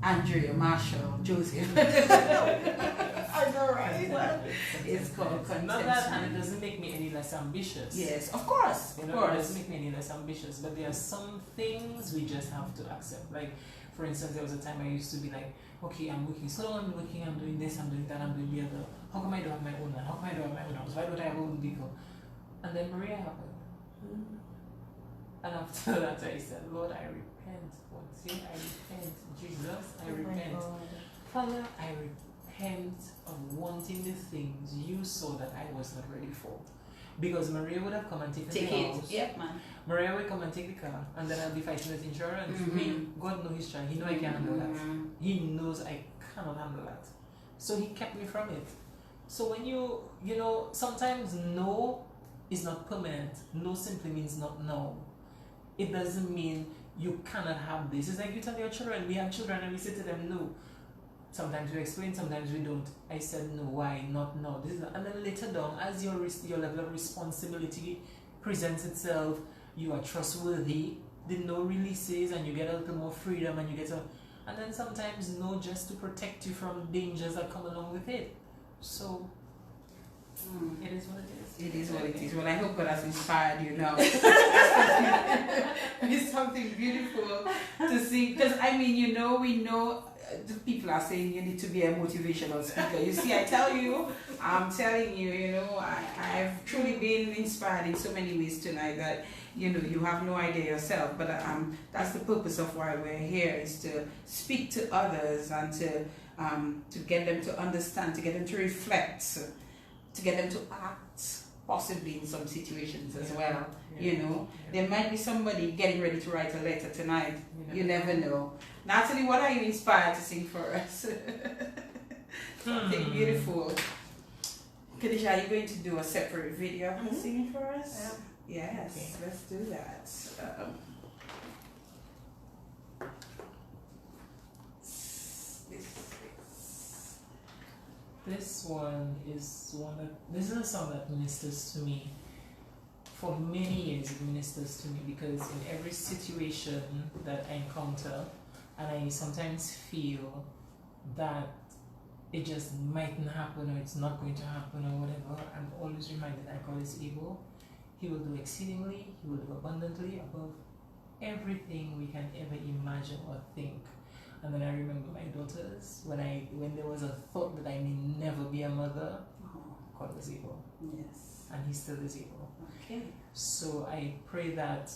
Andrea Joseph. I know, right? It's called contentment. Not that, and it doesn't make me any less ambitious. Yes, of course, You of know, course. it doesn't make me any less ambitious, but there are some things we just have to accept. Like, for instance, there was a time I used to be like, okay, I'm working so long, I'm working, I'm doing this, I'm doing that, I'm doing the other. How come I don't have my own land? How come I don't have my own house? Why don't I have my own vehicle? And then Maria happened. And after that I said, Lord, I repent. Once again, I repent. Jesus, I repent. Father, I repent of wanting the things you saw that I was not ready for. Because Maria would have come and taken the house. Yep, man. Maria will come and take the car, and then I'll be fighting with insurance. Me, God knows His child. He knows I can't handle that. He knows I cannot handle that. So He kept me from it. So when you know, sometimes no is not permanent. No simply means not no. It doesn't mean you cannot have this. It's like you tell your children, we have children and we say to them, no. Sometimes we explain, sometimes we don't. I said no, why? Not no. This is not. And then later down, as your level of responsibility presents itself, you are trustworthy, the no releases and you get a little more freedom and you get a... And then sometimes no, just to protect you from dangers that come along with it. So, it is what it is. It is what it is. Well, I hope God has inspired you now. It's something beautiful to see. Because, I mean, you know, we know the people are saying you need to be a motivational speaker. You see, I tell you, I'm telling you, you know, I've truly been inspired in so many ways tonight that, you know, you have no idea yourself. But that's the purpose of why we're here, is to speak to others and to get them to understand, to get them to reflect, to get them to act, possibly in some situations as well. You know, there might be somebody getting ready to write a letter tonight. You never know. Natalie, what are you inspired to sing for us? Something beautiful. Kadisha, are you going to do a separate video of singing for us? Yes, okay. Let's do that. This one is this is a song that ministers to me. For many years it ministers to me, because in every situation that I encounter, and I sometimes feel that it just mightn't happen or it's not going to happen or whatever, I'm always reminded that God is able. He will do exceedingly, He will do abundantly above everything we can ever imagine or think. And then I remember my daughters, when there was a thought that I may never be a mother, God was able. Yes. And He still is able. Okay. So I pray that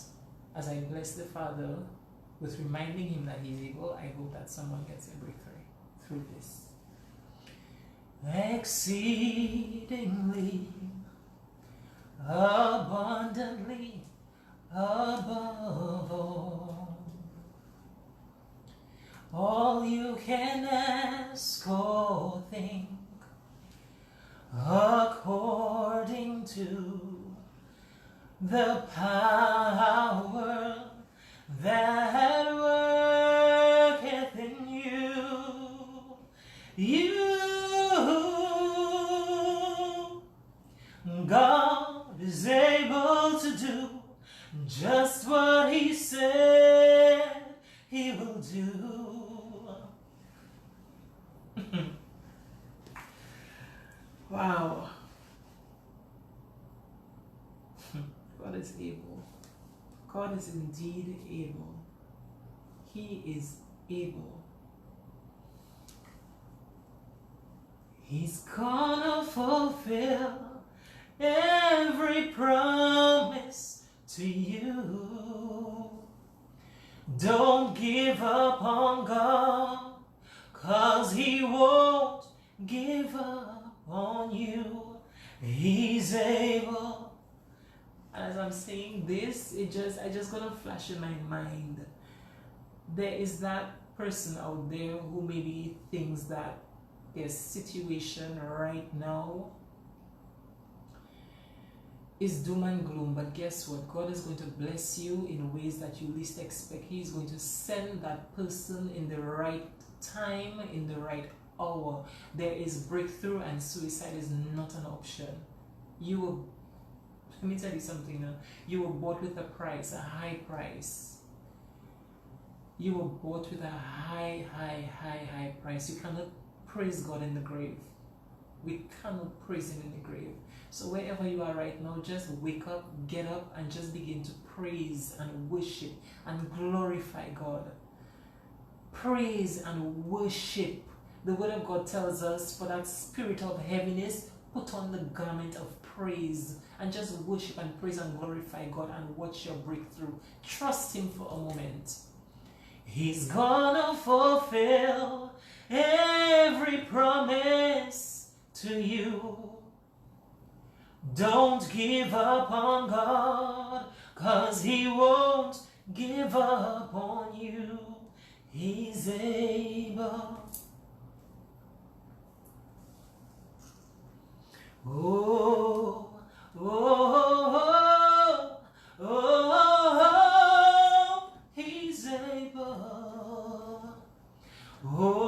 as I bless the Father with reminding Him that He's able, I hope that someone gets a breakthrough through this. exceedingly, abundantly, above all you can ask or think, according to the power that worketh in you. God is able to do just what He said He will do. Wow. God is able. God is indeed able. He is able. He's gonna fulfill every promise to you. Don't give up on God, 'cause He won't give up on you. He's able. As I'm saying this, I just got a flash in my mind. There is that person out there who maybe thinks that their situation right now is doom and gloom, but guess what? God is going to bless you in ways that you least expect. He is going to send that person in the right time, in the right hour. There is breakthrough, and suicide is not an option. Let me tell you something now. You were bought with a price, a high price. You were bought with a high price. You cannot praise God in the grave. We cannot praise Him in the grave. So wherever you are right now, just wake up, get up, and just begin to praise and worship and glorify God. Praise and worship. The Word of God tells us, for that spirit of heaviness, put on the garment of praise and just worship and praise and glorify God and watch your breakthrough. Trust Him for a moment. He's gonna fulfill every promise to you. Don't give up on God, 'cause He won't give up on you. He's able. Oh, oh, oh, oh, He's able. Oh,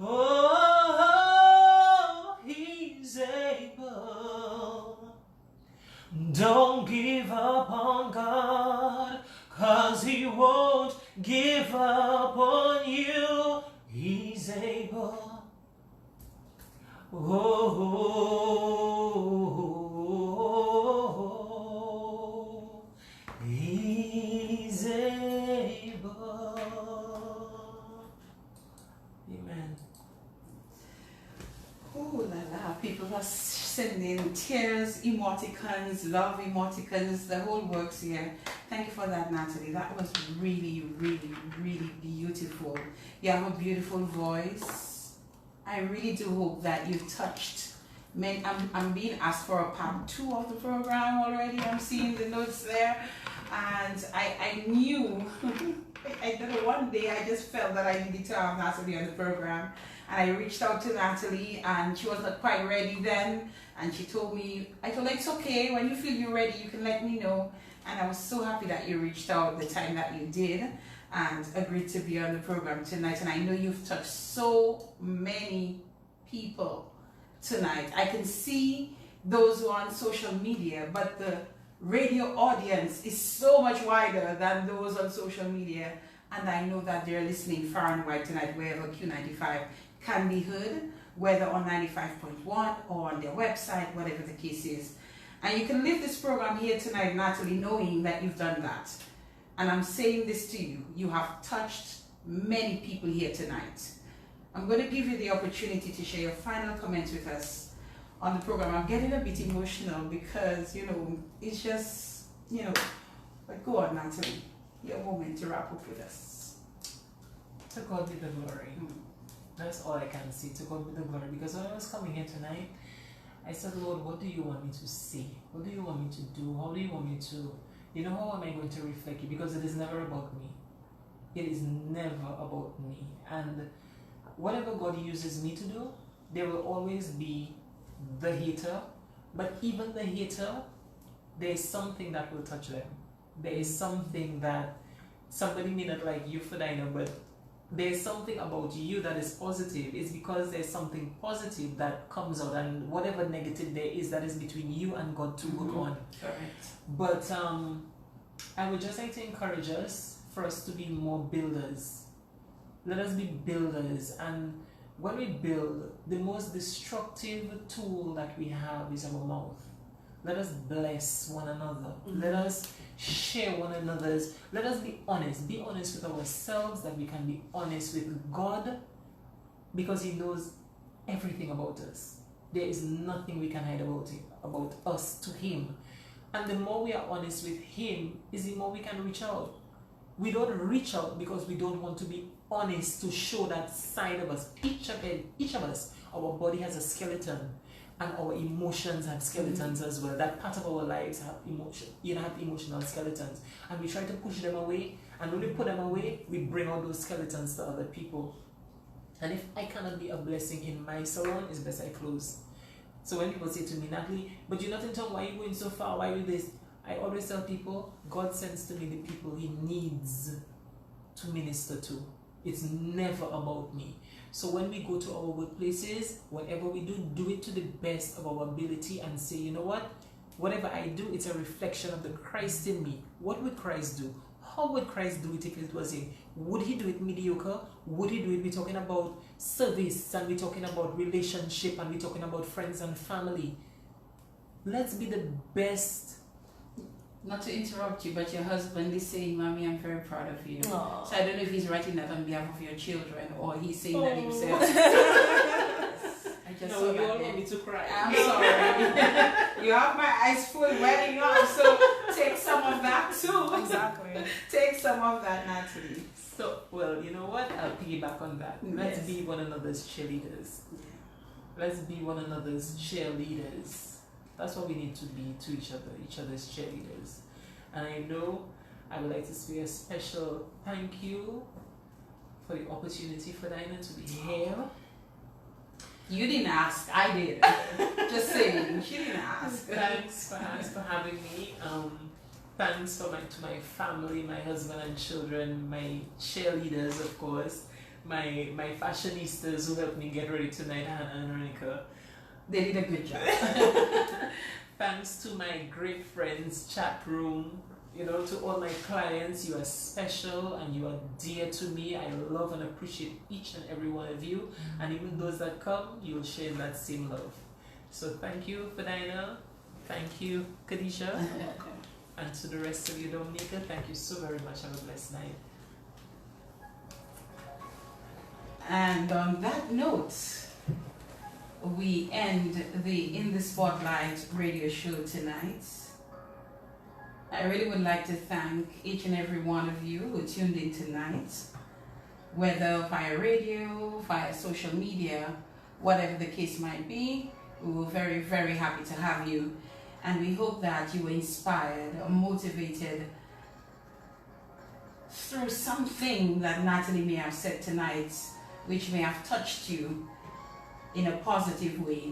oh, He's able. Don't give up on God, 'cause He won't give up on you. He's able. Oh, He's able. Amen. Oh la la, people are sending tears, emoticons, love emoticons, the whole works here. Thank you for that, Natalie. That was really, really, really beautiful. You have a beautiful voice. I really do hope that you've touched men. I'm being asked for a part 2 of the program already. I'm seeing the notes there. And I knew, I don't know, one day I just felt that I needed to have Natalie on the program. And I reached out to Natalie, and she was not quite ready then. And she told me, I told her, it's okay, when you feel you're ready, you can let me know. And I was so happy that you reached out the time that you did and agreed to be on the program tonight. And I know you've touched so many people tonight. I can see those who are on social media, but the radio audience is so much wider than those on social media. And I know that they're listening far and wide tonight, wherever Q95 can be heard, whether on 95.1 or on their website, whatever the case is. And you can leave this program here tonight, Natalie, knowing that you've done that. And I'm saying this to you, you have touched many people here tonight. I'm going to give you the opportunity to share your final comments with us on the program. I'm getting a bit emotional because, you know, it's just, you know, but go on, Natalie, your moment to wrap up with us. To God be the glory. That's all I can say. To God be the glory. Because when I was coming here tonight, I said, Lord, what do you want me to say? What do you want me to do? How do you want me to, how am I going to reflect you? Because it is never about me. It is never about me. And whatever God uses me to do, there will always be the hater. But even the hater, there is something that will touch them. There is something that somebody may not like you for Dinah, but there's something about you that is positive. It's because there's something positive that comes out, and whatever negative there is, that is between you and God to work on. Correct. But I would just like to encourage us for us to be more builders. Let us be builders, and when we build, the most destructive tool that we have is our mouth. Let us bless one another. Let us share one another's. Let us be honest. Be honest with ourselves, that we can be honest with God, because He knows everything about us. There is nothing we can hide about Him, about us to Him. And the more we are honest with Him, is the more we can reach out. We don't reach out because we don't want to be honest to show that side of us. Each of us, our body has a skeleton. And our emotions have skeletons as well. That part of our lives have have emotional skeletons. And we try to push them away. And when we put them away, we bring out those skeletons to other people. And if I cannot be a blessing in my salon, it's best I close. So when people say to me, Natalie, but you're not in town, why are you going so far? Why are you this? I always tell people, God sends to me the people He needs to minister to. It's never about me. So when we go to our workplaces, whatever we do, do it to the best of our ability and say, you know what? Whatever I do, it's a reflection of the Christ in me. What would Christ do? How would Christ do it if it was Him? Would He do it mediocre? Would He do it? We're talking about service, and we're talking about relationship, and we're talking about friends and family. Let's be the best. Not to interrupt you, but your husband is saying, Mommy, I'm very proud of you. Aww. So I don't know if he's writing that on behalf of your children, or he's saying that himself. I just saw You that all there. want me to cry. I'm sorry. You have my eyes full welling up, so take some of that too. Exactly. Take some of that, Natalie. So, well, you know what? I'll piggyback on that. Let's Yes. be one another's cheerleaders. Let's be one another's cheerleaders. That's what we need to be to each other's cheerleaders. And I know I would like to say a special thank you for the opportunity for Dinah to be here. You didn't ask, I did. Just saying, she didn't ask. Thanks for having me. Thanks to my family, my husband and children, my cheerleaders, of course, my fashionistas who helped me get ready tonight, Hannah and Renika. They did a good job. Thanks to my great friends, chat room, to all my clients. You are special and you are dear to me. I love and appreciate each and every one of you. And even those that come, you will share that same love. So thank you for Dinah. Thank you, Kadisha. And to the rest of you, Dominica, thank you so very much. Have a blessed night. And on that note, we end the In the Spotlight radio show tonight. I really would like to thank each and every one of you who tuned in tonight, whether via radio, via social media, whatever the case might be. We were very, very happy to have you, and we hope that you were inspired or motivated through something that Natalie may have said tonight, which may have touched you in a positive way.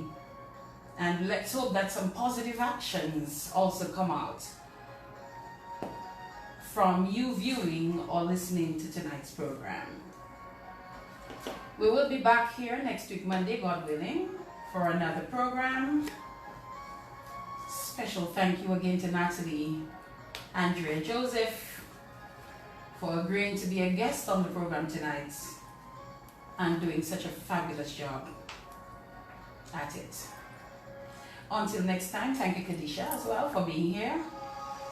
And let's hope that some positive actions also come out from you viewing or listening to tonight's program. We will be back here next week, Monday, God willing, for another program. Special thank you again to Natalie Andrea Joseph for agreeing to be a guest on the program tonight and doing such a fabulous job at it. Until next time, thank you, Kadisha, as well, for being here.